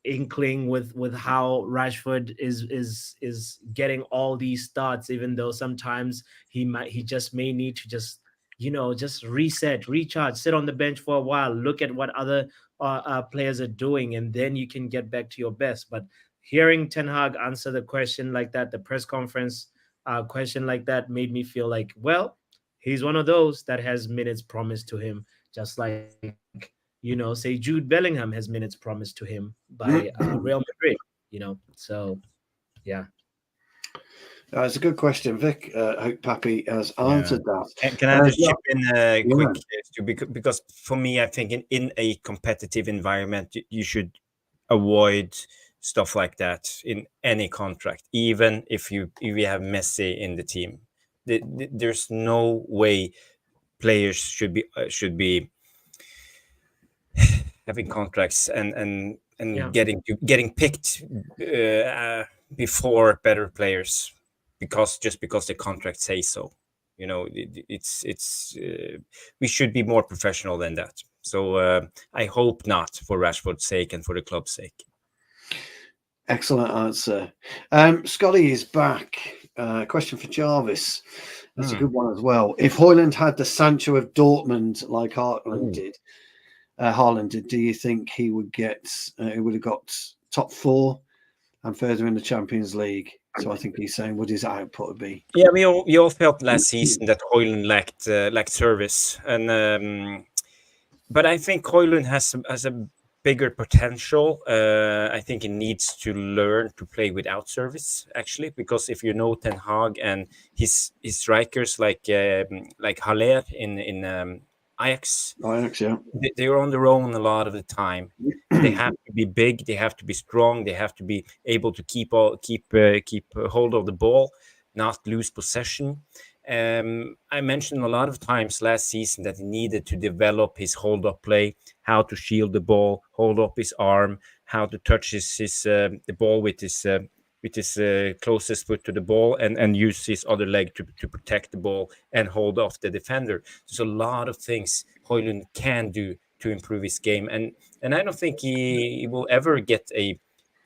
inkling with how Rashford is getting all these starts, even though sometimes he just may need to just reset, recharge, sit on the bench for a while, look at what other players are doing, and then you can get back to your best. But hearing Ten Hag answer the question like that, the press conference question like that, made me feel like, well, he's one of those that has minutes promised to him, just like say Jude Bellingham has minutes promised to him by Real Madrid. So yeah. It's a good question, Vic. I hope Pappy has answered that. Can I just chip in quick? Because for me, I think in a competitive environment, you should avoid stuff like that in any contract, even if you have Messi in the team. There's no way players should be having contracts and getting picked before better players because the contract says so. It's we should be more professional than that. So I hope not, for Rashford's sake and for the club's sake. Excellent answer. Scotty is back. Question for Jarvis. That's a good one as well. If Hojlund had the Sancho of Dortmund like Haaland did, do you think he would have got top 4 and further in the Champions League? So I think he's saying, what his output be? Yeah, we all felt last season that Hojlund lacked service, and but I think Hojlund has a bigger potential. I think he needs to learn to play without service, actually, because if you know Ten Hag and his strikers like Haller in Ajax, yeah, they are on their own a lot of the time. They have to be big, they have to be strong, they have to be able to keep hold of the ball. not lose possession. I mentioned a lot of times last season that he needed to develop his hold-up play, how to shield the ball, hold up his arm, how to touch the ball with his closest foot to the ball, and use his other leg to protect the ball and hold off the defender. There's a lot of things Hojlund can do to improve his game, and I don't think he will ever get the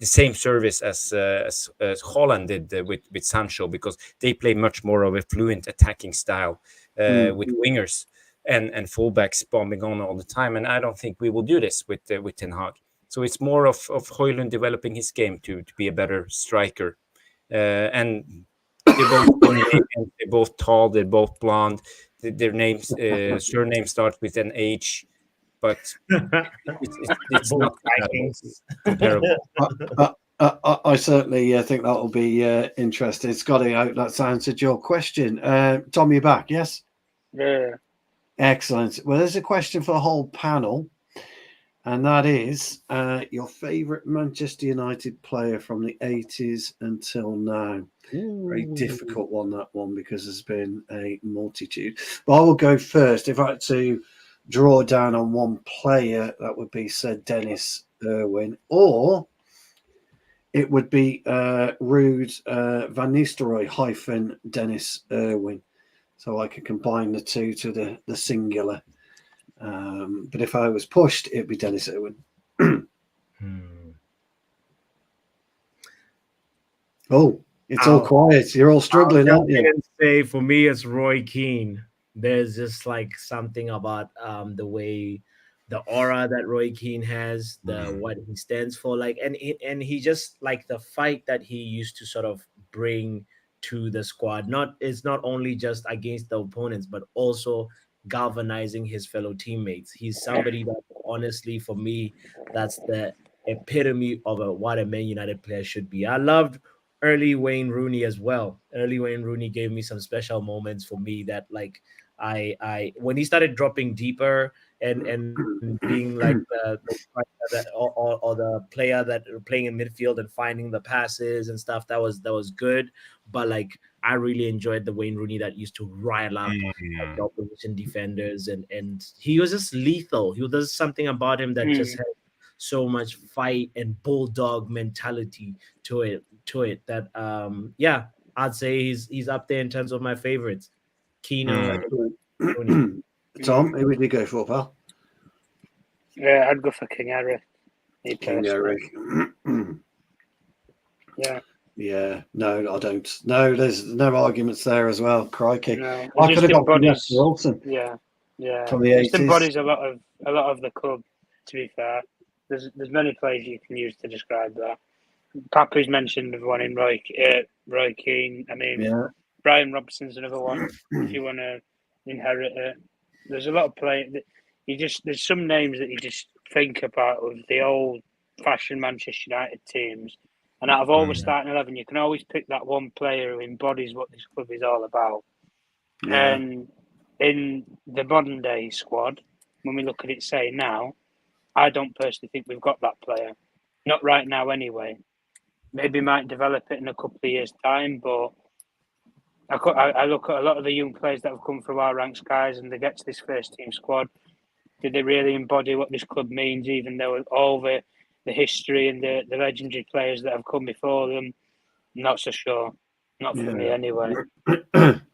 same service as Hojlund did with Sancho, because they play much more of a fluent attacking style with wingers and fullbacks bombing on all the time, and I don't think we will do this with Ten Hag. So it's more of Hojlund developing his game to be a better striker. And they're both tall, they're both blonde. Their names, surname starts with an H, but it's not comparable. I certainly think that will be interesting. Scotty, I hope that's answered your question. Tom, you're back, yes? Yeah. Excellent. Well, there's a question for the whole panel. And that is your favourite Manchester United player from the 80s until now. Very difficult one, that one, because there's been a multitude. But I will go first. If I had to draw down on one player, that would be Sir Dennis Irwin, or it would be Ruud van Nistelrooy - Dennis Irwin. So I could combine the two to the singular. But if I was pushed, it'd be Dennis Irwin. Oh, it's all quiet. You're all struggling, aren't you? I can say for me, it's Roy Keane. There's just like something about the way, the aura that Roy Keane has, what he stands for, like, and he just like the fight that he used to sort of bring to the squad. It's not only just against the opponents, but also galvanizing his fellow teammates. He's somebody that, honestly, for me, that's the epitome of what a Man United player should be. I loved early Wayne Rooney as well. Early Wayne Rooney gave me some special moments for me that, like, I when he started dropping deeper and being like the player that playing in midfield and finding the passes and stuff, that was good. But like, I really enjoyed the Wayne Rooney that used to rile up the opposition defenders, and he was just lethal. There's something about him that just had so much fight and bulldog mentality to it that I'd say he's up there in terms of my favorites. Keno. Tom, who would you go for, pal? Yeah, I'd go for King Harry. King Harry. Yeah. Yeah, no, I don't. No, there's no arguments there as well. Crikey, no, I could have got Vanessa Wilson. Yeah, from the 80s. Just embodies a lot of the club. To be fair, there's many players you can use to describe that. Papu's mentioned one in Roy Keane. I mean, Brian Robson's another one. If you want to inherit it, there's a lot of players. There's some names that you just think about of the old-fashioned Manchester United teams. And out of all the starting 11, you can always pick that one player who embodies what this club is all about. Yeah. And in the modern day squad, when we look at it, say now, I don't personally think we've got that player. Not right now, anyway. Maybe might develop it in a couple of years' time, but I look at a lot of the young players that have come through our ranks, guys, and they get to this first team squad. Did they really embody what this club means, even though all the history and the legendary players that have come before them? Not so sure. Not for me, anyway.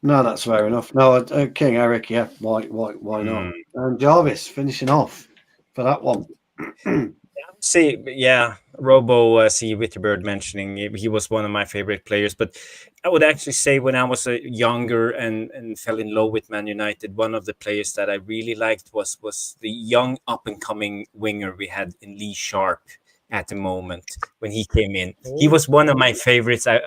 No, that's fair enough. No, King Eric, yeah, why not? And Jarvis finishing off for that one. See, Robo, see Witterbird mentioning he was one of my favorite players, but I would actually say when I was younger and fell in love with Man United, one of the players that I really liked was the young up-and-coming winger we had in Lee Sharp at the moment when he came in. He was one of my favorites. I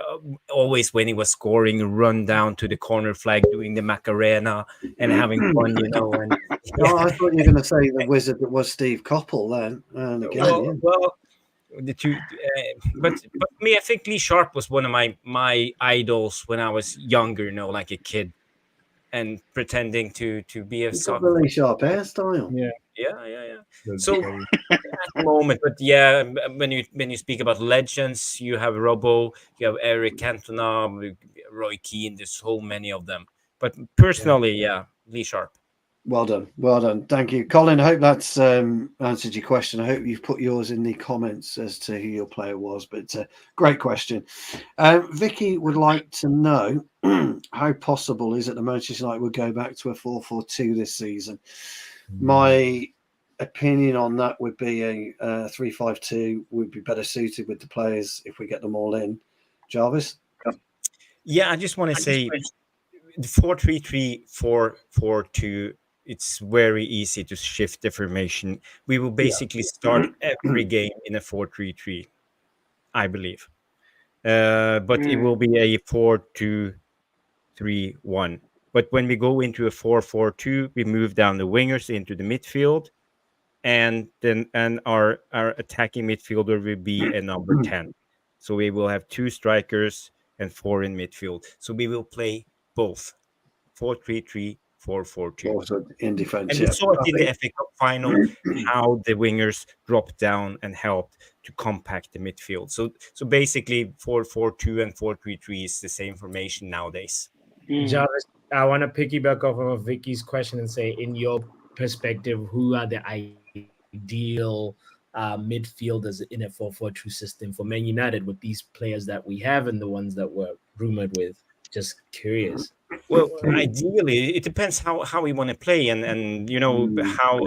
always, when he was scoring, run down to the corner flag, doing the Macarena and having fun, you know. And no, I thought you were going to say the wizard that was Steve Coppell then. And again, well, the two, but for me, I think Lee Sharp was one of my idols when I was younger, you know, like a kid, and pretending to be a Lee Sharp hairstyle. Yeah. So at the moment, but when you speak about legends, you have Robo, you have Eric Cantona, Roy Keane. There's so many of them. But personally, Lee Sharp. Well done. Well done. Thank you. Colin, I hope that's answered your question. I hope you've put yours in the comments as to who your player was, but great question. Vicky would like to know how possible is it that Manchester United would go back to a 4-4-2 this season? My opinion on that would be a 3-5-2 would be better suited with the players if we get them all in. Jarvis? Yeah, I just want to say 4-3-3, 4-4-2. It's very easy to shift the formation. We will basically start every game in a 4-3-3, I believe. But it will be a 4-2-3-1. But when we go into a 4-4-2, we move down the wingers into the midfield, and our attacking midfielder will be a number 10. So we will have 2 strikers and 4 in midfield. So we will play both 4-3-3, 4-4-2. Also in defence. And we saw it in the FA Cup final how the wingers dropped down and helped to compact the midfield. So basically 4-4-2 and 4-3-3 is the same formation nowadays. Jarvis, I want to piggyback off of Vicky's question and say, in your perspective, who are the ideal midfielders in a 4-4-2 system for Man United with these players that we have and the ones that were rumored with? Just curious. Well, ideally, it depends how we want to play and how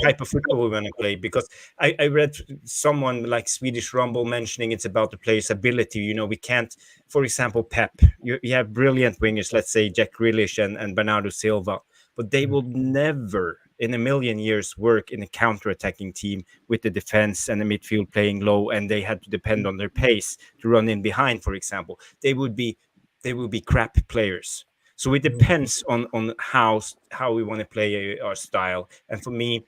type of football we want to play. Because I read someone like Swedish Rumble mentioning it's about the player's ability. We can't, for example, Pep. You have brilliant wingers, let's say Jack Grealish and Bernardo Silva, but they will never in a million years work in a counter-attacking team with the defense and the midfield playing low, and they had to depend on their pace to run in behind, for example. They will be crap players. So it depends on how we want to play our style. And for me,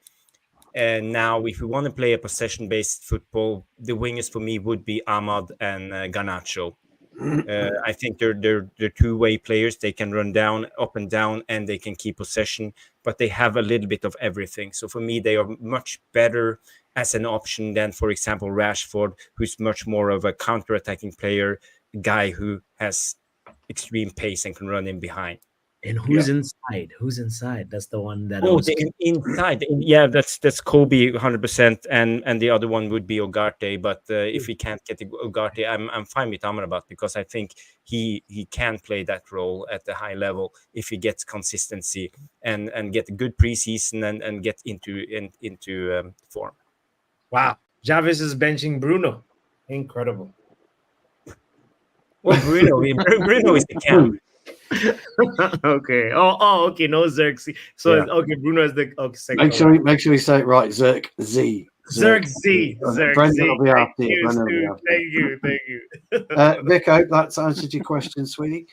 now if we want to play a possession-based football, the wingers for me would be Ahmad and Garnacho. I think they're two-way players. They can run down, up and down, and they can keep possession, but they have a little bit of everything. So for me, they are much better as an option than, for example, Rashford, who's much more of a counter-attacking player, guy who has extreme pace and can run in behind. And who's inside? Who's inside? That's the one that. Inside. Yeah, that's Kobe 100%, and the other one would be Ugarte. But if we can't get Ugarte, I'm fine with Amrabat because I think he can play that role at the high level if he gets consistency and get a good preseason and get into form. Wow, Javis is benching Bruno. Incredible. Well, Bruno is the camp. Okay. Okay. No Zirkzee. So okay, Bruno is the second. Make sure we say it right. Zirkzee. Zirkzee. Brendan will be after you. Thank you. Vic, I hope that's answered your question, sweetie.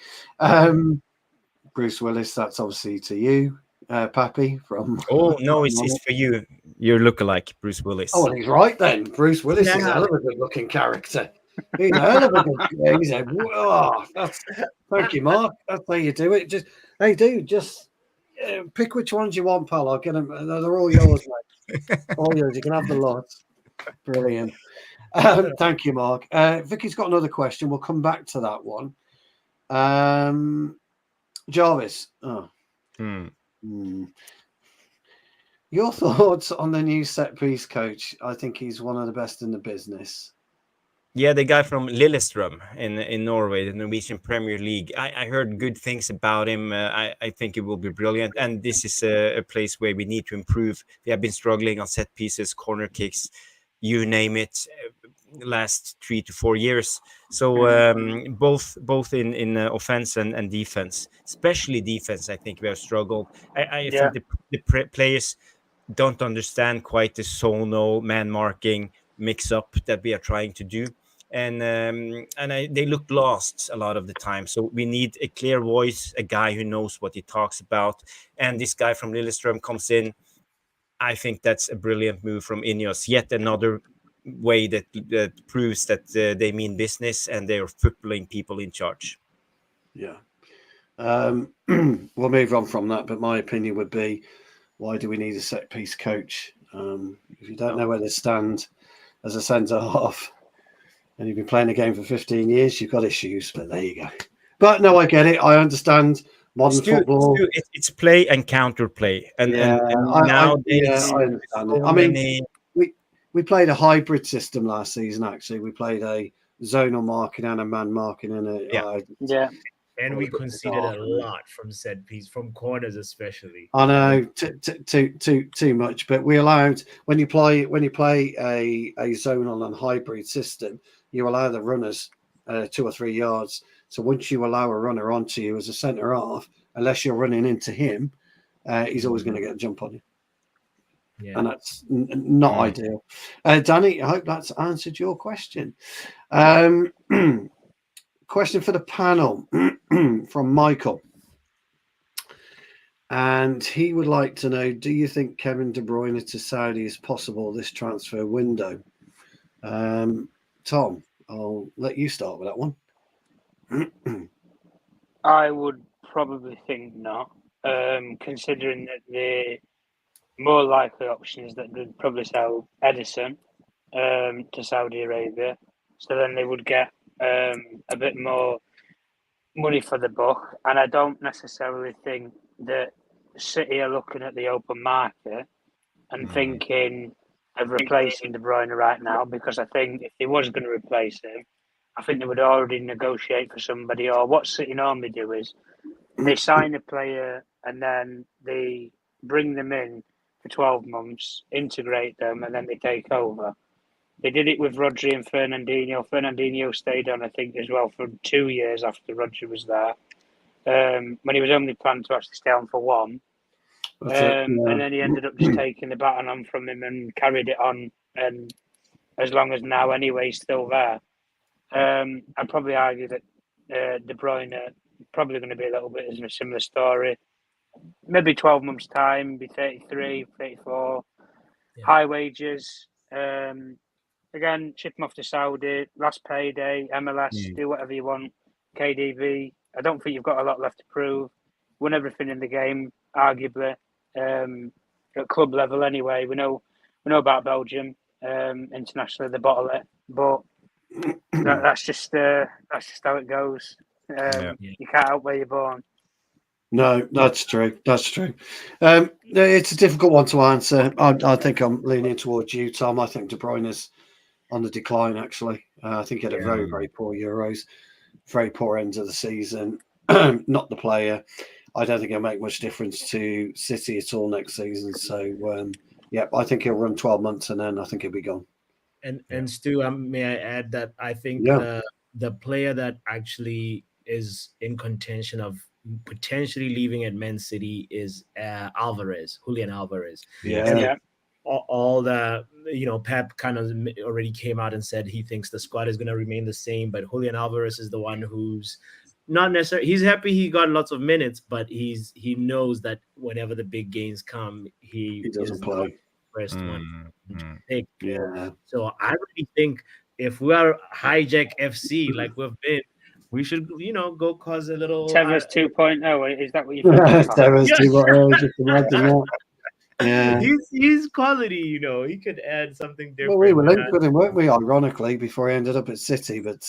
Bruce Willis, that's obviously to you. Pappy from. Oh no, it's for you. Your lookalike, Bruce Willis. Oh, well, he's right then. Bruce Willis is a hell of a good-looking character. He's a hell of a good. He's a. Oh, thank you, Mark. That's how you do it. Just pick which ones you want, pal. I'll get them. They're all yours, mate. All yours. You can have the lot. Brilliant. Thank you, Mark. Vicky's got another question. We'll come back to that one. Jarvis. Your thoughts on the new set piece coach? I think he's one of the best in the business. Yeah, the guy from Lillestrøm in Norway, the Norwegian Premier League. I heard good things about him. I think it will be brilliant. And this is a place where we need to improve. We have been struggling on set pieces, corner kicks, you name it, last 3 to 4 years. So both in offense and defense, especially defense, I think we have struggled. I think the players don't understand quite the sono man marking mix up that we are trying to do, and they look lost a lot of the time. So we need a clear voice, a guy who knows what he talks about, and this guy from Lillestrøm comes in. I think that's a brilliant move from INEOS. Yet another way that proves that they mean business and they are footballing people in charge. Yeah. We'll move on from that, but my opinion would be, why do we need a set piece coach? If you don't know where to stand as a centre half and you've been playing the game for 15 years, you've got issues, but there you go. But no, I get it. I understand modern football. It's play and counter play, and nowadays I understand it. so I mean, many. we played a hybrid system last season. Actually, we played a zonal marking and a man marking, and Yeah. And we conceded a lot from set piece, from corners especially. I know too much, but we allowed when you play a zonal and hybrid system, you allow the runners 2 or 3 yards. So once you allow a runner onto you as a centre half, unless you're running into him, he's always going to get a jump on you. Yeah. And that's not ideal. Danny, I hope that's answered your question. Question for the panel from Michael. And he would like to know, do you think Kevin De Bruyne to Saudi is possible this transfer window? Tom, I'll let you start with that one. I would probably think not, considering that the more likely option is that they'd probably sell Edison to Saudi Arabia. So then they would get a bit more money for the buck. And I don't necessarily think that City are looking at the open market and thinking of replacing De Bruyne right now, because I think if they was going to replace him, I think they would already negotiate for somebody. Or what City normally do is they sign a player and then they bring them in for 12 months, integrate them, and then they take over. They did it with Rodri and Fernandinho. Fernandinho stayed on, I think, as well for 2 years after Rodri was there, when he was only planned to actually stay on for one. And then he ended up just taking the baton on from him and carried it on. And as long as now, anyway, he's still there. I'd probably argue that De Bruyne probably going to be a little bit of a similar story. Maybe 12 months' time, be 33, 34, high wages. Again, ship him off to Saudi, last payday, MLS, do whatever you want, KDB. I don't think you've got a lot left to prove. Won everything in the game, arguably, at club level anyway. We know about Belgium, internationally, they bottle it, but that's just how it goes. You can't help where you're born. No, that's true. That's true. It's a difficult one to answer. I think I'm leaning towards you, Tom. I think De Bruyne is on the decline, actually. I think he had a very, very poor Euros, very poor end of the season. Not the player. I don't think he'll make much difference to City at all next season. So, I think he'll run 12 months and then I think he'll be gone. And Stu, may I add that I think the player that actually is in contention of potentially leaving at Man City is Julian Alvarez. All the Pep kind of already came out and said he thinks the squad is going to remain the same, but Julian Alvarez is the one who's not necessarily, he's happy he got lots of minutes, but he knows that whenever the big games come, he doesn't play. First one to pick. So I really think if we are hijack FC like we've been, we should go cause a little Tevez 2.0. Is that what you think? Tevez 2.0. Just imagine that. Yeah, he's quality. He could add something different. Well, we were linked with him, weren't we? Ironically, before he ended up at City, but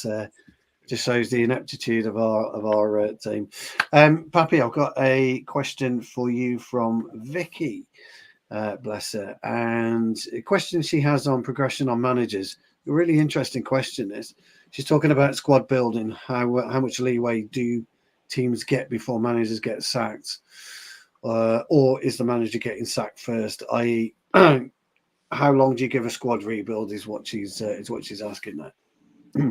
just shows the ineptitude of our team. Pappy, I've got a question for you from Vicky. Bless her. And a question she has on progression on managers. A really interesting question. This. She's talking about squad building. How much leeway do teams get before managers get sacked? Or is the manager getting sacked first? I.e., how long do you give a squad rebuild? Is what she's asking that.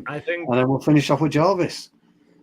I think, and then we'll finish off with Jarvis.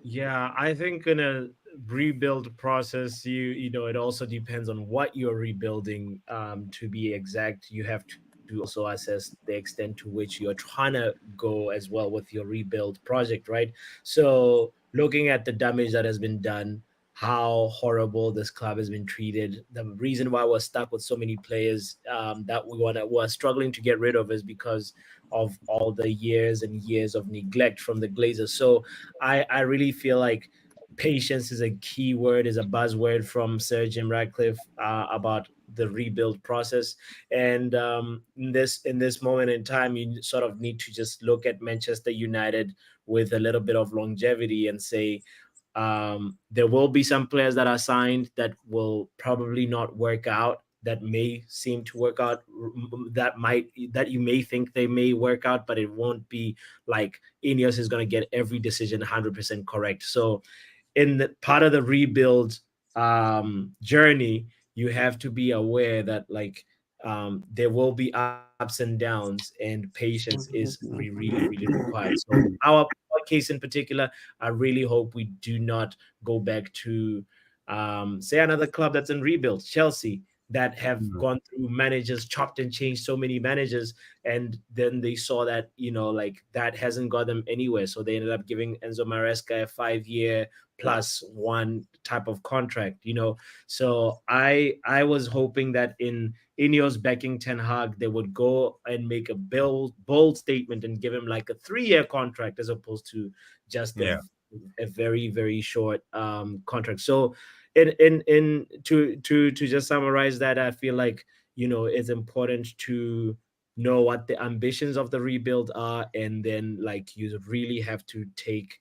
Yeah, I think in a rebuild process, it also depends on what you're rebuilding. To be exact, you have to also assess the extent to which you're trying to go as well with your rebuild project, right? So looking at the damage that has been done, how horrible this club has been treated, the reason why we're stuck with so many players that we're struggling to get rid of is because of all the years and years of neglect from the Glazers. So I really feel like patience is a key word, is a buzzword from Sir Jim Ratcliffe about the rebuild process. And in this moment in time, you sort of need to just look at Manchester United with a little bit of longevity and say, There will be some players that are signed that will probably not work out, that may seem to work out, that you may think they may work out, but it won't be like INEOS is going to get every decision 100% correct. So in the part of the rebuild journey, you have to be aware that like there will be ups and downs, and patience is really required. So our case in particular, I really hope we do not go back to say another club that's in rebuild, Chelsea, that have gone through managers, chopped and changed so many managers, and then they saw that, you know, like that hasn't got them anywhere. So they ended up giving Enzo Maresca a 5-year +1 type of contract, you know. So I was hoping that in INEOS backing Ten Hag, they would go and make a bold statement and give him like a 3-year contract as opposed to just a very short contract. So to just summarize that, I feel like, you know, it's important to know what the ambitions of the rebuild are, and then like you really have to take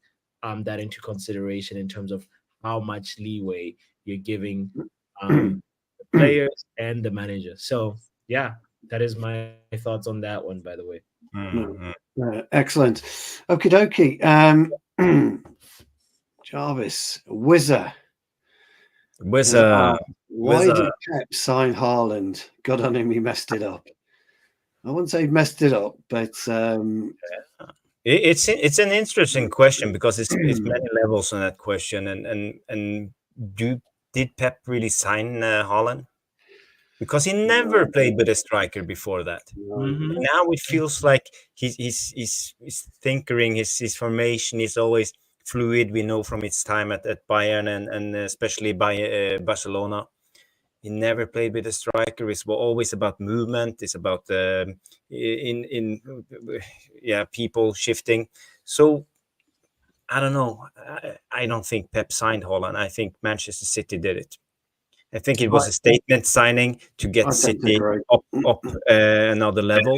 that into consideration in terms of how much leeway you're giving the players and the manager. So yeah, that is my thoughts on that one, by the way. Excellent. Okie dokie. Jarvis, Wizard. Why did Pep sign Hojlund? God on him, he messed it up. I wouldn't say he messed it up, but it's an interesting question, because it's many levels on that question. And did Pep really sign Hojlund? Because he never played with a striker before that. Now it feels like he's tinkering, his formation is always fluid. We know from his time at Bayern and especially by Barcelona. He never played with a striker. It's always about movement. It's about people shifting. So I don't know. I don't think Pep signed Hojlund. I think Manchester City did it. I think it was a statement signing to get City up another level.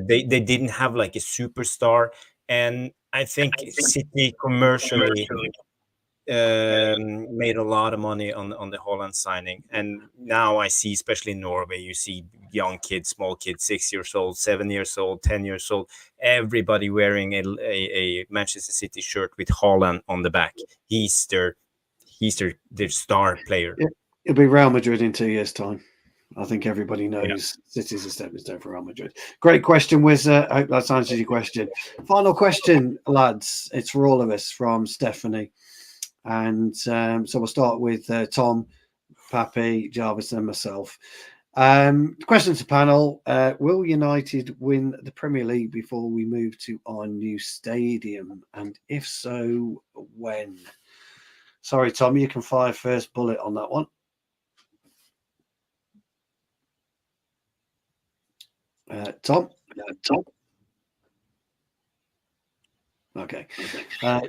They didn't have like a superstar, and I think City commercially made a lot of money on the Hojlund signing. And now I see, especially in Norway, you see young kids, small kids, 6 years old, 7 years old, 10 years old, everybody wearing a Manchester City shirt with Hojlund on the back. He's their star player. It'll be Real Madrid in 2 years' time. I think everybody knows City's a stepping stone for Real Madrid. Great question, Wizard. I hope that answers your question. Final question, lads. It's for all of us from Stephanie. And so we'll start with Tom, Pappy, Jarvis, and myself. Question to panel. Will United win the Premier League before we move to our new stadium? And if so, when? Sorry, Tom, you can fire first bullet on that one. Tom? Okay.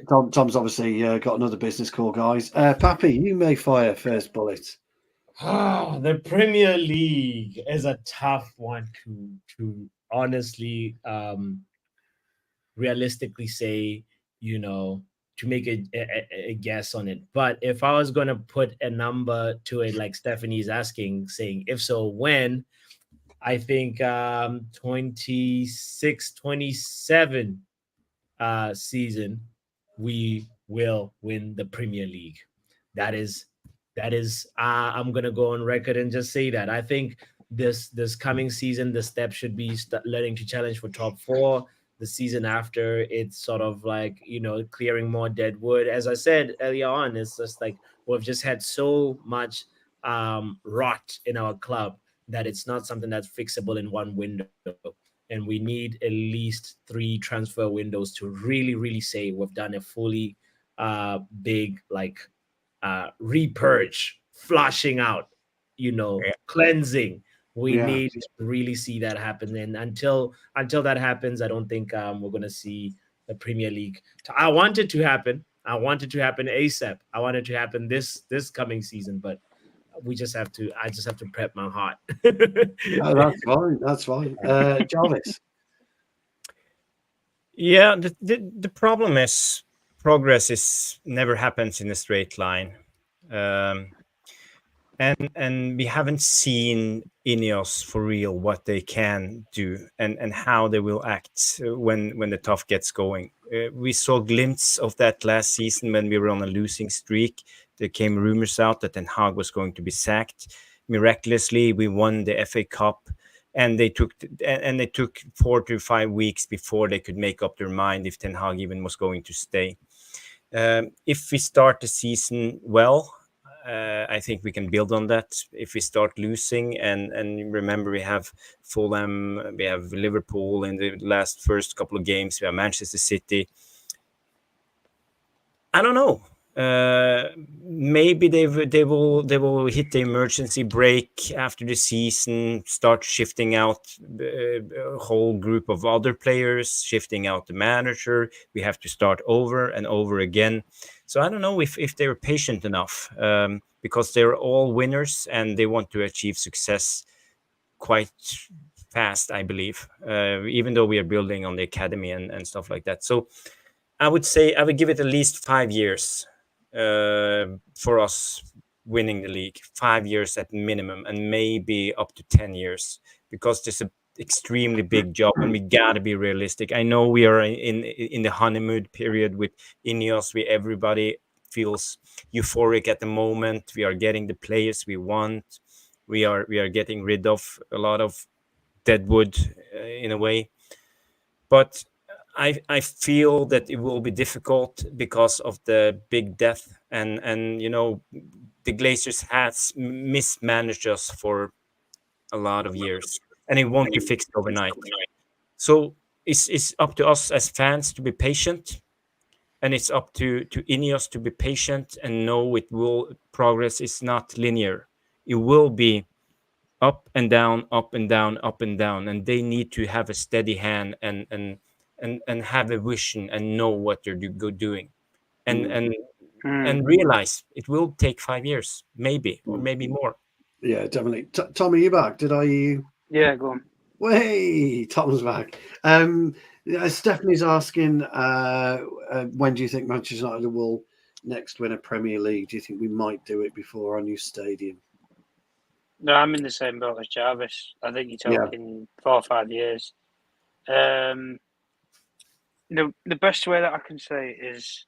Tom's obviously got another business call, guys. Pappy, you may fire first bullet. The Premier League is a tough one to honestly, realistically say, you know, to make a guess on it. But if I was going to put a number to it, like Stephanie's asking, saying, if so, when? I think 26, 27 season, we will win the Premier League. That is I'm gonna go on record and just say that I think this coming season the step should be learning to challenge for top 4. The season after, it's sort of like, you know, clearing more dead wood. As I said earlier on, it's just like we've just had so much rot in our club that it's not something that's fixable in one window. And we need at least 3 transfer windows to really say we've done a fully big like repurge, flushing out, you know, cleansing. We need to really see that happen. And until that happens, I don't think we're going to see the Premier League. I want it to happen. I want it to happen ASAP. I want it to happen this coming season, but I just have to prep my heart. No, that's fine. Jarvis. Yeah, the problem is progress never happens in a straight line. And we haven't seen INEOS for real, what they can do and how they will act when the tough gets going. We saw glimpses of that last season when we were on a losing streak. There came rumors out that Ten Hag was going to be sacked. Miraculously, we won the FA Cup, and they took 4 to 5 weeks before they could make up their mind if Ten Hag even was going to stay. If we start the season well, I think we can build on that. If we start losing, and remember, we have Fulham, we have Liverpool in the first couple of games, we have Manchester City. I don't know. Maybe they will hit the emergency brake after the season, start shifting out a whole group of other players, shifting out the manager. We have to start over and over again. So I don't know if they're patient enough, because they're all winners and they want to achieve success quite fast, I believe, even though we are building on the academy and stuff like that. So I would say I would give it at least 5 years for us winning the league. 5 years at minimum, and maybe up to 10 years, because there's an extremely big job and we gotta be realistic. I know we are in the honeymoon period with INEOS. Everybody feels euphoric at the moment. We are getting the players we want. We are getting rid of a lot of deadwood in a way, but I feel that it will be difficult because of the big death, and the Glazers has mismanaged us for a lot of years, and it won't be fixed overnight. So it's up to us as fans to be patient, and it's up to INEOS to be patient and know progress is not linear. It will be up and down, up and down, up and down, and they need to have a steady hand and have a vision and know what they're doing, and realize it will take 5 years, maybe, or maybe more. Yeah, definitely. Tom, are you back? Did I you? Yeah, go on. Way, Tom's back. Stephanie's asking, when do you think Manchester United will next win a Premier League? Do you think we might do it before our new stadium? No, I'm in the same boat as Jarvis. I think you're talking 4 or 5 years. The best way that I can say is,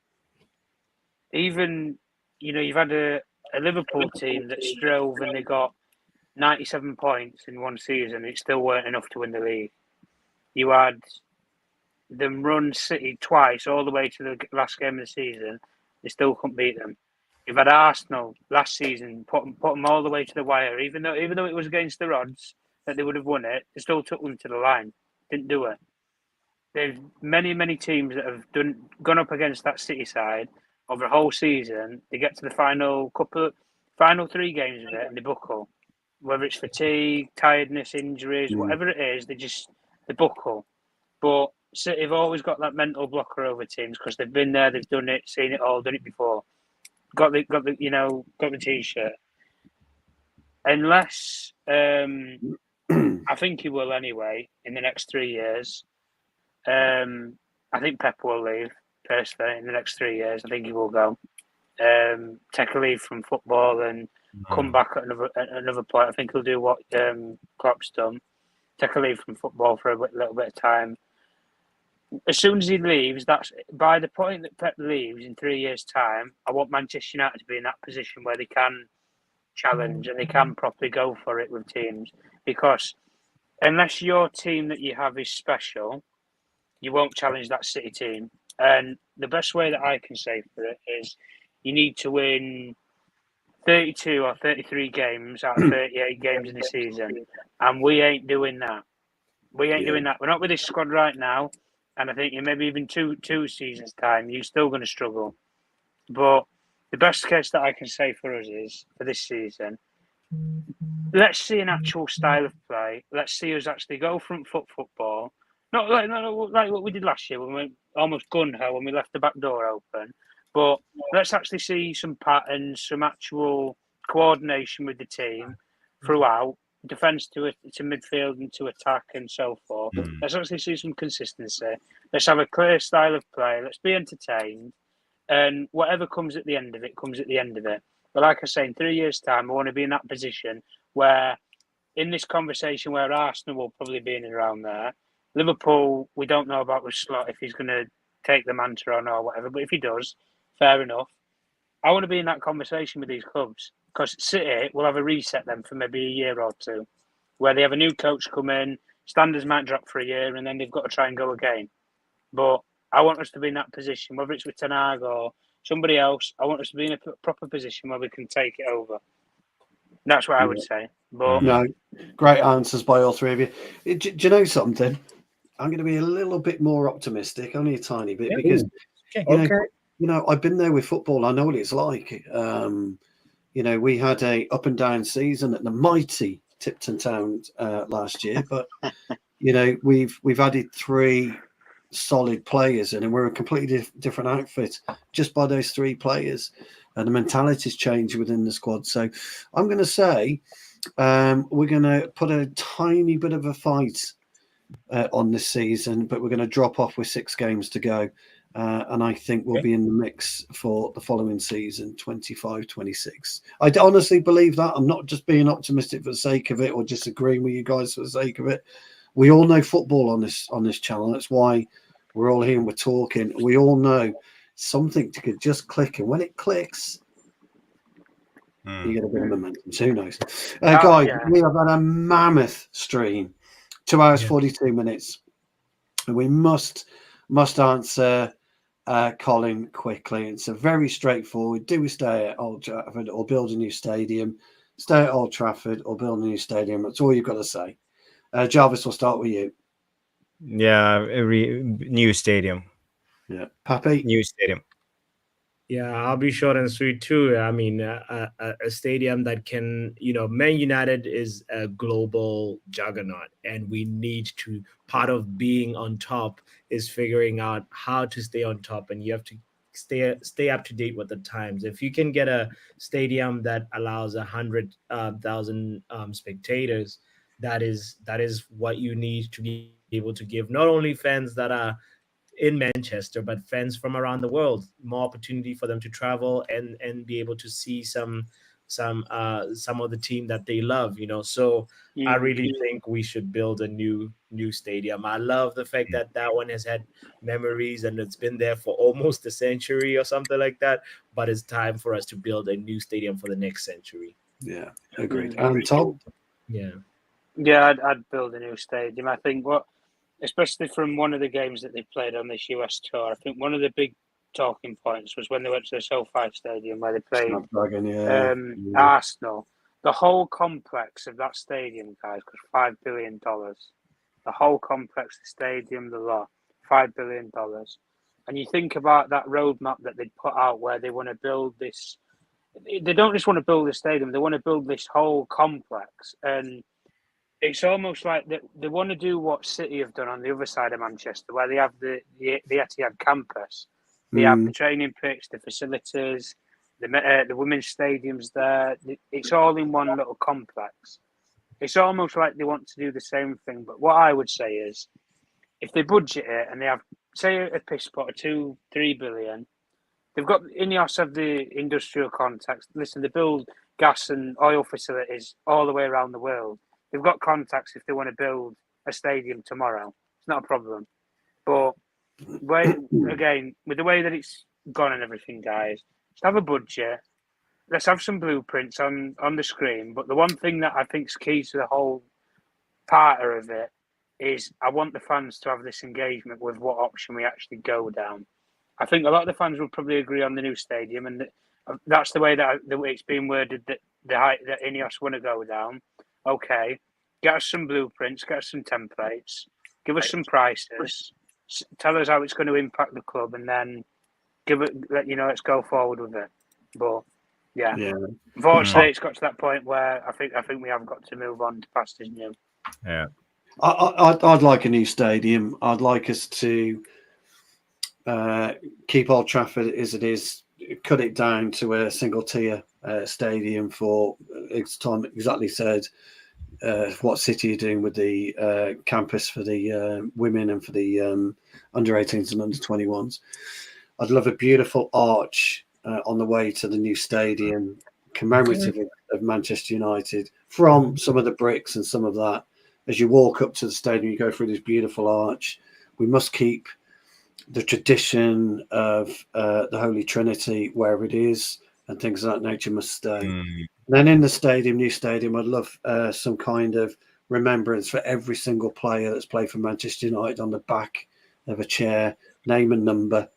even, you've had a Liverpool team that strove and they got 97 points in one season. It still weren't enough to win the league. You had them run City twice all the way to the last game of the season. They still couldn't beat them. You've had Arsenal last season put them all the way to the wire, even though it was against their odds that they would have won it. They still took them to the line. Didn't do it. There's many teams that have gone up against that City side over a whole season. They get to the final 3 games of it and they buckle. Whether it's fatigue, tiredness, injuries, whatever it is, they buckle. But City have always got that mental blocker over teams because they've been there, they've done it, seen it all, done it before. Got the t-shirt. Unless I think he will anyway in the next 3 years. I think Pep will leave personally in the next 3 years. I think he will go. Take a leave from football and come back at another point. I think he'll do what Klopp's done. Take a leave from football for a little bit of time. As soon as he leaves, that's by the point that Pep leaves in 3 years' time. I want Manchester United to be in that position where they can challenge and they can properly go for it with teams. Because unless your team that you have is special, you won't challenge that City team. And the best way that I can say for it is you need to win 32 or 33 games out of 38 games in the season. And we ain't doing that. We ain't doing that. We're not with this squad right now. And I think maybe even two seasons' time, you're still going to struggle. But the best case that I can say for us is, for this season, let's see an actual style of play. Let's see us actually go front foot football. Not like what we did last year when we almost gun-ho when we left the back door open. But let's actually see some patterns, some actual coordination with the team throughout. Defence to midfield and to attack and so forth. Let's actually see some consistency. Let's have a clear style of play. Let's be entertained. And whatever comes at the end of it, comes at the end of it. But like I say, in 3 years' time, I want to be in that position where, in this conversation, where Arsenal will probably be in and around there. Liverpool, we don't know about with Slot if he's going to take the mantra on or whatever. But if he does, fair enough. I want to be in that conversation with these clubs because City will have a reset them for maybe a year or two, where they have a new coach come in, standards might drop for a year, and then they've got to try and go again. But I want us to be in that position, whether it's with Ten Hag or somebody else. I want us to be in a proper position where we can take it over. That's what I would say. But no, great answers by all three of you. Do you know something? I'm going to be a little bit more optimistic, only a tiny bit, because you know, I've been there with football. I know what it's like. You know, we had a up and down season at the mighty Tipton Town last year, but you know, we've added 3 solid players in, and we're a completely different outfit just by those 3 players, and the mentality's changed within the squad. So I'm going to say we're going to put a tiny bit of a fight on this season, but we're going to drop off with 6 games to go. And I think we'll be in the mix for the following season, 25-26. I honestly believe that. I'm not just being optimistic for the sake of it or disagreeing with you guys for the sake of it. We all know football on this channel. That's why we're all here and we're talking. We all know something could just click, and when it clicks, you get a bit of momentum. So who knows? Guys, we have had a mammoth stream, 2 hours 42 minutes, and we must answer Colin quickly. It's a very straightforward. Do we stay at Old Trafford or build a new stadium? Stay at Old Trafford or build a new stadium? That's all you've got to say. Jarvis, we'll start with you. Yeah, every new stadium. Yeah, Pappy. New stadium. Yeah, I'll be short and sweet too. I mean, a stadium that can, you know, Man United is a global juggernaut, and we need to, part of being on top is figuring out how to stay on top, and you have to stay up to date with the times. If you can get a stadium that allows 100,000 spectators, that is what you need to be able to give not only fans that are in Manchester, but fans from around the world, more opportunity for them to travel and be able to see some of the team that they love, you know. So I really think we should build a new stadium. I love the fact that one has had memories and it's been there for almost a century or something like that, but it's time for us to build a new stadium for the next century. Yeah, agreed. And Tom? Yeah, I'd build a new stadium. I think especially from one of the games that they played on this US tour, I think one of the big talking points was when they went to the SoFi Stadium where they played Arsenal. The whole complex of that stadium, guys, cost $5 billion. The whole complex, the stadium, the lot, $5 billion. And you think about that roadmap that they'd put out where they want to build this. They don't just want to build a stadium, they want to build this whole complex. And it's almost like they want to do what City have done on the other side of Manchester, where they have the Etihad campus. They have the training pitch, the facilities, the women's stadiums there. It's all in one little complex. It's almost like they want to do the same thing. But what I would say is, if they budget it and they have, say, a piss pot of 2-3 billion, they've got INEOS have the industrial contacts. Listen, they build gas and oil facilities all the way around the world. They've got contacts if they want to build a stadium tomorrow. It's not a problem. But again, with the way that it's gone and everything, guys, let's have a budget. Let's have some blueprints on the screen. But the one thing that I think is key to the whole part of it is I want the fans to have this engagement with what option we actually go down. I think a lot of the fans will probably agree on the new stadium, and that's the way that it's been worded that that INEOS want to go down. Okay, get us some blueprints, get us some templates, give us some prices, tell us how it's going to impact the club, and then let's go forward with it. But yeah. Unfortunately, it's got to that point where I think we have got to move on to past is new. Yeah, I'd like a new stadium. I'd like us to keep Old Trafford as it is, cut it down to a single tier stadium for, as Tom exactly said, what City are doing with the campus for the women and for the under 18s and under 21s. I'd love a beautiful arch on the way to the new stadium, commemorative of Manchester United, from some of the bricks and some of that. As you walk up to the stadium, you go through this beautiful arch. We must keep the tradition of the Holy Trinity where it is, and things of that nature must stay. And then in the stadium, new stadium, I'd love some kind of remembrance for every single player that's played for Manchester United on the back of a chair, name and number,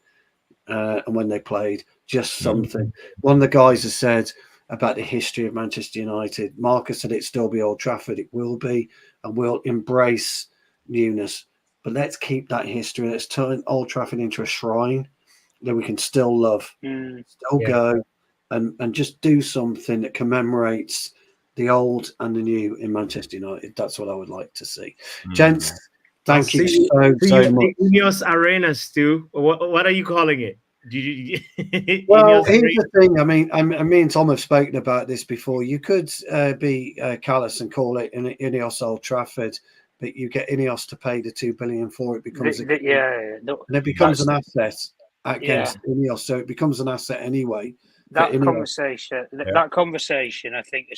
and when they played, just something. One of the guys has said about the history of Manchester United, Marcus said it'd still be Old Trafford. It will be, and we'll embrace newness. But let's keep that history. Let's turn Old Trafford into a shrine that we can still love, still go, and just do something that commemorates the old and the new in Manchester United. That's what I would like to see. Gents, thank you so much. INEOS Arena, Stu. What are you calling it? Well, here's the thing. I mean, me and Tom have spoken about this before. You could be callous and call it an INEOS Old Trafford, but you get INEOS to pay the $2 billion for it. Becomes and it becomes an asset against INEOS, so it becomes an asset anyway. That conversation, I think,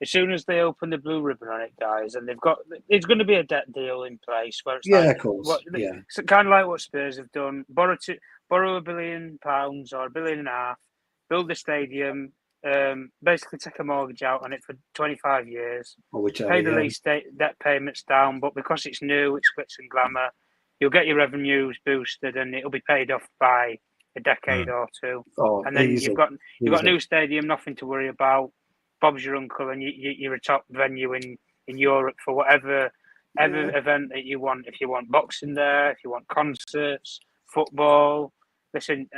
as soon as they open the blue ribbon on it, guys, and it's going to be a debt deal in place where it's of course, it's kind of like what Spurs have done: borrow £1 billion or £1.5 billion, build the stadium, basically take a mortgage out on it for 25 years, pay the lease debt payments down, but because it's new, it's glitz and glamour, you'll get your revenues boosted and it'll be paid off by a decade or two, and then you've got a new stadium, nothing to worry about. Bob's your uncle, and you're a top venue in Europe for whatever event that you want. If you want boxing there, if you want concerts, football. Listen,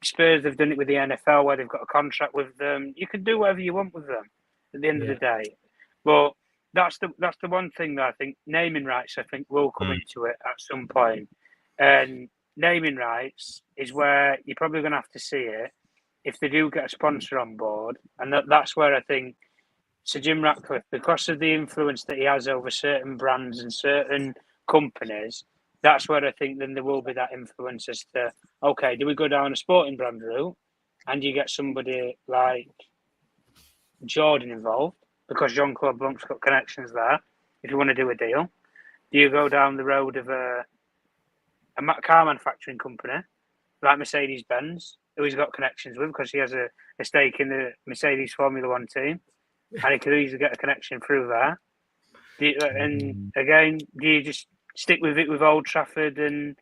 Spurs have done it with the NFL where they've got a contract with them. You can do whatever you want with them at the end of the day. But that's the one thing that I think naming rights will come into it at some point. And naming rights is where you're probably going to have to see it if they do get a sponsor on board. And that's where I think Sir Jim Ratcliffe, because of the influence that he has over certain brands and certain companies, that's where I think then there will be that influence as to, okay, do we go down a sporting brand route and you get somebody like Jordan involved because Jean-Claude Blanc's got connections there if you want to do a deal? Do you go down the road of a car manufacturing company like Mercedes-Benz, who he's got connections with because he has a stake in the Mercedes Formula One team, and he could easily get a connection through there? And again, do you just stick with it with Old Trafford and,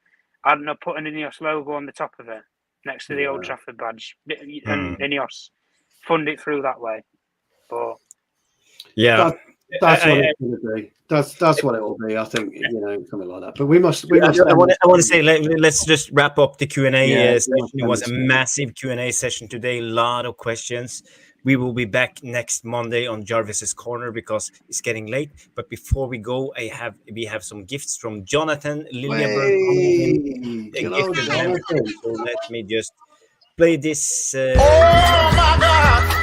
I don't know, put an INEOS logo on the top of it next to the Old Trafford badge and INEOS fund it through that way? But that's what it's going to be. That's what it will be. I think, something like that. But we must. I want to say let's just wrap up the Q&A session. It was a massive Q&A session today. A lot of questions. We will be back next Monday on Jarvis's Corner because it's getting late. But before we go, we have some gifts from Jonathan Liljeberg. So let me just play this. Oh my God!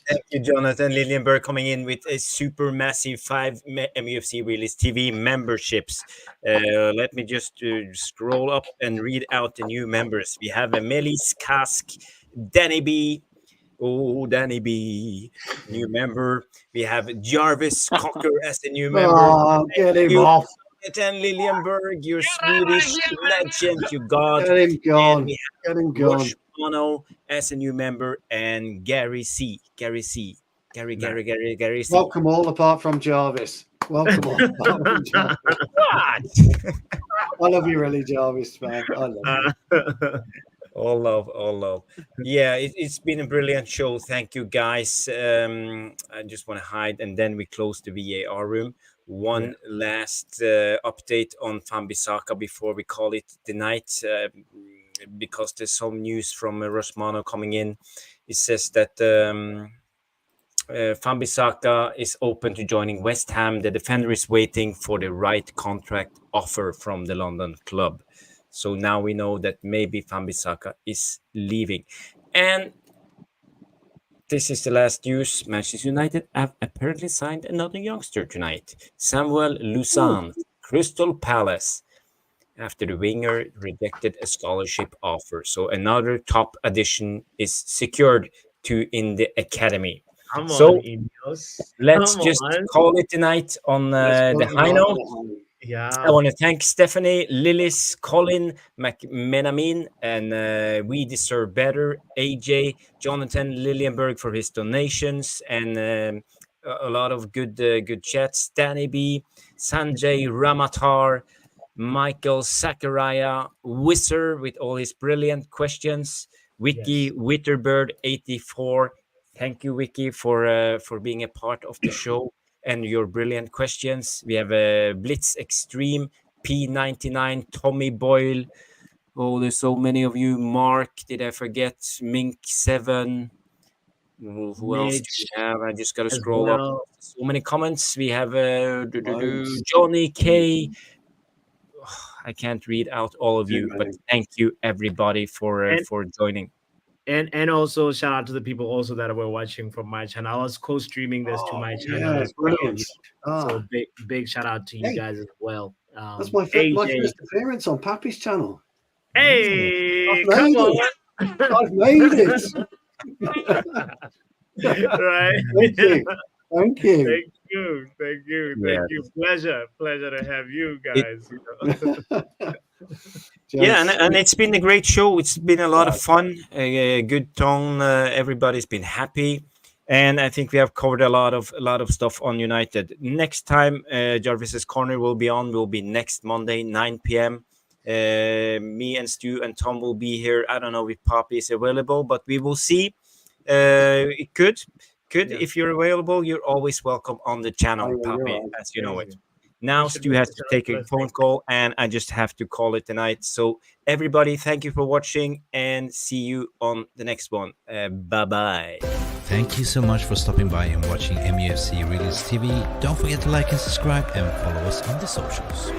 Thank you, Jonathan Liljeberg, coming in with a super massive 5 MUFC Realist TV memberships. Let me just scroll up and read out the new members. We have Melis Kask, Danny B. Oh, Danny B, new member. We have Jarvis Cocker as a new member. Oh, get him off. Ten Liljeberg, your Swedish legend, you god. Get him gone. Get him gone. Bruno as a new member, and Gary C. Gary C. Welcome all apart from Jarvis. Welcome all apart from Jarvis. What? I love you, really, Jarvis, man. I love you. All love. Yeah, it's been a brilliant show. Thank you, guys. I just want to hide, and then we close the VAR room. One last update on Wan-Bissaka before we call it the night, because there's some news from Rosmano coming in. It says that Wan-Bissaka is open to joining West Ham. The defender is waiting for the right contract offer from the London club. So now we know that maybe Wan-Bissaka is leaving. And this is the last news. Manchester United have apparently signed another youngster tonight. Samuel Luzan, Crystal Palace, after the winger rejected a scholarship offer. So another top addition is secured in the academy. Come So on, INEOS. let's Come just on. call it tonight on the high note. I Yeah. want to thank Stephanie, Lillis, Colin, McMenamin, and We Deserve Better, AJ, Jonathan Lilienberg for his donations, and a lot of good chats. Danny B, Sanjay Ramatar, Michael Zachariah, Wizard with all his brilliant questions, Wiki Yes. Witterbird 84. Thank you, Wiki, for being a part of the show and your brilliant questions. We have Blitz Extreme, P99, Tommy Boyle. Oh, there's so many of you. Mark, did I forget? Mink7. Who else do Mitch we have? I just got to as scroll up. well. So many comments. We have Loads. Johnny K. I can't read out all of you, but thank you everybody for joining. And also shout out to the people also that were watching from my channel. I was co-streaming this to my channel. Yeah, as well. brilliant. So big shout out to you guys as well. That's my first appearance on Pappy's channel. Hey, I've come made on. I've made it. Right. Thank you. Thank you. Thank you. Yeah. Pleasure to have you guys. Yeah, and it's been a great show. It's been a lot of fun, a good tone. Everybody's been happy, and I think we have covered a lot of stuff on United. Next time, Jarvis's Corner will be next Monday, 9 p.m. Me and Stu and Tom will be here. I don't know if Poppy is available, but we will see. It could. If you're available, you're always welcome on the channel, Poppy, as you know it. Now Stu has to take a phone call, and I just have to call it tonight. So everybody, thank you for watching, and see you on the next one. Bye-bye. Thank you so much for stopping by and watching MUFC Realist TV. Don't forget to like and subscribe and follow us on the socials.